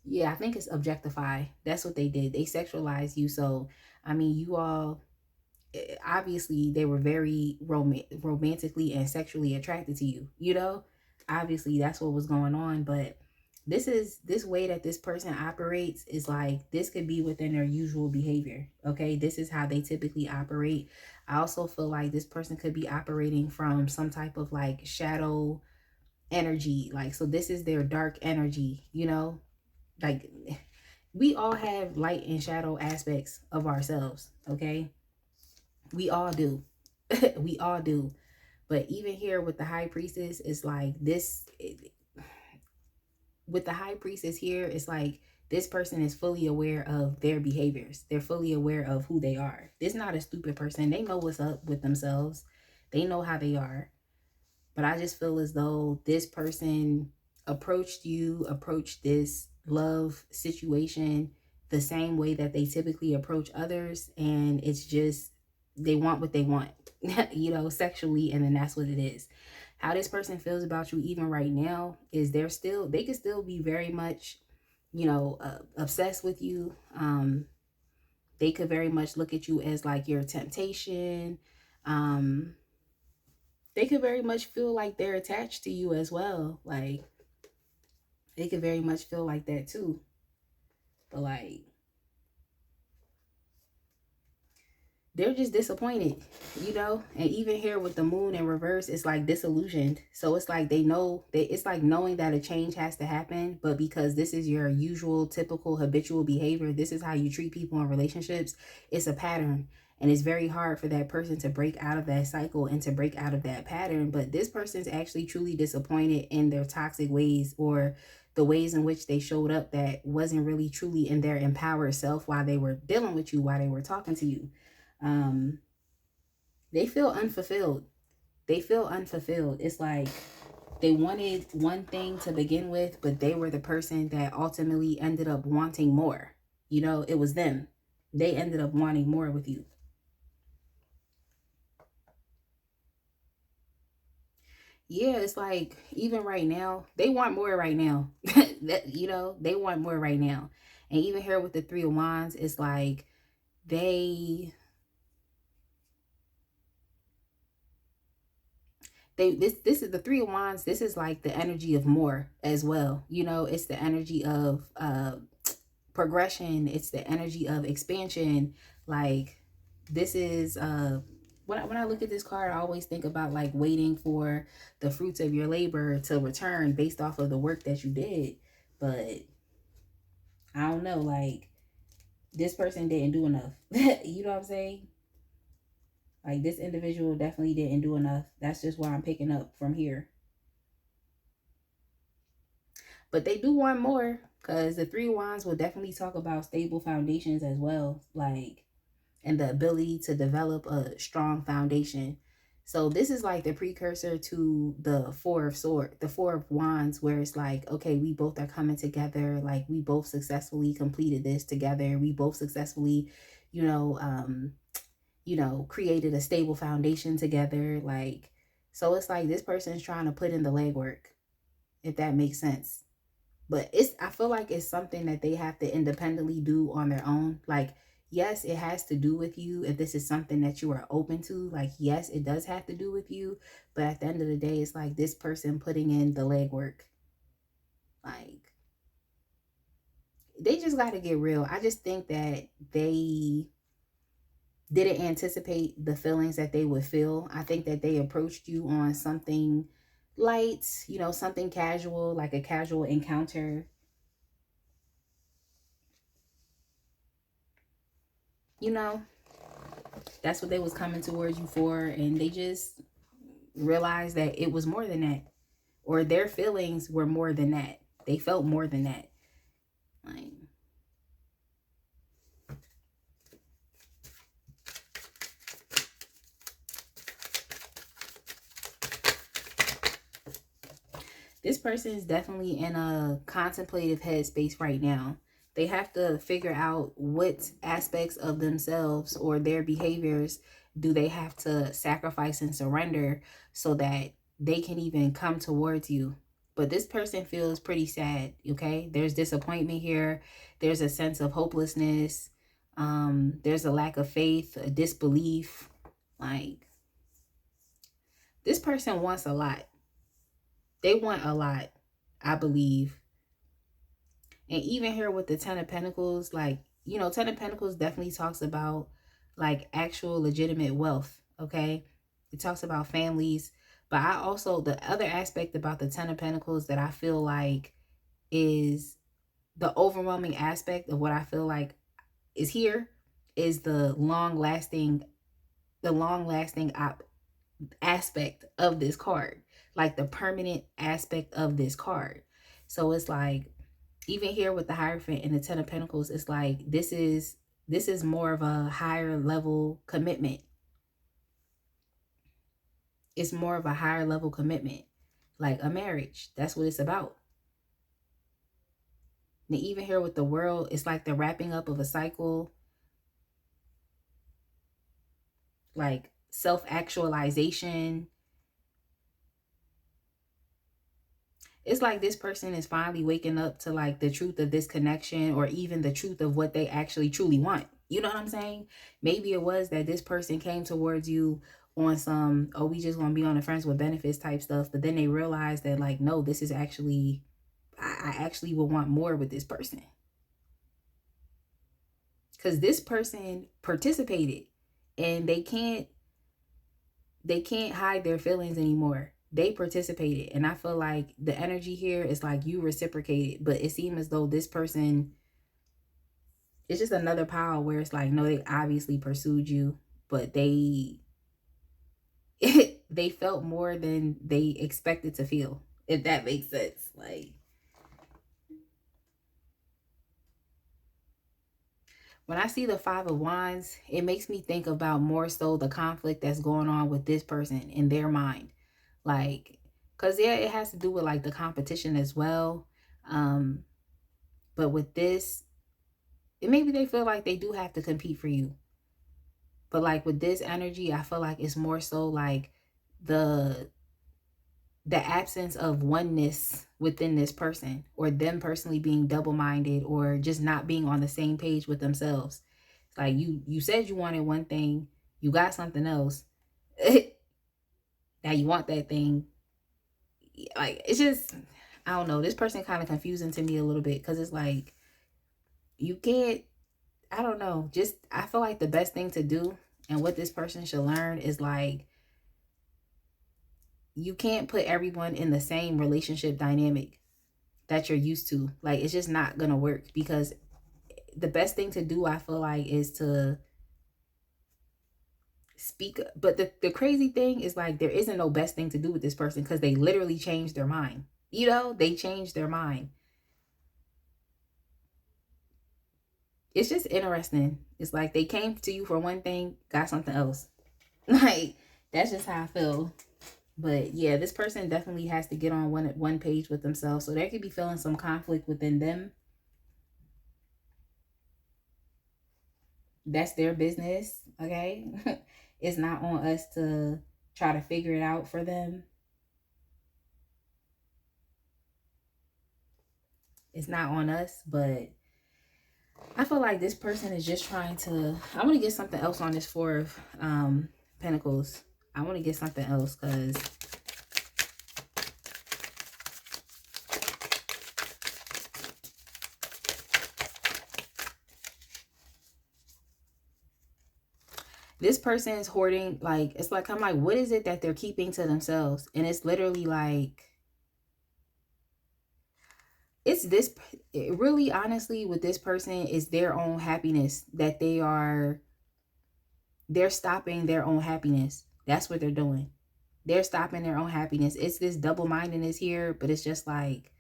Yeah, I think it's objectify. That's what they did. They sexualized you. So, I mean, you all, obviously, they were very romantically and sexually attracted to you. You know, obviously, that's what was going on. But this way that this person operates is like, this could be within their usual behavior. Okay, this is how they typically operate. I also feel like this person could be operating from some type of like shadow energy. Like, so this is their dark energy, you know? Like, we all have light and shadow aspects of ourselves, okay? We all do. We all do. But even here with the high priestess, it's like this, with the high priestess here, it's like this person is fully aware of their behaviors. They're fully aware of who they are. This is not a stupid person. They know what's up with themselves. They know how they are. But I just feel as though this person approached this love situation the same way that they typically approach others. And it's just, they want what they want, you know, sexually. And then that's what it is. How this person feels about you even right now is they could still be very much, you know, obsessed with you. They could very much look at you as like your temptation. Um, they could very much feel like they're attached to you as well. Like, they could very much feel like that too. But like, they're just disappointed, you know? And even here with the moon in reverse, it's like disillusioned. So it's like they know that it's like knowing that a change has to happen, but because this is your usual, typical, habitual behavior, this is how you treat people in relationships, it's a pattern. And it's very hard for that person to break out of that cycle and to break out of that pattern. But this person's actually truly disappointed in their toxic ways, or the ways in which they showed up that wasn't really truly in their empowered self while they were dealing with you, while they were talking to you. um they feel unfulfilled. They feel unfulfilled. It's like they wanted one thing to begin with, but they were the person that ultimately ended up wanting more. You know, it was them. They ended up wanting more with you. Yeah, it's like even right now, they want more right now. That, you know, they want more right now. And even here with the Three of Wands, it's like they this is the Three of Wands. This is like the energy of more as well. You know, it's the energy of progression. It's the energy of expansion. Like, this is when I look at this card, I always think about like waiting for the fruits of your labor to return based off of the work that you did. But I don't know, like, this person didn't do enough. You know what I'm saying? Like, this individual definitely didn't do enough. That's just what I'm picking up from here. But they do want more, because the Three of Wands will definitely talk about stable foundations as well, like, and the ability to develop a strong foundation. So this is like the precursor to the Four of Wands, where it's like, okay, we both are coming together. Like, we both successfully completed this together. We both successfully, you know, created a stable foundation together. Like, so it's like this person is trying to put in the legwork, if that makes sense. But I feel like it's something that they have to independently do on their own. Like, yes, it has to do with you if this is something that you are open to. Like, yes, it does have to do with you. But at the end of the day, it's like this person putting in the legwork. Like, they just got to get real. I just think that they didn't anticipate the feelings that they would feel. I think that they approached you on something light, you know, something casual, like a casual encounter. You know, that's what they was coming towards you for, and they just realized that it was more than that, or their feelings were more than that. They felt more than that. Like, this person is definitely in a contemplative headspace right now. They have to figure out what aspects of themselves or their behaviors do they have to sacrifice and surrender so that they can even come towards you. But this person feels pretty sad, okay? There's disappointment here. There's a sense of hopelessness. There's a lack of faith, a disbelief. Like, this person wants a lot. They want a lot, I believe. And even here with the Ten of Pentacles, like, you know, Ten of Pentacles definitely talks about like actual legitimate wealth. Okay. It talks about families. But I also, the other aspect about the Ten of Pentacles that I feel like is the overwhelming aspect of what I feel like is here is the long lasting aspect of this card, like the permanent aspect of this card. So it's like, even here with the Hierophant and the Ten of Pentacles, it's like this is more of a higher level commitment. It's more of a higher level commitment, like a marriage. That's what it's about. And even here with the World, it's like the wrapping up of a cycle, like self-actualization. It's like this person is finally waking up to like the truth of this connection, or even the truth of what they actually truly want. You know what I'm saying? Maybe it was that this person came towards you on some, oh, we just want to be on the friends with benefits type stuff. But then they realized that like, no, this is actually, I actually will want more with this person. Because this person participated, and they can't hide their feelings anymore. They participated. And I feel like the energy here is like you reciprocated, but it seemed as though this person, it's just another pile where it's like, no, they obviously pursued you, but they they felt more than they expected to feel, if that makes sense. Like, when I see the Five of Wands, it makes me think about more so the conflict that's going on with this person in their mind. Like, because yeah, it has to do with like the competition as well. Um, but with this, it maybe they feel like they do have to compete for you. But like with this energy, I feel like it's more so like the the absence of oneness within this person, or them personally being double-minded, or just not being on the same page with themselves. It's like you said you wanted one thing, you got something else. Now you want that thing. Like, it's just, I don't know, this person kind of confusing to me a little bit, because it's like you can't, I don't know, just I feel like the best thing to do, and what this person should learn, is like, you can't put everyone in the same relationship dynamic that you're used to. Like, it's just not gonna work, because the best thing to do, I feel like, is to speak. But the crazy thing is, like, there isn't no best thing to do with this person, because they literally changed their mind. You know, they changed their mind. It's just interesting. It's like they came to you for one thing, got something else. Like, that's just how I feel. But yeah, this person definitely has to get on one page with themselves. So they could be feeling some conflict within them. That's their business, okay? It's not on us to try to figure it out for them. It's not on us, but I feel like this person is just trying to, I want to get something else on this Four of Pentacles. I want to get something else, because this person is hoarding, like, it's like, I'm like, what is it that they're keeping to themselves? And it's literally like, it's this, it really, honestly, with this person, is their own happiness that they're stopping their own happiness. That's what they're doing. They're stopping their own happiness. It's this double-mindedness here, but it's just like,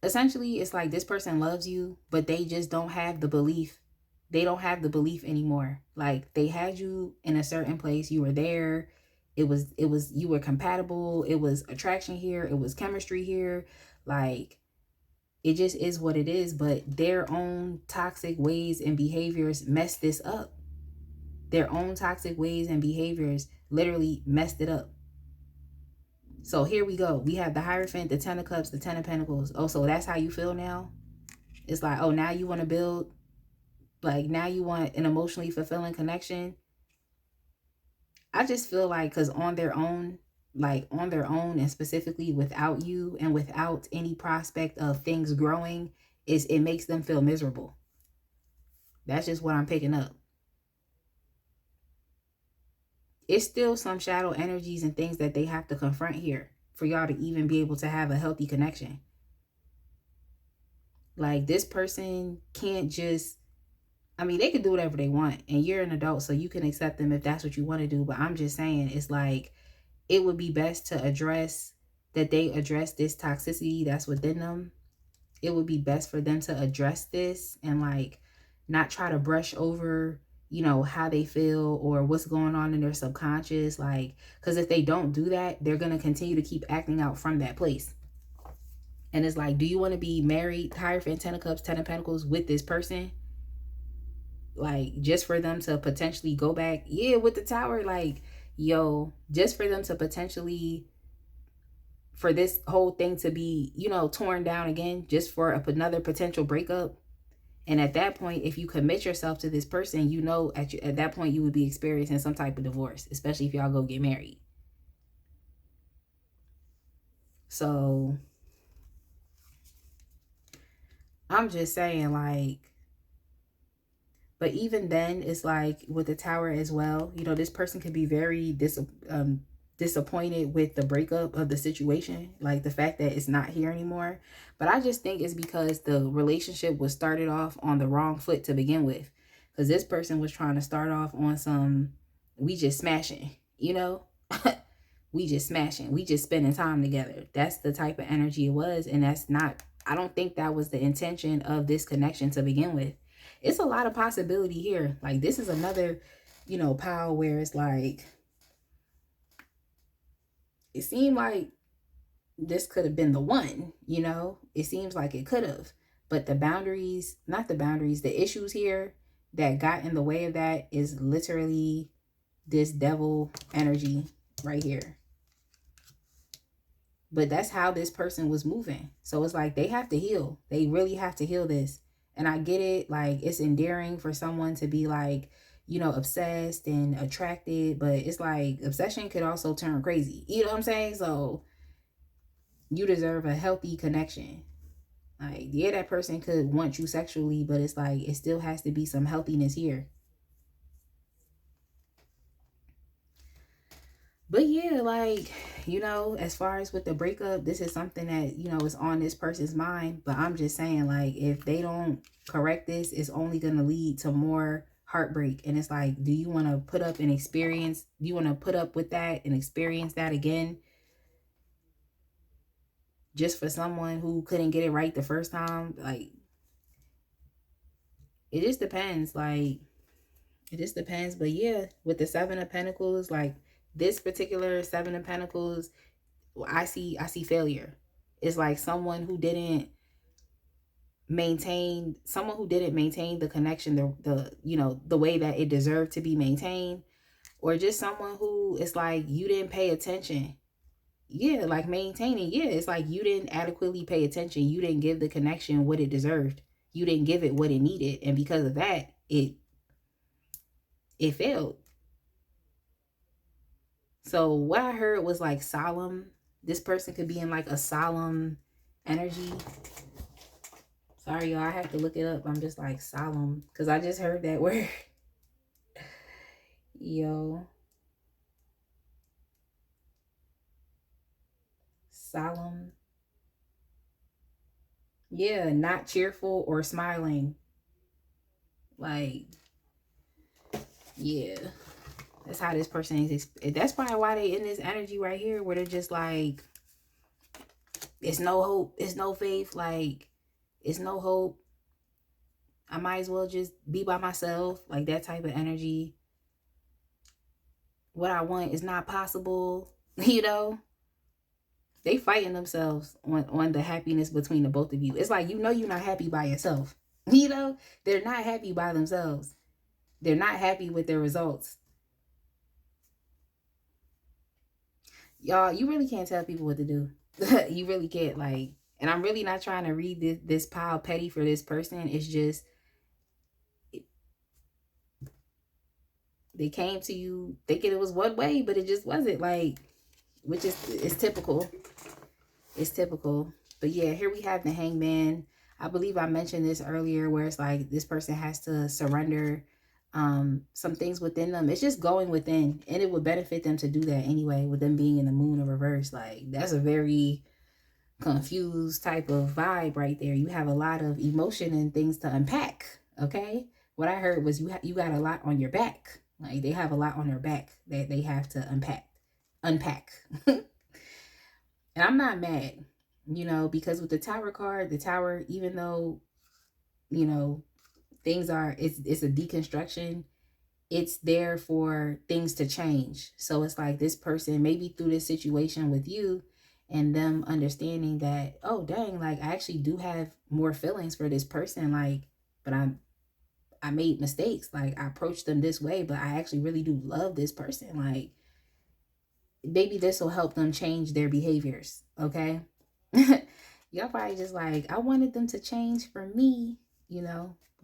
essentially, it's like this person loves you, but they just don't have the belief. They don't have the belief anymore. Like, they had you in a certain place. You were there. You were compatible. It was attraction here. It was chemistry here. Like, it just is what it is. But their own toxic ways and behaviors messed this up. Their own toxic ways and behaviors literally messed it up. So here we go. We have the Hierophant, the Ten of Cups, the Ten of Pentacles. Oh, so that's how you feel now? It's like, oh, now you want to build, like, now you want an emotionally fulfilling connection. I just feel like, because on their own, like on their own, and specifically without you and without any prospect of things growing, is it makes them feel miserable. That's just what I'm picking up. It's still some shadow energies and things that they have to confront here for y'all to even be able to have a healthy connection. Like, this person can't just, I mean, they can do whatever they want, and you're an adult, so you can accept them if that's what you want to do. But I'm just saying, it's like, it would be best to address that they address this toxicity that's within them. It would be best for them to address this and like not try to brush over, you know, how they feel or what's going on in their subconscious. Like, because if they don't do that, they're going to continue to keep acting out from that place. And it's like, do you want to be married, Hierophant, 10 of Cups, 10 of Pentacles with this person? Like, just for them to potentially go back, yeah, with the Tower, like, yo, just for them to potentially, for this whole thing to be, you know, torn down again, just for another potential breakup. And at that point, if you commit yourself to this person, you know, at that point, you would be experiencing some type of divorce, especially if y'all go get married. So I'm just saying, like, but even then, it's like with the Tower as well, you know, this person could be very disappointed with the breakup of the situation, like the fact that it's not here anymore. But I just think it's because the relationship was started off on the wrong foot to begin with. Because this person was trying to start off on some, we just smashing, you know? We just smashing. We just spending time together. That's the type of energy it was. And that's not, I don't think that was the intention of this connection to begin with. It's a lot of possibility here. Like, this is another, you know, pile where it's like, it seemed like this could have been the one, you know? It seems like it could have. But the boundaries, not the boundaries, the issues here that got in the way of that is literally this devil energy right here. But that's how this person was moving. So it's like they have to heal. They really have to heal this. And I get it. Like, it's endearing for someone to be like, you know, obsessed and attracted. But it's like obsession could also turn crazy. You know what I'm saying? So you deserve a healthy connection. Like, yeah, that person could want you sexually, but it's like it still has to be some healthiness here. But yeah, like, you know, as far as with the breakup, this is something that, you know, is on this person's mind. But I'm just saying, like, if they don't correct this, it's only going to lead to more heartbreak. And it's like, do you want to put up an experience? Do you want to put up with that and experience that again? Just for someone who couldn't get it right the first time? Like, it just depends. Like, it just depends. But yeah, with the Seven of Pentacles, like this particular Seven of Pentacles, I see failure. It's like someone who didn't maintain the connection, the you know, the way that it deserved to be maintained, or just someone who, it's like you didn't pay attention. Yeah, like maintaining. Yeah, it's like you didn't adequately pay attention. You didn't give the connection what it deserved. You didn't give it what it needed, and because of that, it failed. So what I heard was like solemn. This person could be in like a solemn energy. Sorry, y'all, I have to look it up. I'm just like solemn because I just heard that word. Yo. Solemn. Yeah, not cheerful or smiling. Like, yeah. That's how this person is. That's probably why they in this energy right here where they're just like, it's no hope. It's no faith. Like, it's no hope. I might as well just be by myself. Like, that type of energy. What I want is not possible. You know? They fighting themselves on the happiness between the both of you. It's like, you know, you're not happy by yourself. You know? They're not happy by themselves. They're not happy with their results. Y'all, you really can't tell people what to do. You really can't. Like, and I'm really not trying to read this pile petty for this person. It's just, they came to you thinking it was one way, but it just wasn't. Like, which is typical. It's typical. But yeah, here we have the Hangman. I believe I mentioned this earlier, where it's like this person has to surrender some things within them. It's just going within, and it would benefit them to do that anyway, with them being in the moon in reverse. Like, that's a very confused type of vibe right there. You have a lot of emotion and things to unpack. Okay, what I heard was you got a lot on your back. Like, they have a lot on their back that they have to unpack. And I'm not mad, because with the Tower card, the Tower, even though, you know, things are, it's a deconstruction, it's there for things to change. So it's like this person, maybe through this situation with you and them understanding that, oh, dang, like, I actually do have more feelings for this person. Like, but I made mistakes. Like, I approached them this way, but I actually really do love this person. Like, maybe this will help them change their behaviors. Okay. Y'all probably just like, I wanted them to change for me,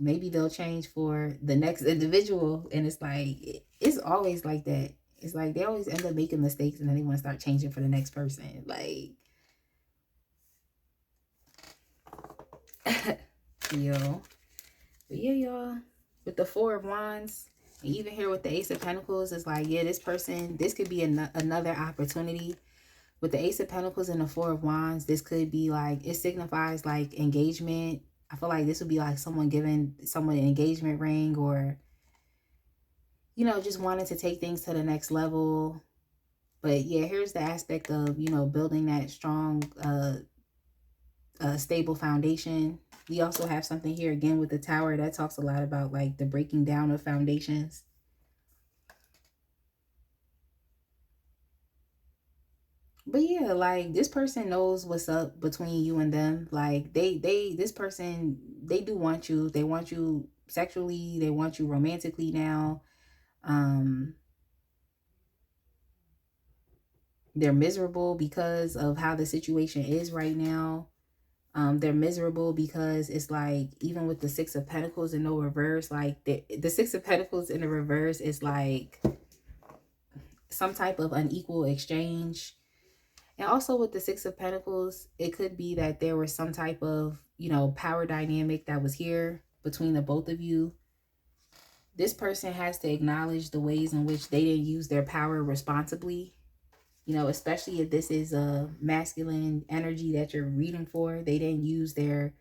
maybe they'll change for the next individual. And it's like, it's always like that. It's like they always end up making mistakes and then they want to start changing for the next person. Like, yo. But yeah, y'all, with the Four of Wands, and even here with the Ace of Pentacles, it's like, yeah, this person, this could be another opportunity. With the Ace of Pentacles and the Four of Wands, this could be like, it signifies like engagement. I feel like this would be like someone giving someone an engagement ring, or, just wanting to take things to the next level. But yeah, here's the aspect of, building that strong, stable foundation. We also have something here again with the Tower that talks a lot about like the breaking down of foundations. But yeah, like, this person knows what's up between you and them. Like, this person, they do want you. They want you sexually. They want you romantically now. They're miserable because of how the situation is right now. They're miserable because it's like, even with the Six of Pentacles in no reverse, like the Six of Pentacles in the reverse is like some type of unequal exchange. And also with the Six of Pentacles, it could be that there was some type of, power dynamic that was here between the both of you. This person has to acknowledge the ways in which they didn't use their power responsibly. Especially if this is a masculine energy that you're reading for. They didn't use their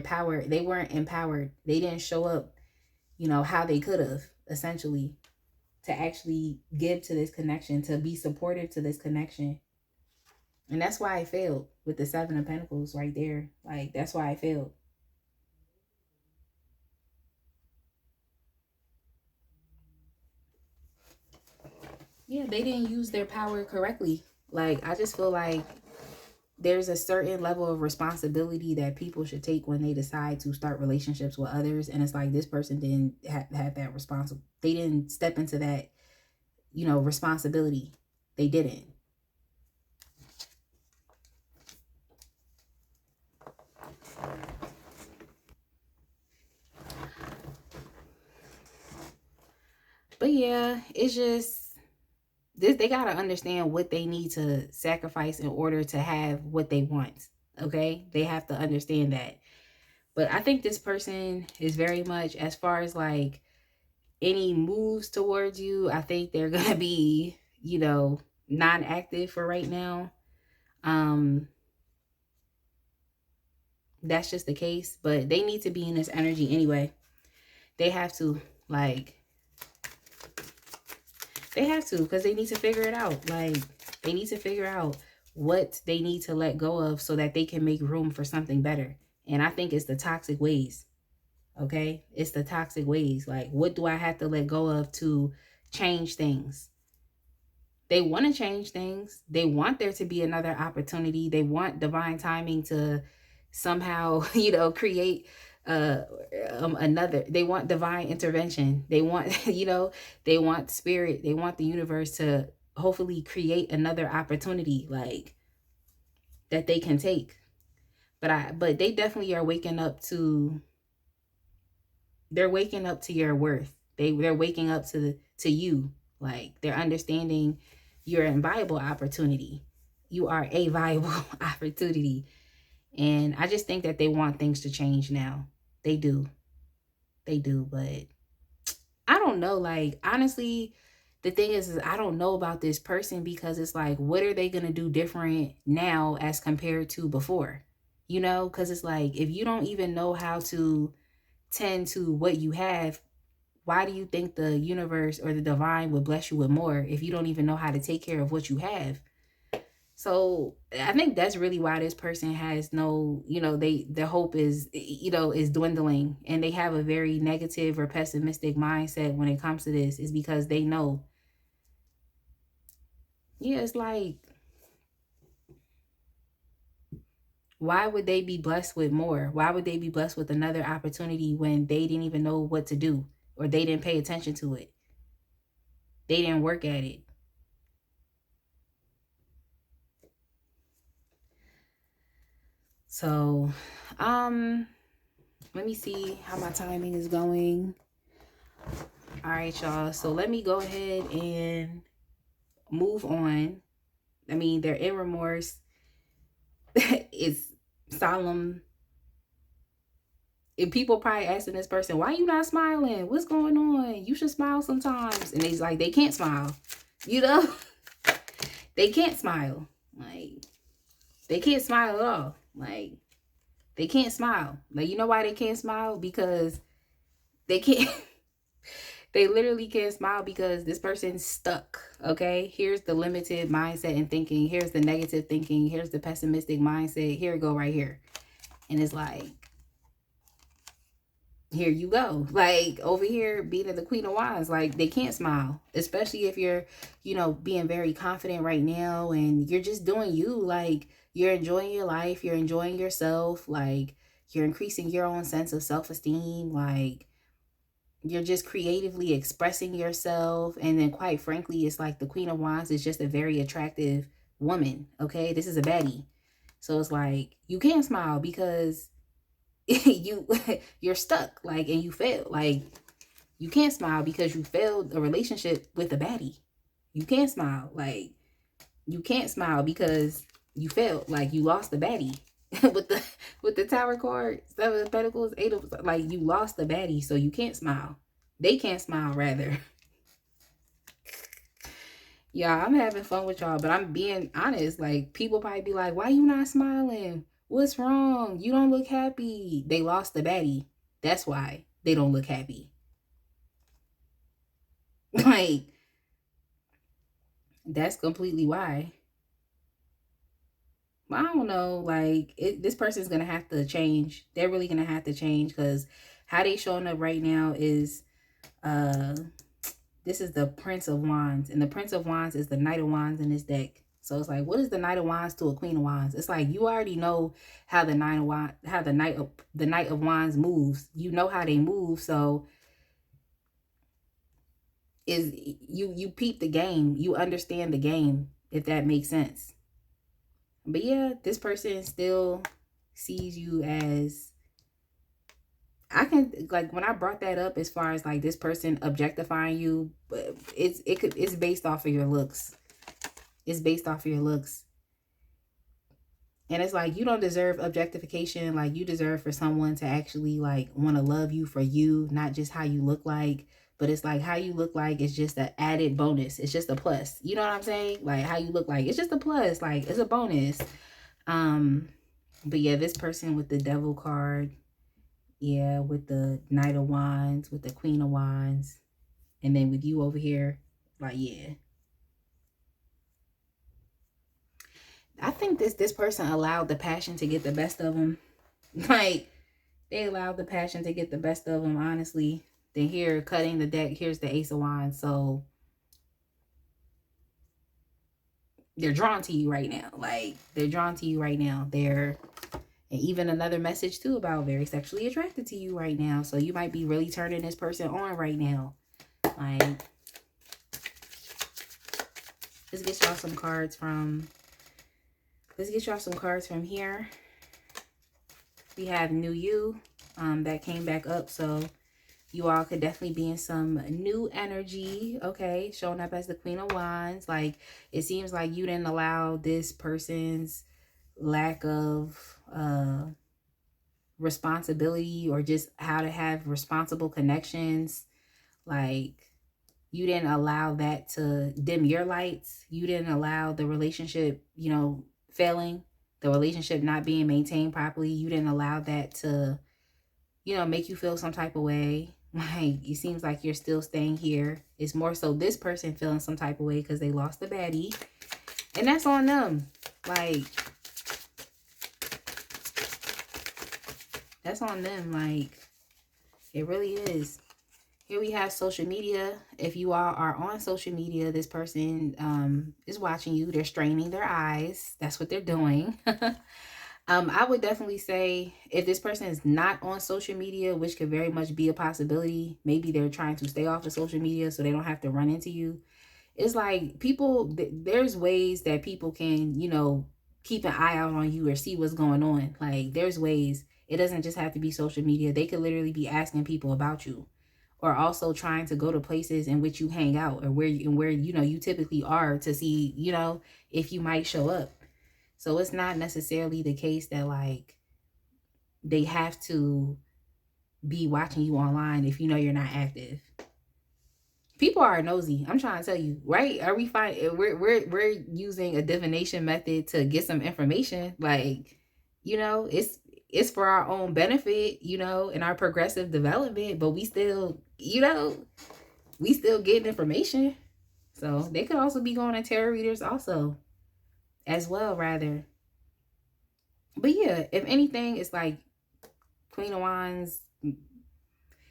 power. They weren't empowered. They didn't show up, how they could have, essentially, to actually give to this connection, to be supportive to this connection. And that's why I failed with the Seven of Pentacles right there. Like, that's why I failed. Yeah, they didn't use their power correctly. Like, I just feel like there's a certain level of responsibility that people should take when they decide to start relationships with others. And it's like, this person didn't have that responsible. They didn't step into that, responsibility. They didn't. But yeah, it's just, they got to understand what they need to sacrifice in order to have what they want. Okay? They have to understand that. But I think this person is very much, as far as like any moves towards you, I think they're going to be, non-active for right now. That's just the case. But they need to be in this energy anyway. They have to, like, they have to, because they need to figure it out. Like, they need to figure out what they need to let go of so that they can make room for something better. And I think it's the toxic ways. Okay? It's the toxic ways. Like, what do I have to let go of to change things? They want to change things. They want there to be another opportunity. They want divine timing to somehow, create another. They want divine intervention. They want, they want spirit. They want the universe to hopefully create another opportunity, like, that they can take. But they definitely are waking up to, they're waking up to your worth. They're waking up to you. Like, they're understanding your inviolable opportunity. You are a viable opportunity. And I just think that they want things to change now. They do. They do. But I don't know. Like, honestly, the thing is I don't know about this person, because it's like, what are they going to do different now as compared to before? You know, because it's like, if you don't even know how to tend to what you have, why do you think the universe or the divine would bless you with more if you don't even know how to take care of what you have? So I think that's really why this person has no, their hope is, is dwindling, and they have a very negative or pessimistic mindset when it comes to this, is because they know. Yeah, it's like, why would they be blessed with more? Why would they be blessed with another opportunity when they didn't even know what to do, or they didn't pay attention to it? They didn't work at it. So, let me see how my timing is going. All right, y'all. So let me go ahead and move on. I mean, they're in remorse. It's solemn. And people probably asking this person, why you not smiling? What's going on? You should smile sometimes. And they's like, they can't smile. You know? They can't smile. Like, they can't smile at all. Like, they can't smile. Like, you know why they can't smile? Because they can't. They literally can't smile because this person's stuck. Okay, here's the limited mindset and thinking. Here's the negative thinking. Here's the pessimistic mindset. Here it go right here. And it's like, here you go. Like, over here being the Queen of Wands, like, they can't smile, especially if you're, being very confident right now and you're just doing you. Like, you're enjoying your life, you're enjoying yourself, like, you're increasing your own sense of self-esteem, like, you're just creatively expressing yourself. And then, quite frankly, it's like the Queen of Wands is just a very attractive woman. Okay, this is a baddie. So it's like, you can't smile because you're stuck, like, and you failed. Like, you can't smile because you failed a relationship with a baddie. You can't smile. Like, you can't smile because you failed. Like, you lost the baddie. with the Tower card, 7 of Pentacles, 8 of, like, you lost the baddie, so you can't smile. They can't smile, rather. Yeah, I'm having fun with y'all, but I'm being honest. Like, people probably be like, why you not smiling? What's wrong? You don't look happy. They lost the baddie. That's why they don't look happy. Like, that's completely why. I don't know. Like, this person's going to have to change. They're really going to have to change, because how they showing up right now is, this is the Prince of Wands, and the Prince of Wands is the Knight of Wands in this deck. So it's like, what is the Knight of Wands to a Queen of Wands? It's like, you already know how the Knight of Wands moves. You know how they move. So is you peep the game. You understand the game, if that makes sense. But yeah, this person still sees you as, I can, like, when I brought that up as far as like this person objectifying you, but it's based off of your looks. It's based off of your looks. And it's like, you don't deserve objectification. Like, you deserve for someone to actually, like, want to love you for you, not just how you look like. But it's like, how you look like is just an added bonus. It's just a plus. You know what I'm saying? Like, how you look like, it's just a plus. Like, it's a bonus. But yeah, this person with the Devil card, yeah, with the Knight of Wands, with the Queen of Wands, and then with you over here, like, yeah. I think this person allowed the passion to get the best of them. Like, they allowed the passion to get the best of them, honestly. Then here, cutting the deck, here's the Ace of Wands. So they're drawn to you right now. Like, they're drawn to you right now. And even another message too about very sexually attracted to you right now. So you might be really turning this person on right now. Like, let's get y'all some cards from here. We have New You that came back up. So You all could definitely be in some new energy, okay? Showing up as the Queen of Wands. Like, it seems like you didn't allow this person's lack of responsibility or just how to have responsible connections. Like, you didn't allow that to dim your lights. You didn't allow the relationship, you know, failing, the relationship not being maintained properly. You didn't allow that to, you know, make you feel some type of way. Like, it seems like you're still staying here. It's more so this person feeling some type of way because they lost the baddie. And that's on them. Like, that's on them. Like, it really is. Here we have social media. If you all are on social media, this person is watching you. They're straining their eyes. That's what they're doing. I would definitely say if this person is not on social media, which could very much be a possibility, maybe they're trying to stay off of social media so they don't have to run into you. It's like people, there's ways that people can, you know, keep an eye out on you or see what's going on. Like, there's ways. It doesn't just have to be social media. They could literally be asking people about you, or also trying to go to places in which you hang out, or where you know you typically are, to see, you know, if you might show up. So it's not necessarily the case that like they have to be watching you online if you know you're not active. People are nosy. I'm trying to tell you, right? Are we fine? We're using a divination method to get some information. Like, you know, it's for our own benefit, you know, and our progressive development, but we still, you know, we still getting information. So they could also be going to tarot readers also as well, rather. But yeah, if anything, it's like Queen of Wands,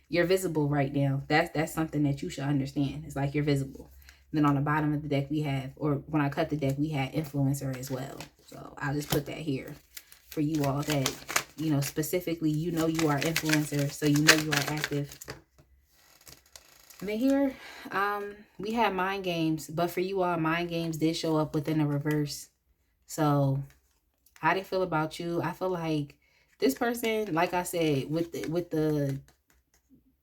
you're visible right now. That's something that you should understand. It's like you're visible. And then on the bottom of the deck we have, or when I cut the deck, we had influencer as well. So I'll just put that here for you all that, you know, specifically, you know, you are influencer, so you know you are active. And then here, we have mind games, but for you all, mind games did show up within the reverse. So how they feel about you, I feel like this person, like I said, with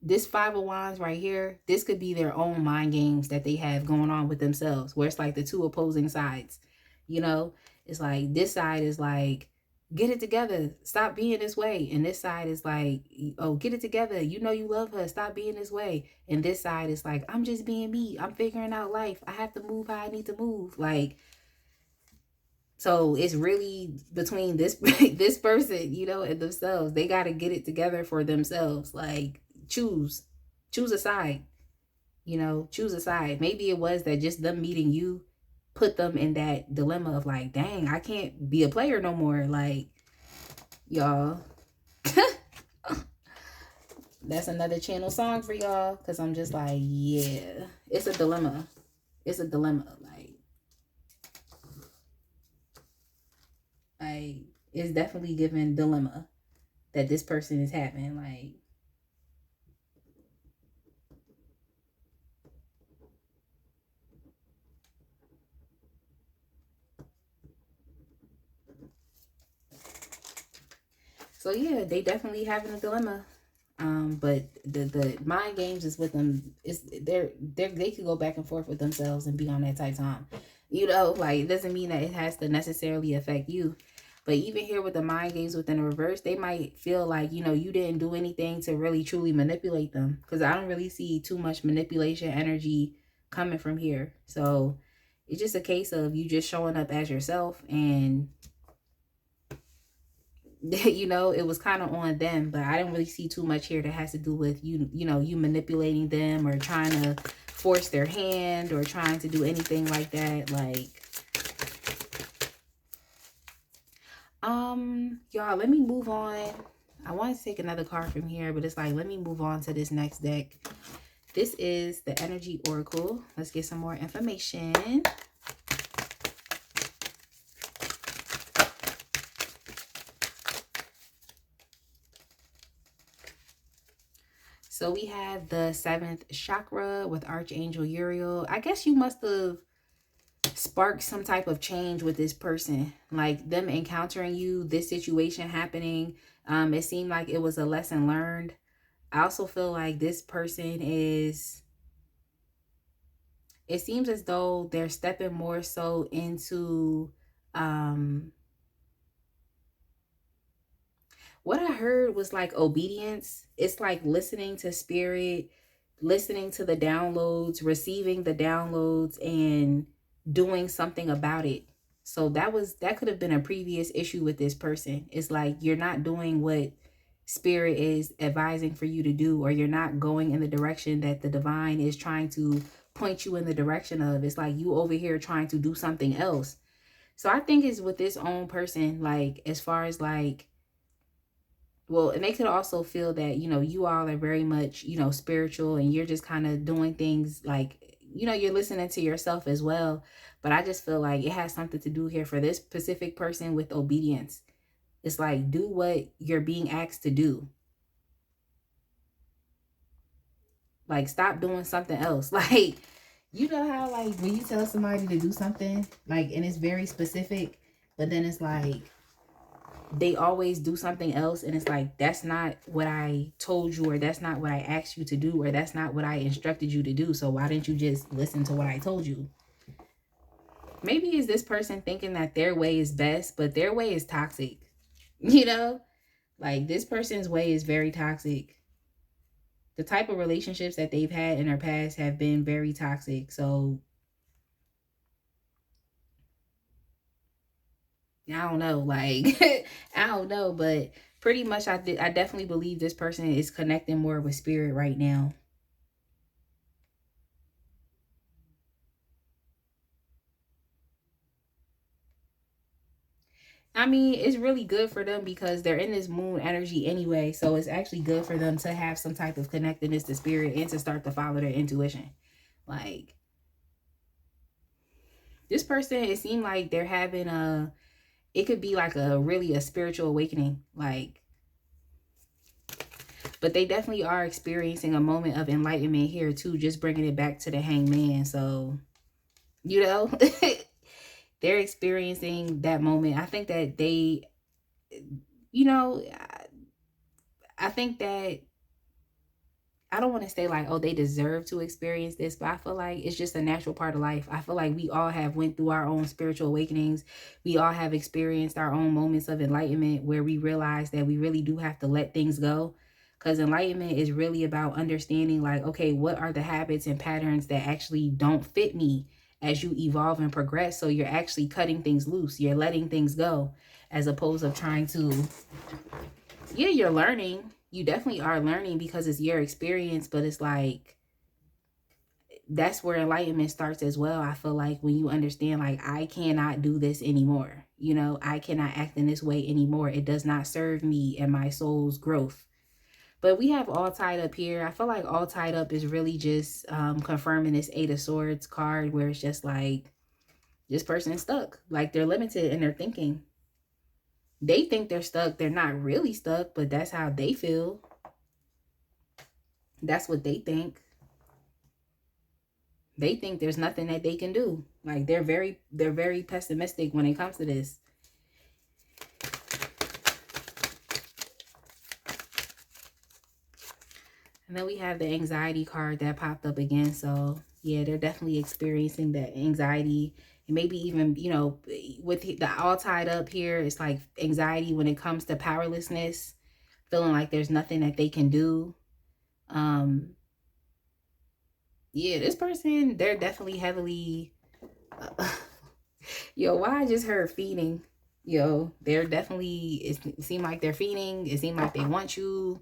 this Five of Wands right here, this could be their own mind games that they have going on with themselves, where it's like the two opposing sides. You know, it's like this side is like, get it together, stop being this way. And this side is like, oh, get it together, you know you love her, stop being this way. And this side is like, I'm just being me, I'm figuring out life, I have to move how I need to move. Like, so it's really between this this person, you know, and themselves. They got to get it together for themselves. Like, choose a side, you know, choose a side. Maybe it was that just them meeting you put them in that dilemma of like, dang, I can't be a player no more. Like, y'all, that's another channel song for y'all, because I'm just like, yeah, it's a dilemma. It's a dilemma. Like, it's definitely given dilemma that this person is having. Like, so yeah, they definitely having a dilemma. But the mind games is with them. It's they could go back and forth with themselves and be on that type time. You know, like, it doesn't mean that it has to necessarily affect you. But even here with the mind games within the reverse, they might feel like, you know, you didn't do anything to really truly manipulate them. Because I don't really see too much manipulation energy coming from here. So it's just a case of you just showing up as yourself, and you know, it was kind of on them. But I didn't really see too much here that has to do with you, you know, you manipulating them or trying to force their hand or trying to do anything like that. Like, y'all, let me move on. I want to take another card from here, but it's like, let me move on to this next deck. This is the Energy Oracle. Let's get some more information. So we have the 7th chakra with Archangel Uriel. I guess you must have sparked some type of change with this person, like them encountering you, this situation happening. It seemed like it was a lesson learned. I also feel like this person is, it seems as though they're stepping more so into, um, what I heard was like obedience. It's like listening to spirit, listening to the downloads, receiving the downloads, and doing something about it. So that could have been a previous issue with this person. It's like you're not doing what spirit is advising for you to do, or you're not going in the direction that the divine is trying to point you in the direction of. It's like you over here trying to do something else. So I think it's with this own person, like as far as like, well, and they could also feel that, you know, you all are very much, you know, spiritual, and you're just kind of doing things like, you know, you're listening to yourself as well. But I just feel like it has something to do here for this specific person with obedience. It's like, do what you're being asked to do. Like, stop doing something else. Like, you know how, like, when you tell somebody to do something, like, and it's very specific, but then it's like, they always do something else, and it's like, that's not what I told you, or that's not what I asked you to do, or that's not what I instructed you to do. So why didn't you just listen to what I told you? Maybe is this person thinking that their way is best, but their way is toxic. You know, like this person's way is very toxic. The type of relationships that they've had in their past have been very toxic. So I don't know, like, I don't know, but pretty much I definitely believe this person is connecting more with spirit right now. I mean, it's really good for them because they're in this moon energy anyway. So it's actually good for them to have some type of connectedness to spirit and to start to follow their intuition. Like, this person, it seemed like they're having it could be like a really a spiritual awakening. Like, but they definitely are experiencing a moment of enlightenment here too, just bringing it back to the hangman. So, you know, they're experiencing that moment. I think that they, you know, I think that, I don't want to say like, oh, they deserve to experience this, but I feel like it's just a natural part of life. I feel like we all have went through our own spiritual awakenings. We all have experienced our own moments of enlightenment where we realize that we really do have to let things go. Because enlightenment is really about understanding like, okay, what are the habits and patterns that actually don't fit me as you evolve and progress? So you're actually cutting things loose. You're letting things go, as opposed to trying to, yeah, you're learning. You definitely are learning because it's your experience, but it's like, that's where enlightenment starts as well. I feel like when you understand, like, I cannot do this anymore. You know, I cannot act in this way anymore. It does not serve me and my soul's growth. But we have all tied up here. I feel like all tied up is really just confirming this Eight of Swords card, where it's just like, this person is stuck. Like, they're limited in their thinking. They think they're stuck. They're not really stuck, but that's how they feel. That's what they think. They think there's nothing that they can do. Like, they're very pessimistic when it comes to this. And then we have the anxiety card that popped up again. So yeah, they're definitely experiencing that anxiety. And maybe even, you know, with the all tied up here, it's like anxiety when it comes to powerlessness, feeling like there's nothing that they can do. Yeah, this person, they're definitely heavily, yo, why I just heard feeding. Yo, they're definitely, it seemed like they're feeding. It seemed like they want you.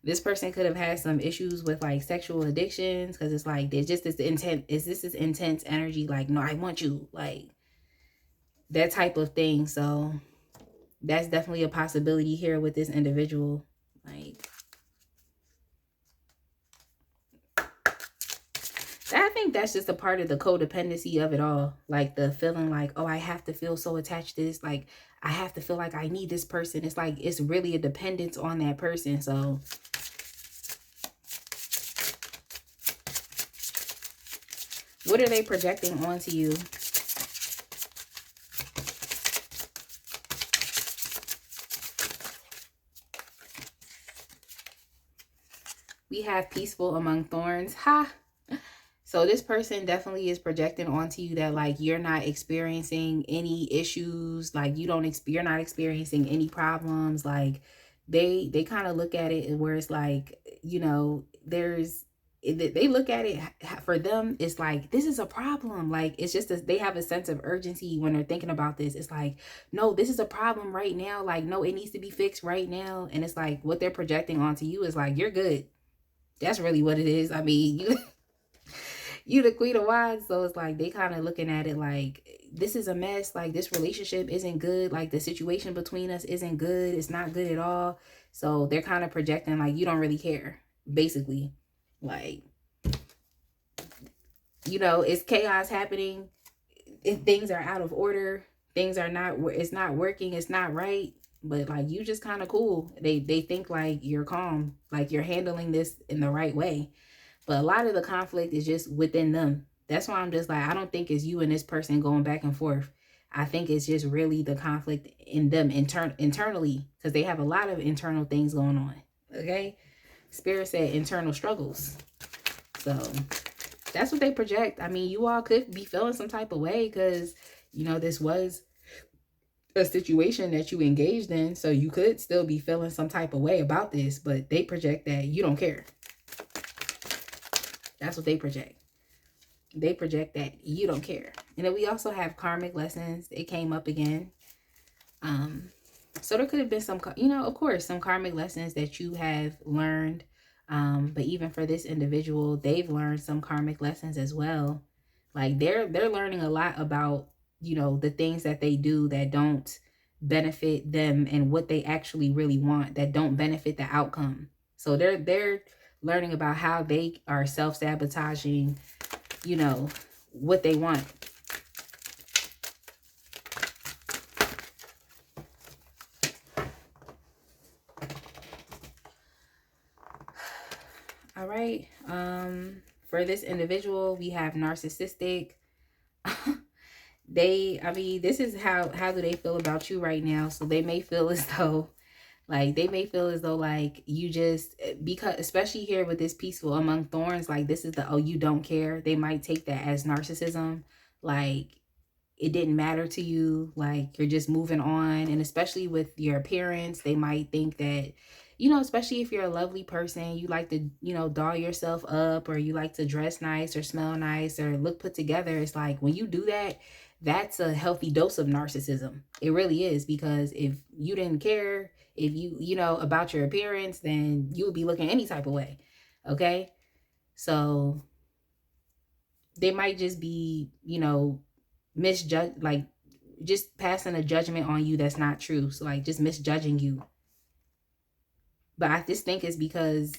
This person could have had some issues with like sexual addictions, because it's like there's just this intent, is this intense energy, like, no, I want you, like that type of thing. So that's definitely a possibility here with this individual. Like, I think that's just a part of the codependency of it all. Like the feeling like, oh, I have to feel so attached to this. Like, I have to feel like I need this person. It's like, it's really a dependence on that person. So what are they projecting onto you? We have peaceful among thorns. Ha! So this person definitely is projecting onto you that like you're not experiencing any issues, like you're not experiencing any problems. Like they kind of look at it where it's like, they look at it, for them it's like this is a problem. Like it's just they have a sense of urgency when they're thinking about this. It's like, no, this is a problem right now. Like, no, it needs to be fixed right now. And it's like what they're projecting onto you is like, you're good. That's really what it is. I mean, you the queen of wands, so it's like they kind of looking at it like this is a mess. Like this relationship isn't good. Like the situation between us isn't good. It's not good at all. So they're kind of projecting like you don't really care, basically. Like, it's chaos happening. If things are out of order, things are not, it's not working, it's not right. But like you just kind of cool. They think like you're calm, like you're handling this in the right way. But a lot of the conflict is just within them. That's why I'm just like, I don't think it's you and this person going back and forth. I think it's just really the conflict in them internally, because they have a lot of internal things going on. Okay? Spirit said internal struggles. So that's what they project. I mean, you all could be feeling some type of way because, this was a situation that you engaged in. So you could still be feeling some type of way about this, but they project that you don't care. That's what they project. They project that you don't care. And then we also have karmic lessons. It came up again. So there could have been some, of course, some karmic lessons that you have learned. But even for this individual, they've learned some karmic lessons as well. Like they're learning a lot about, the things that they do that don't benefit them and what they actually really want, that don't benefit the outcome. So they're learning about how they are self-sabotaging, what they want. All right. For this individual, we have narcissistic. This is how do they feel about you right now? So they may feel as though like you just, because especially here with this peaceful among thorns, like this is the, oh, you don't care. They might take that as narcissism. Like it didn't matter to you, like you're just moving on. And especially with your appearance, they might think that, especially if you're a lovely person, you like to, doll yourself up, or you like to dress nice or smell nice or look put together. It's like when you do that, that's a healthy dose of narcissism. It really is, because if you didn't care, if you know about your appearance, then you would be looking any type of way. Okay? So they might just be, misjudge, like just passing a judgment on you that's not true. So like just misjudging you. But I just think it's because,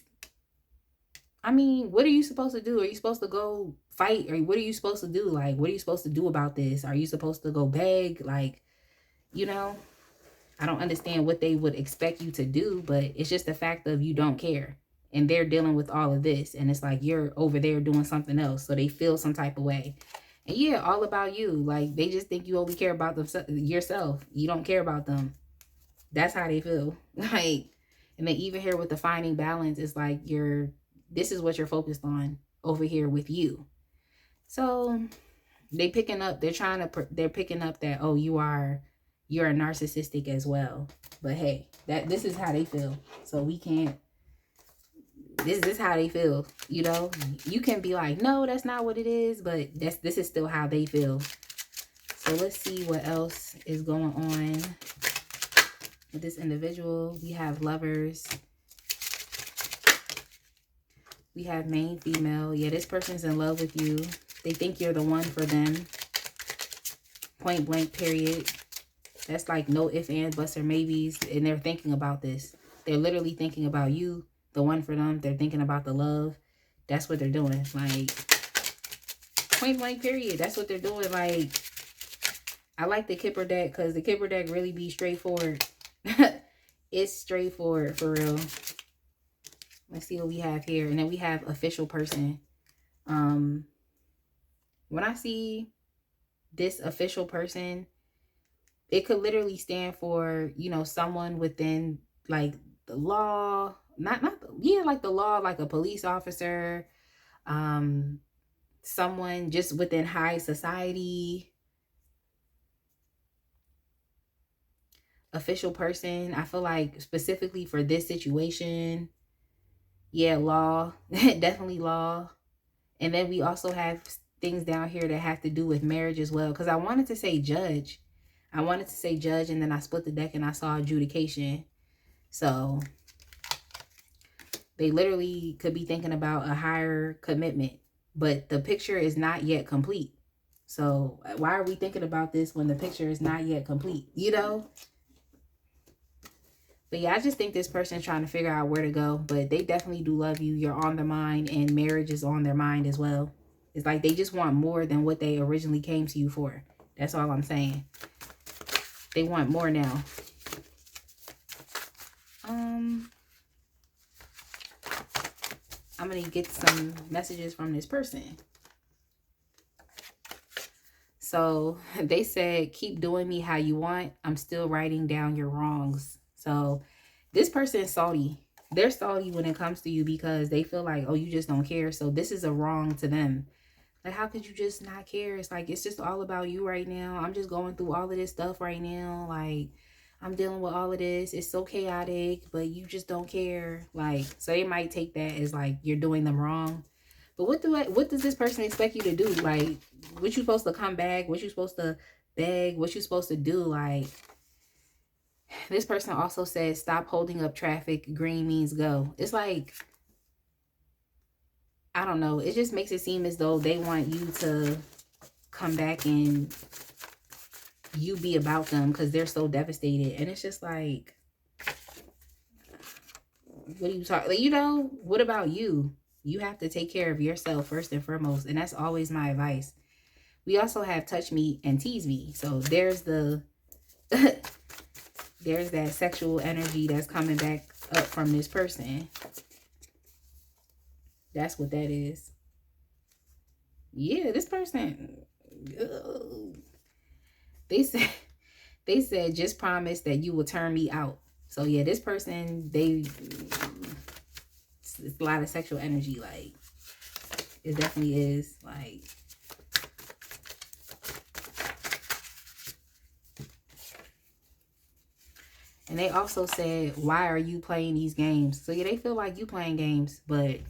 what are you supposed to do? Are you supposed to go fight? Or what are you supposed to do? Like, what are you supposed to do about this? Are you supposed to go beg? Like, I don't understand what they would expect you to do, but it's just the fact of you don't care. And they're dealing with all of this. And it's like you're over there doing something else. So they feel some type of way. And yeah, all about you. Like they just think you only care about yourself. You don't care about them. That's how they feel. Like, and then even here with the finding balance, it's like this is what you're focused on over here with you. So they're picking up that, oh, you're a narcissistic as well. But hey, this is how they feel. So we can't, this is how they feel. You can be like, no, that's not what it is, but this is still how they feel. So let's see what else is going on with this individual. We have lovers. We have main female. Yeah, this person's in love with you. They think you're the one for them. Point blank, period. That's like no ifs, ands, buts, or maybes. And they're thinking about this. They're literally thinking about you, the one for them. They're thinking about the love. That's what they're doing. Like, point blank, period. That's what they're doing. Like, I like the Kipper deck because the Kipper deck really be straightforward. It's straightforward for real. Let's see what we have here. And then we have official person. When I see this official person, it could literally stand for, someone within like the law, yeah, like the law, like a police officer, someone just within high society, official person. I feel like specifically for this situation, yeah, law, definitely law. And then we also have things down here that have to do with marriage as well. Because I wanted to say judge. I wanted to say judge, and then I split the deck and I saw adjudication. So they literally could be thinking about a higher commitment, but the picture is not yet complete. So why are we thinking about this when the picture is not yet complete, you know? But yeah, I just think this person's trying to figure out where to go, but they definitely do love you. You're on their mind, and marriage is on their mind as well. It's like they just want more than what they originally came to you for. That's all I'm saying. They want more now. I'm going to get some messages from this person. So they said, keep doing me how you want. I'm still writing down your wrongs. So this person is salty. They're salty when it comes to you because they feel like, oh, you just don't care. So this is a wrong to them. Like, how could you just not care? It's like, it's just all about you right now. I'm just going through all of this stuff right now. Like, I'm dealing with all of this. It's so chaotic, but you just don't care. Like, so they might take that as like, you're doing them wrong. But what does this person expect you to do? Like, what you supposed to come back? What you supposed to beg? What you supposed to do? Like, this person also says, stop holding up traffic. Green means go. It's like, I don't know. It just makes it seem as though they want you to come back and you be about them because they're so devastated. And it's just like, what are you talking? Like, you know, what about you? You have to take care of yourself first and foremost. And that's always my advice. We also have touch me and tease me. So there's the, there's that sexual energy that's coming back up from this person. That's what that is. Yeah, this person, they said, just promise that you will turn me out. So yeah, this person, it's a lot of sexual energy. Like, it definitely is. Like, and they also said, why are you playing these games? So yeah, they feel like you playing games, but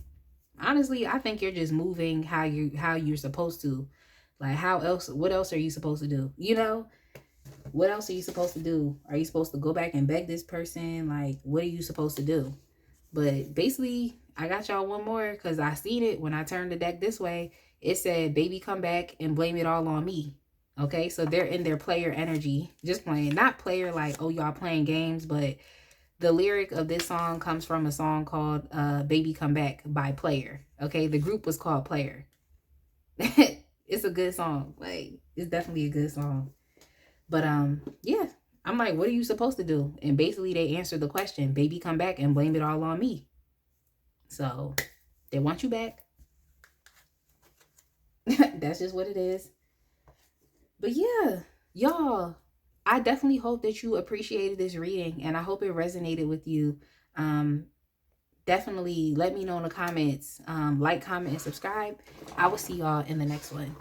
honestly, I think you're just moving how you're supposed to. Like, what else are you supposed to do? You know, what else are you supposed to do? Are you supposed to go back and beg this person? Like, what are you supposed to do? But basically, I got y'all one more because I seen it when I turned the deck this way. It said, baby, come back and blame it all on me. Okay, so they're in their player energy, just playing. Not player like, oh, y'all playing games, but the lyric of this song comes from a song called Baby Come Back by Player. Okay, the group was called Player. It's a good song. Like, it's definitely a good song. But yeah, I'm like, what are you supposed to do? And basically they answered the question, baby, come back and blame it all on me. So they want you back. That's just what it is. But yeah, y'all, I definitely hope that you appreciated this reading and I hope it resonated with you. Definitely let me know in the comments. Like, comment, and subscribe. I will see y'all in the next one.